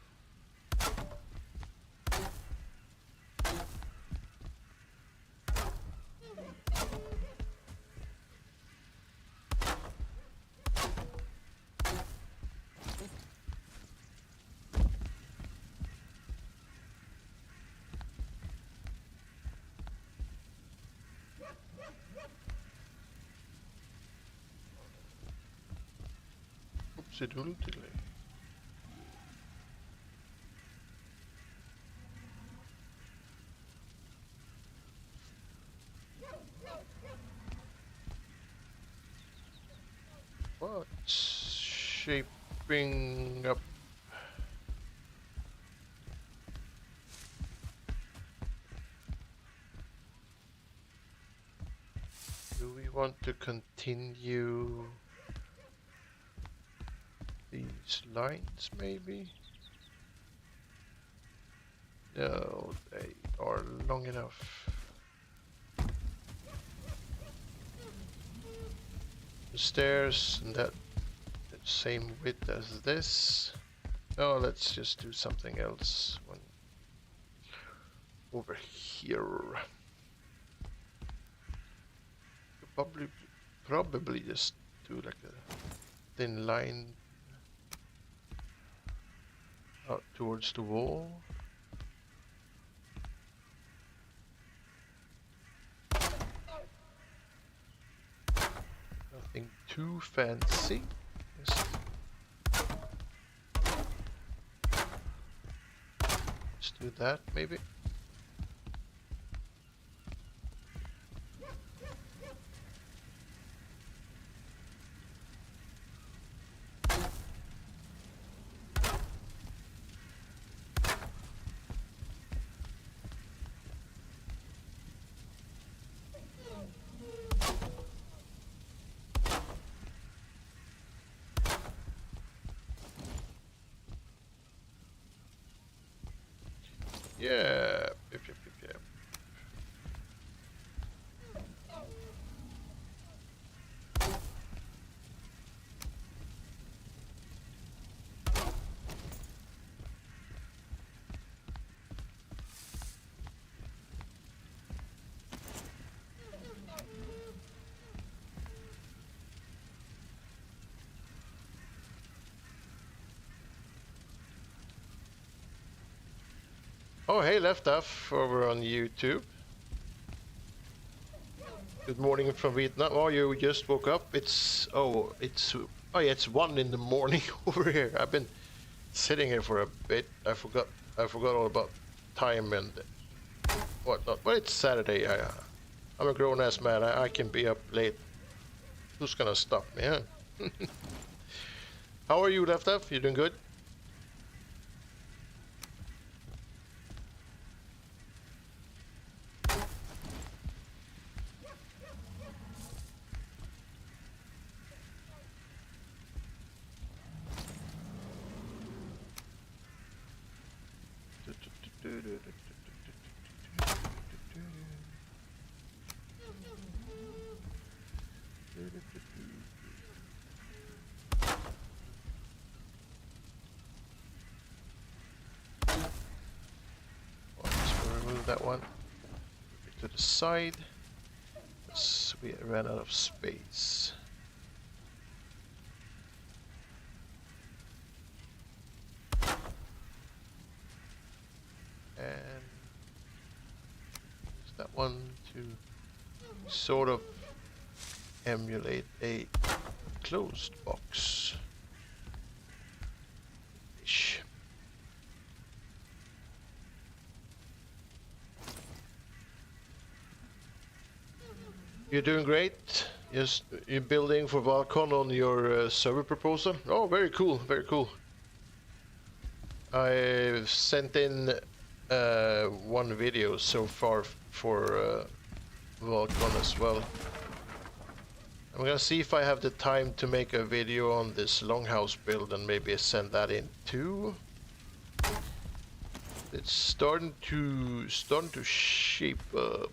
Oopsie doodle diddly. What's shaping up? Do we want to continue these lines maybe? No, they are long enough. The stairs and that same width as this. Oh, let's just do something else. One over here. Probably just do like a thin line out towards the wall. Nothing too fancy. Let's do that maybe. Yeah. Yep. Oh, hey, Left Off over on YouTube. Good morning from Vietnam. Oh, you just woke up? Oh yeah, it's 1 in the morning over here. I've been sitting here for a bit. I forgot all about time and whatnot. But it's Saturday. I'm a grown-ass man. I can be up late. Who's gonna stop me, huh? How are you, Left Off? You doing good? That one to the side. We ran out of space. And use that one to sort of emulate a closed box. Ish. You're doing great. Yes, you're building for Valcon on your server proposal. Oh, very cool, very cool. I've sent in one video so far for Valcon as well. I'm gonna see if I have the time to make a video on this Longhouse build and maybe send that in too. It's starting to shape up.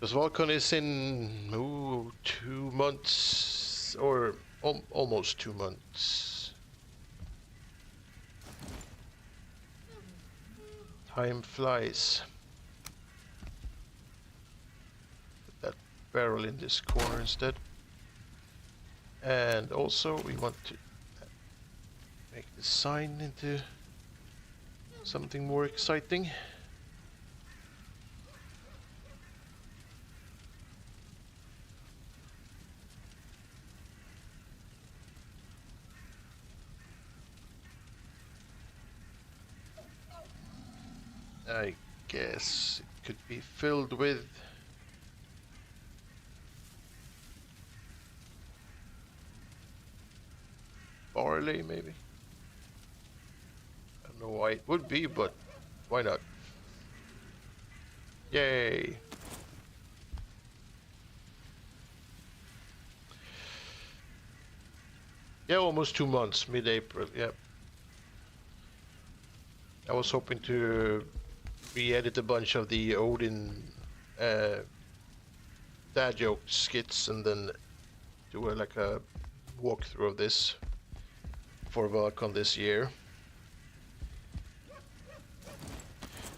Because Volcon is in 2 months, or almost 2 months. Time flies. Put that barrel in this corner instead. And also we want to make the sign into something more exciting. I guess it could be filled with barley, maybe. I don't know why it would be, but why not? Yay! Yeah, almost 2 months, mid-April, yeah. I was hoping to re-edit a bunch of the Odin dad joke skits and then do like a walkthrough of this for Valcon this year.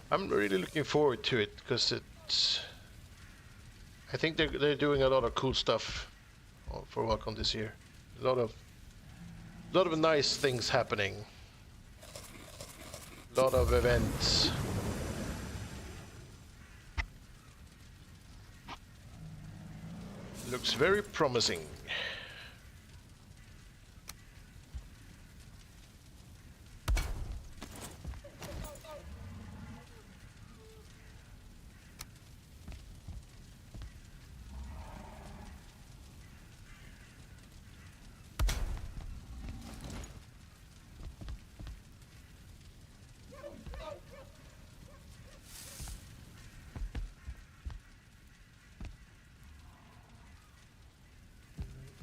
I'm really looking forward to it because it's. I think they're doing a lot of cool stuff for Valcon this year. A lot of nice things happening. A lot of events. Looks very promising.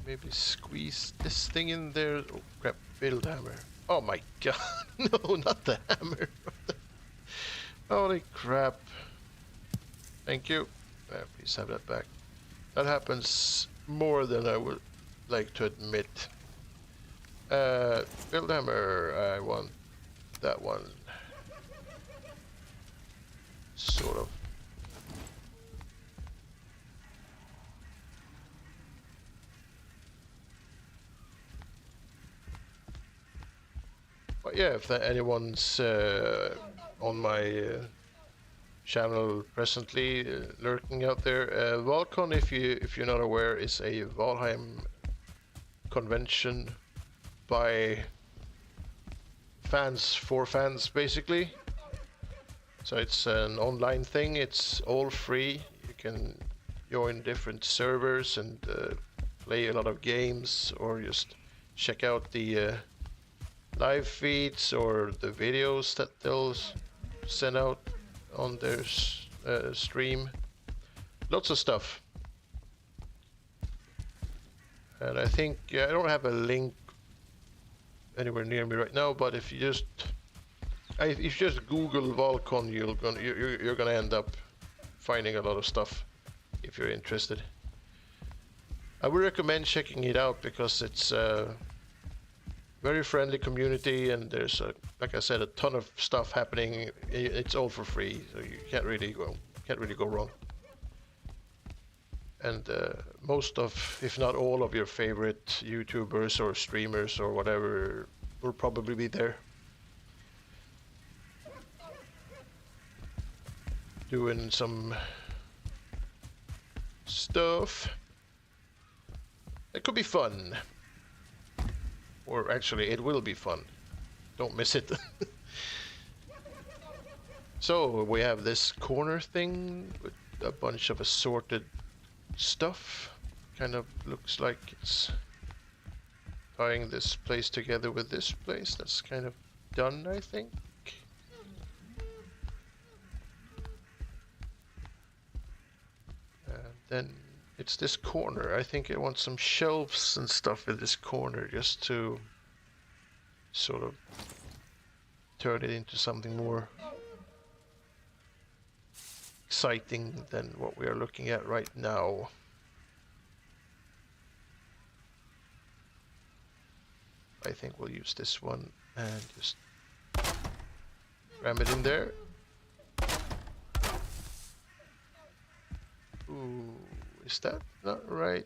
Maybe squeeze this thing in there. Oh crap, build hammer. Oh my god, no, not the hammer. Holy crap. Thank you. Please have that back. That happens more than I would like to admit. Build hammer, I want that one. Sort of. But yeah, if anyone's on my channel presently lurking out there, Valcon, if you're not aware, is a Valheim convention by fans for fans, basically. So it's an online thing. It's all free. You can join different servers and play a lot of games, or just check out the live feeds or the videos that they'll send out on their stream. Lots of stuff. And I think I don't have a link anywhere near me right now, but if you just Google Valcon, you're gonna end up finding a lot of stuff if you're interested. I would recommend checking it out because it's very friendly community, and there's like I said, a ton of stuff happening. It's all for free, so you can't really go wrong. And most of, if not all of your favorite YouTubers or streamers or whatever will probably be there doing some stuff. It could be fun. Or actually, it will be fun. Don't miss it. So, we have this corner thing with a bunch of assorted stuff. Kind of looks like it's tying this place together with this place. That's kind of done, I think. And then it's this corner. I think I want some shelves and stuff in this corner just to sort of turn it into something more exciting than what we are looking at right now. I think we'll use this one and just ram it in there. Ooh, is that not right?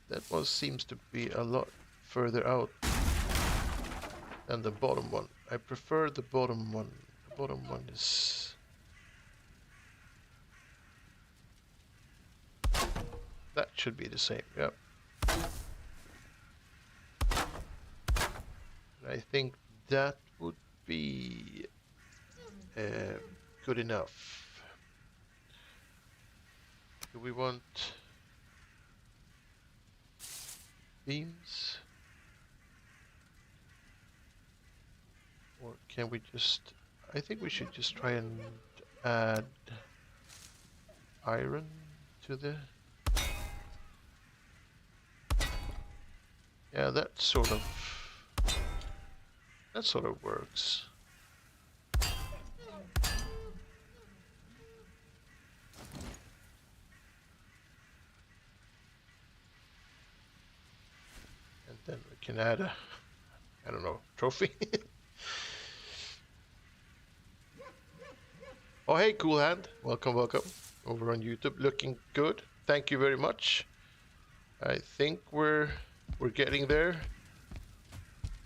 That one seems to be a lot further out than the bottom one. I prefer the bottom one. The bottom one is... That should be the same, yep. I think that would be good enough. Do we want beams? Or can we just... I think we should just try and add iron to the... Yeah, that sort of works. And then we can add a, I don't know, trophy. Oh, hey, Cool Hand. Welcome, welcome. Over on YouTube. Looking good. Thank you very much. I think we're getting there.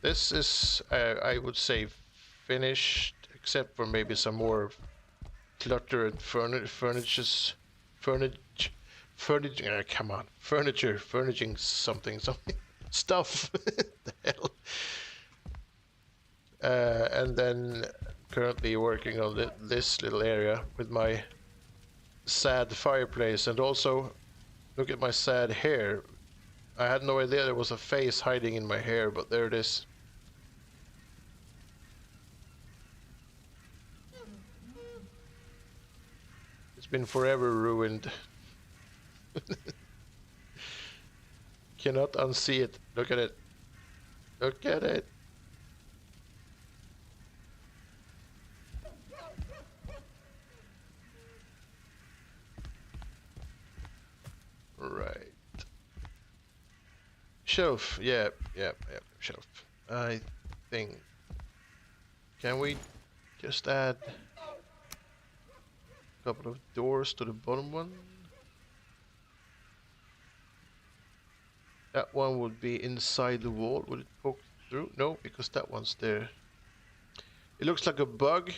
This is, I would say, finished, except for maybe some more clutter and furnishing something stuff. The hell. And then currently working on this little area with my sad fireplace, and also look at my sad hair. I had no idea there was a face hiding in my hair, but there it is. It's been forever ruined. Cannot unsee it. Look at it. Look at it. Right. Shelf. Yep, shelf. I think... Can we just add a couple of doors to the bottom one? That one would be inside the wall. Would it poke through? No, because that one's there. It looks like a bug.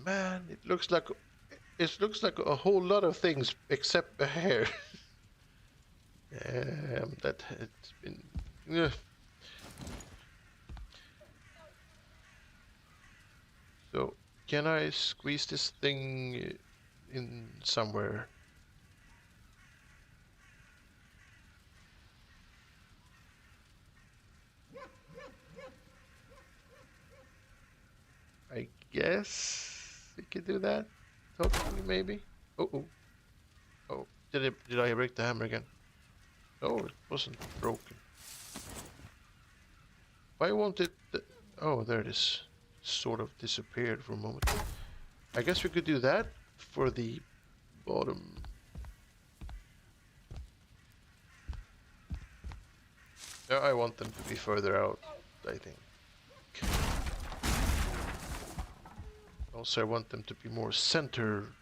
Man, it looks like a whole lot of things except a hair. That it's been. So, can I squeeze this thing in somewhere? I guess we could do that. Hopefully, maybe. Oh. Did I break the hammer again? No, it wasn't broken. Why won't it... Oh, there it is. Sort of disappeared for a moment. I guess we could do that for the bottom. Yeah, I want them to be further out, I think. Also, I want them to be more centered.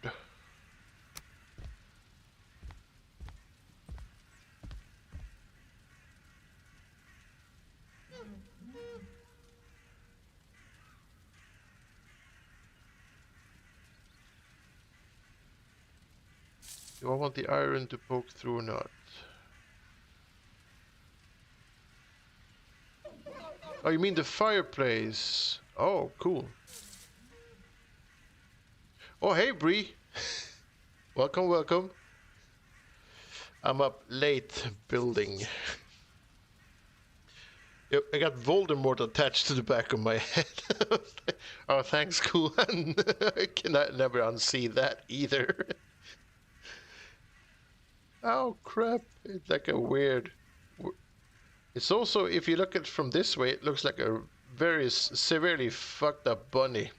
Do I want the iron to poke through or not? Oh, you mean the fireplace? Oh, cool. Oh, hey, Bree. Welcome, welcome. I'm up late building. Yep, I got Voldemort attached to the back of my head. Oh, thanks, cool. I cannot never unsee that either. Oh, crap. It's like a weird... It's also, if you look at it from this way, it looks like a very severely fucked up bunny.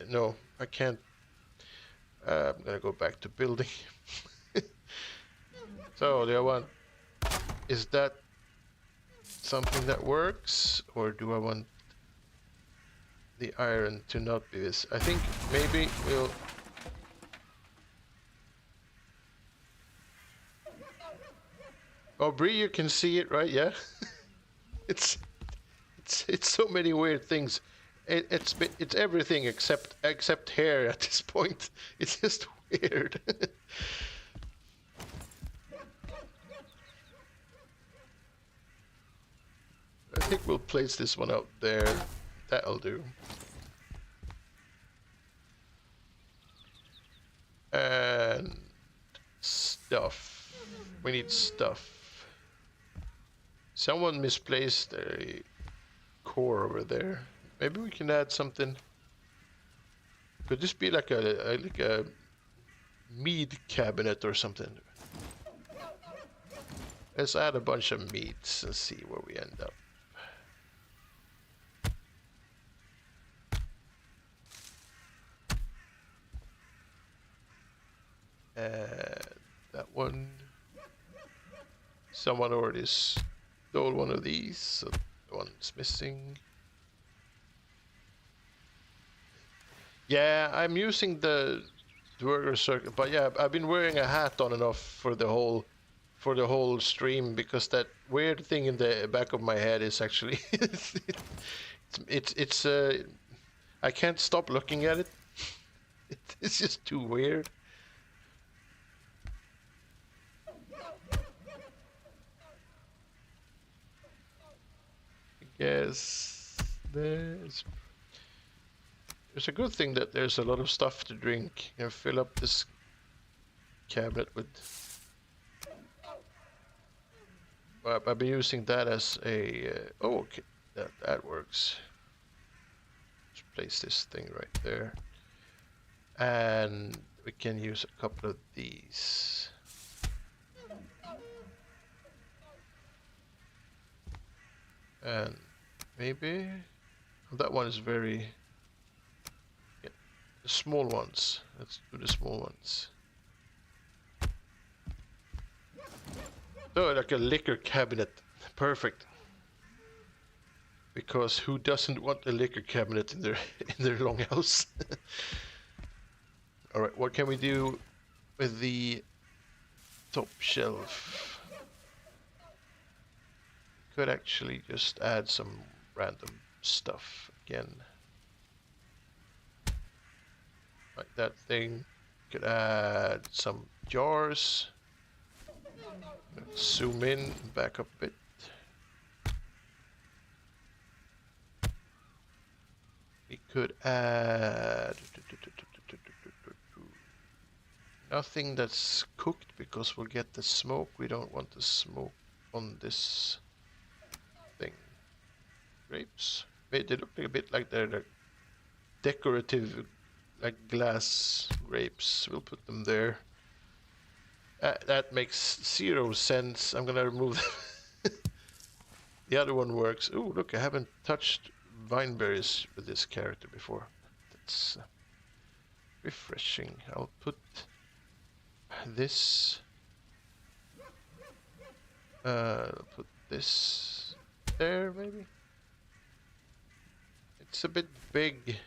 No, I can't. I'm gonna go back to building. So do I want? Is that something that works, or do I want the iron to not be this? I think maybe we'll. Oh, Bree, you can see it, right? Yeah. it's it's so many weird things. It's everything except hair at this point. It's just weird. I think we'll place this one out there. That'll do. And stuff. We need stuff. Someone misplaced a core over there. Maybe we can add something. Could this be like a mead cabinet or something? Let's add a bunch of meats and see where we end up. That one. Someone already stole one of these, so the one's missing. Yeah, I'm using the burger circuit, but yeah, I've been wearing a hat on and off for the whole stream because that weird thing in the back of my head is actually it's I can't stop looking at it. It's just too weird. I guess it's a good thing that there's a lot of stuff to drink. You can fill up this cabinet with. I've been using that as a. Oh, okay, that works. Let's place this thing right there, and we can use a couple of these. And maybe that one is very. Yeah, the small ones. Let's do the small ones. Oh, like a liquor cabinet. Perfect. Because who doesn't want a liquor cabinet in their longhouse? All right, what can we do with the top shelf? Could actually just add some random stuff again. Like that thing. Could add some jars. Zoom in, back up a bit. We could add nothing that's cooked because we'll get the smoke. We don't want the smoke on this thing. Grapes. They look a bit like they're like decorative, like glass grapes. We'll put them there. That makes 0 sense. I'm gonna remove them. The other one works. Oh, look, I haven't touched vineberries with this character before. That's refreshing. I'll put this. I'll put this there, maybe. It's a bit big.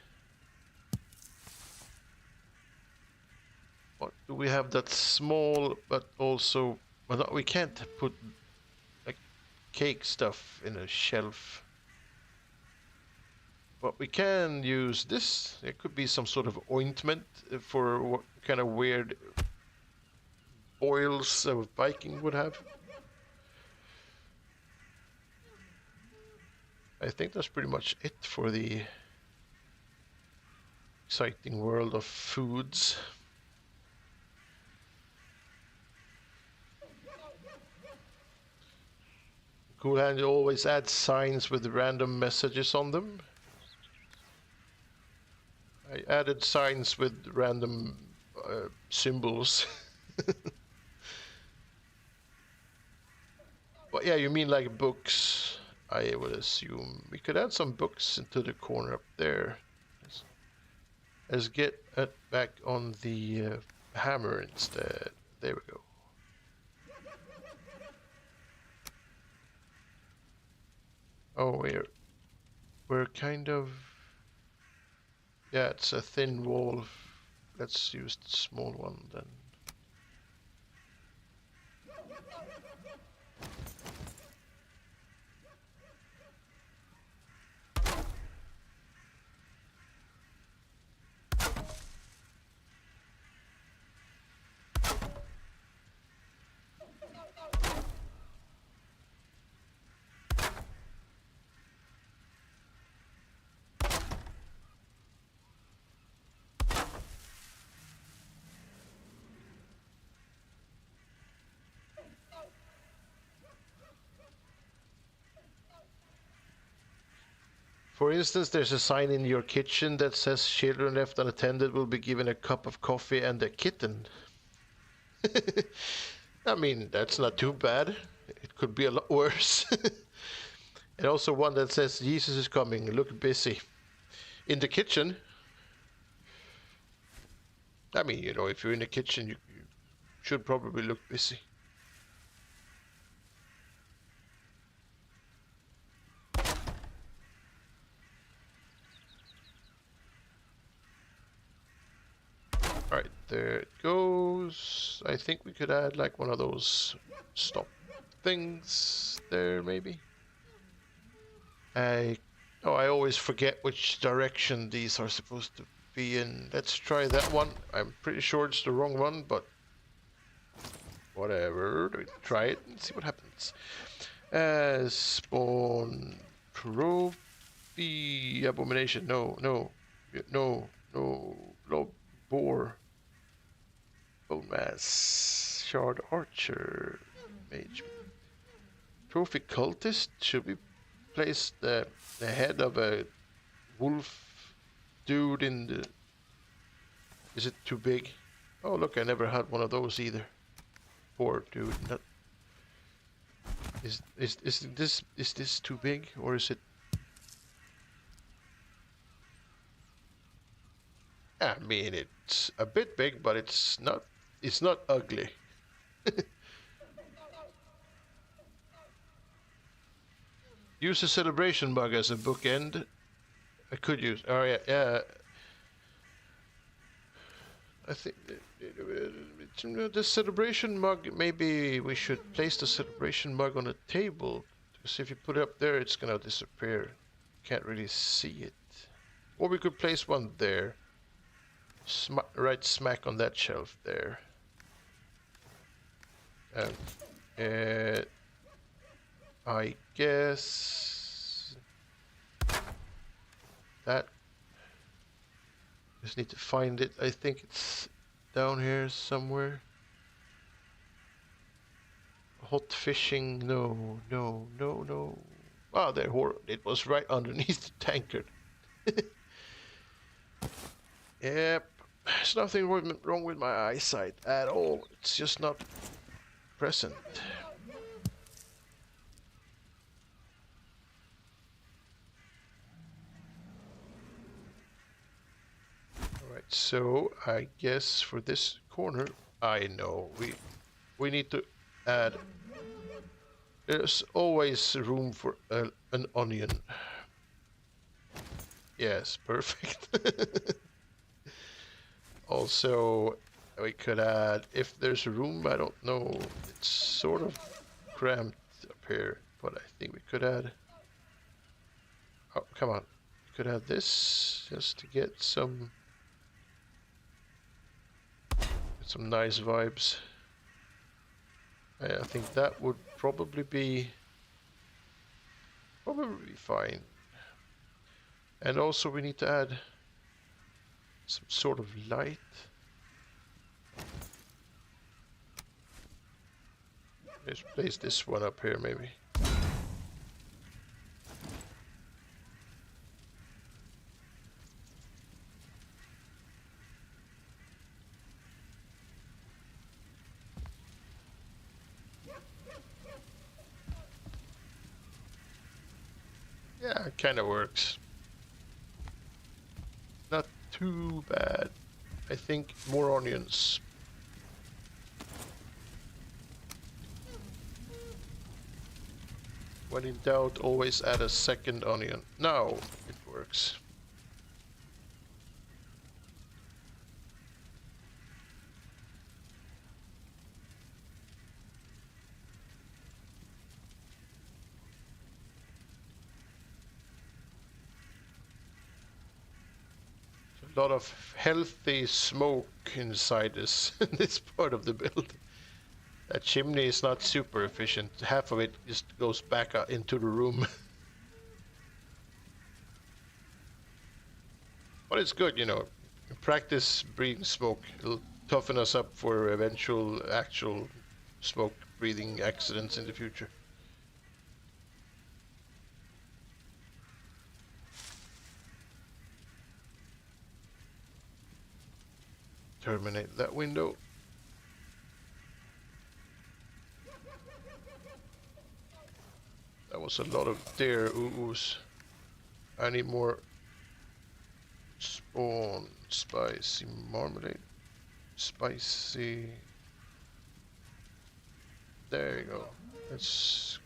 What do we have that's small, but also... Well, no, we can't put like cake stuff in a shelf. But we can use this. It could be some sort of ointment for what kind of weird oils a Viking would have. I think that's pretty much it for the exciting world of foods. Cool Hand always adds signs with random messages on them. I added signs with random symbols. Well, yeah, you mean like books? I would assume we could add some books into the corner up there. Let's get it back on the hammer instead. There we go. Oh, we're kind of, yeah, it's a thin wall. Let's use the small one then. For instance, there's a sign in your kitchen that says children left unattended will be given a cup of coffee and a kitten. I mean, that's not too bad. It could be a lot worse. And also one that says Jesus is coming, look busy. In the kitchen. I mean, you know, if you're in the kitchen, you should probably look busy. Alright, there it goes. I think we could add like one of those stop things there, maybe. I always forget which direction these are supposed to be in. Let's try that one. I'm pretty sure it's the wrong one, but whatever. Try it and see what happens. Spawn trophy abomination. No, low boar. Bone mass. Shard archer. Mage. Trophy cultist. Should we place the head of a wolf dude in the... Is it too big? Oh look, I never had one of those either. Poor dude. Not... Is this too big, or is it... I mean, it's a bit big, but it's not ugly. Use a celebration mug as a bookend. I could use... Oh yeah. I think the celebration mug, maybe we should place the celebration mug on a table, because if you put it up there, it's gonna disappear. Can't really see it. Or we could place one there. Right smack on that shelf there. I guess that... Just need to find it. I think it's down here somewhere. Hot fishing. No. Ah, there. It was right underneath the tankard. Yep. There's nothing wrong with my eyesight at all. It's just not present. Alright, so I guess for this corner, I know we need to add... There's always room for an onion. Yes, perfect. Also, we could add, if there's room, I don't know, it's sort of cramped up here, but I think we could add... Oh, come on. We could add this, just to get some nice vibes. I think that would probably be fine. And also we need to add some sort of light. Let's place this one up here maybe. Yeah, it kind of works. Not too bad. I think more onions. When in doubt, always add a second onion. Now it works. A lot of healthy smoke inside this this part of the build. That chimney is not super efficient. Half of it just goes back into the room. But it's good, you know. Practice breathing smoke. It'll toughen us up for eventual actual smoke breathing accidents in the future. Terminate that window. That was a lot of deer oohs. I need more spawn. Spicy marmalade. Spicy. There you go. Let's.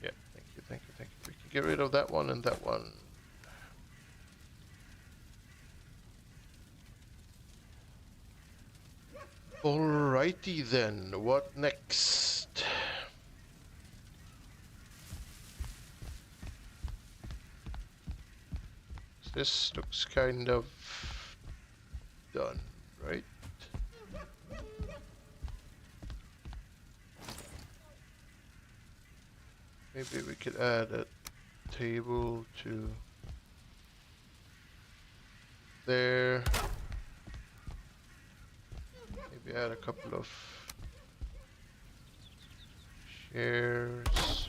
Yeah, thank you, thank you, thank you. We can get rid of that one and that one. Alrighty then, what next? This looks kind of done, right? Maybe we could add a table to there. Maybe add a couple of chairs.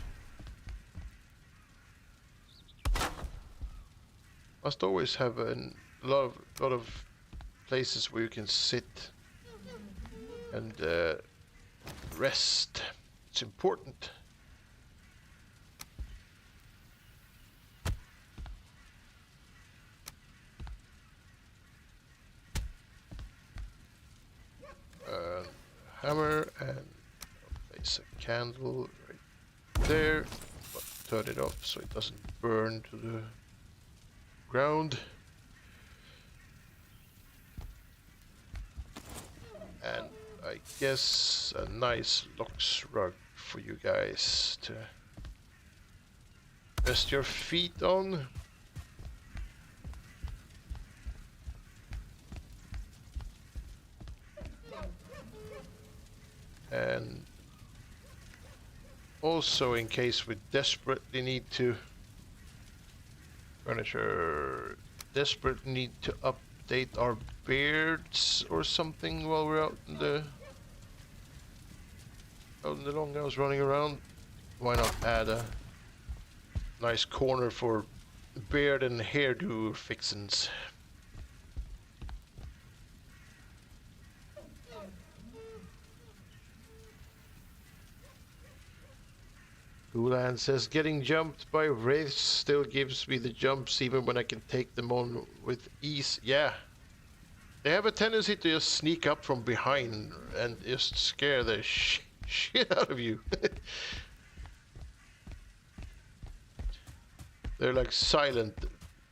Must always have a lot of places where you can sit and rest. It's important. Hammer and place a candle right there, but turn it off so it doesn't burn to the ground. And I guess a nice Lox rug for you guys to rest your feet on. And also, in case we desperately need to desperately need to update our beards or something while we're out in the Longhouse running around, why not add a nice corner for beard and hairdo fixins? Ulan says, getting jumped by wraiths still gives me the jumps even when I can take them on with ease. Yeah. They have a tendency to just sneak up from behind and just scare the shit out of you. They're like silent.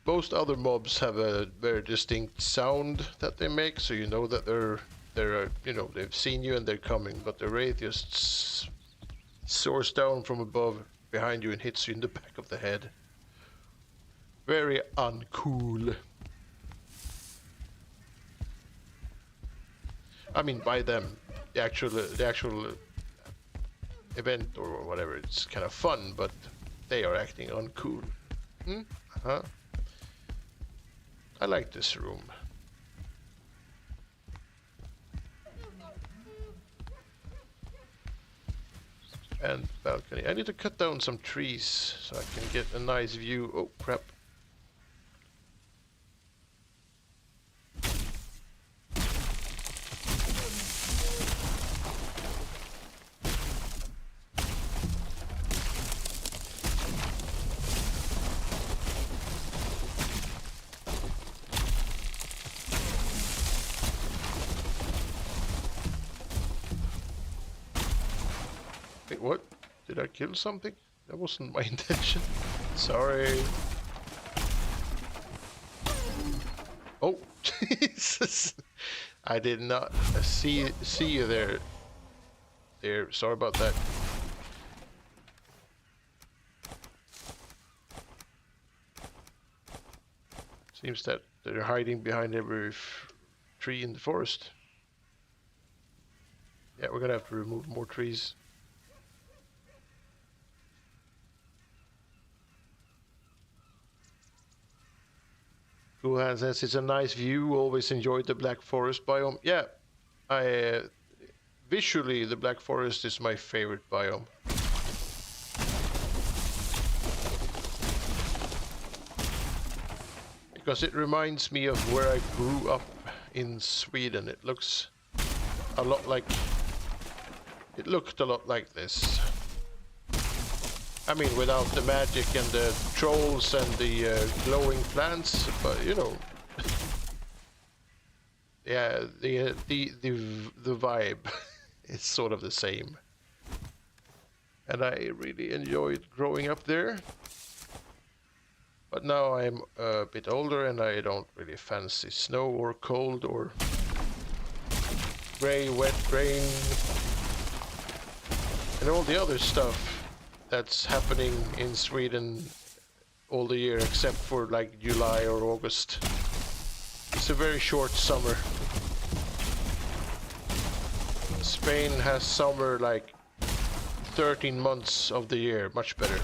Most other mobs have a very distinct sound that they make, so you know that they're you know, they've seen you and they're coming, but the wraith just soars down from above behind you and hits you in the back of the head. Very uncool. I mean, by them, the actual event or whatever, it's kind of fun, but they are acting uncool. I like this room. And balcony. I need to cut down some trees so I can get a nice view. Oh crap. Wait, what? Did I kill something? That wasn't my intention. Sorry. Oh, Jesus! I did not see you there. There. Sorry about that. Seems that they're hiding behind every tree in the forest. Yeah, we're gonna have to remove more trees. Guhan says it's a nice view. Always enjoyed the Black Forest biome. Yeah, I visually the Black Forest is my favorite biome. Because it reminds me of where I grew up in Sweden. It looks a lot like... It looked a lot like this. I mean, without the magic and the trolls and the glowing plants, but you know... Yeah, the vibe is sort of the same. And I really enjoyed growing up there. But now I'm a bit older and I don't really fancy snow or cold or grey, wet rain and all the other stuff that's happening in Sweden all the year except for like July or August. It's a very short summer. Spain has summer like 13 months of the year, much better.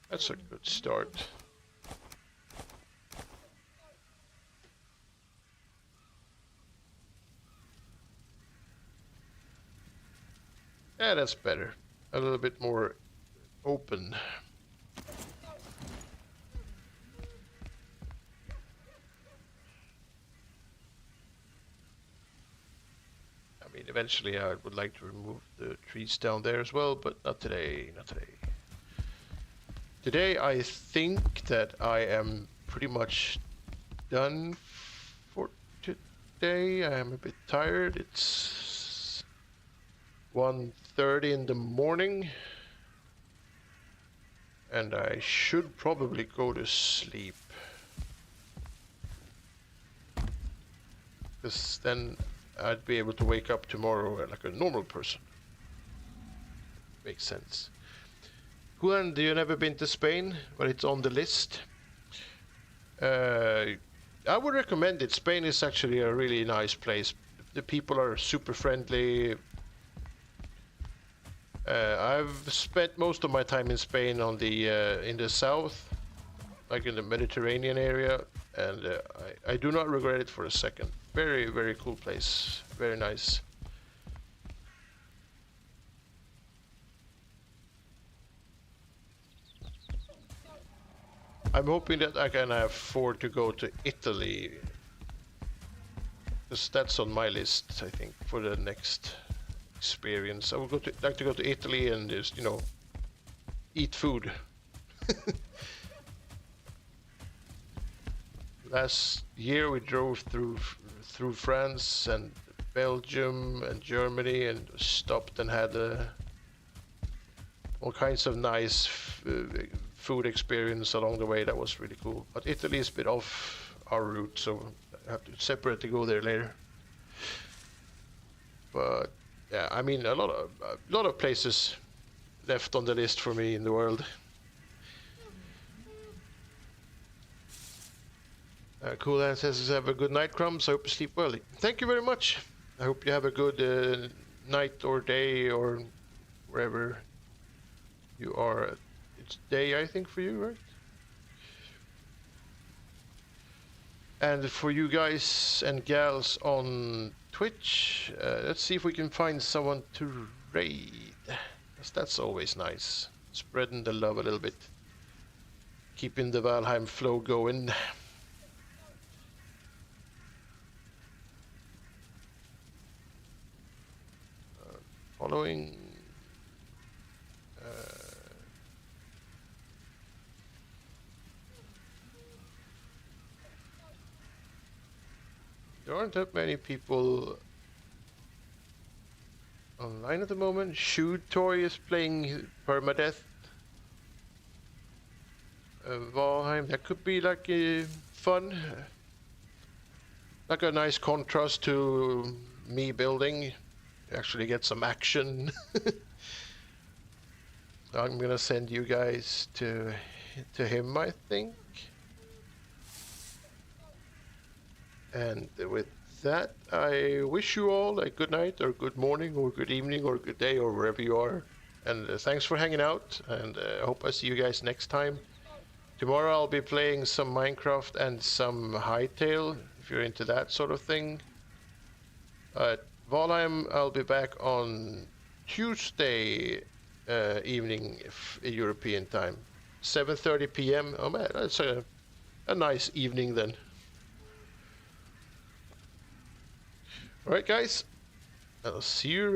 That's a good start. Yeah, that's better. A little bit more open. I mean, eventually I would like to remove the trees down there as well, but not today, not today. Today I think that I am pretty much done for today. I am a bit tired. It's 1:30 in the morning and I should probably go to sleep, because then I'd be able to wake up tomorrow like a normal person. Makes sense. Juan, do you never been to Spain? Well, it's on the list. I would recommend it. Spain is actually a really nice place. The people are super friendly. I've spent most of my time in Spain on the in the south, like in the Mediterranean area, and I do not regret it for a second. Very, very cool place. Very nice. I'm hoping that I can afford to go to Italy, because that's on my list, I think, for the next experience. I would like to go to Italy and just, you know, eat food. Last year we drove through France and Belgium and Germany and stopped and had all kinds of nice food experience along the way. That was really cool. But Italy is a bit off our route, so I have to separately go there later. But yeah, I mean, a lot of places left on the list for me in the world. Cool Hand says, have a good night, Crumbs. I hope you sleep well. Thank you very much. I hope you have a good night or day or wherever you are. It's day, I think, for you, right? And for you guys and gals on Twitch, let's see if we can find someone to raid. 'Cause that's always nice. Spreading the love a little bit. Keeping the Valheim flow going. following. There aren't that many people online at the moment. Shoot Toy is playing Permadeath. Valheim, that could be like fun. Like a nice contrast to me building. Actually get some action. I'm gonna send you guys to him, I think. And with that, I wish you all a good night or good morning or good evening or good day or wherever you are. And thanks for hanging out, and I hope I see you guys next time. Tomorrow I'll be playing some Minecraft and some Hytale, if you're into that sort of thing. Valheim, I'll be back on Tuesday evening European time. 7:30 p.m. Oh man, that's a nice evening then. Alright guys, I'll see you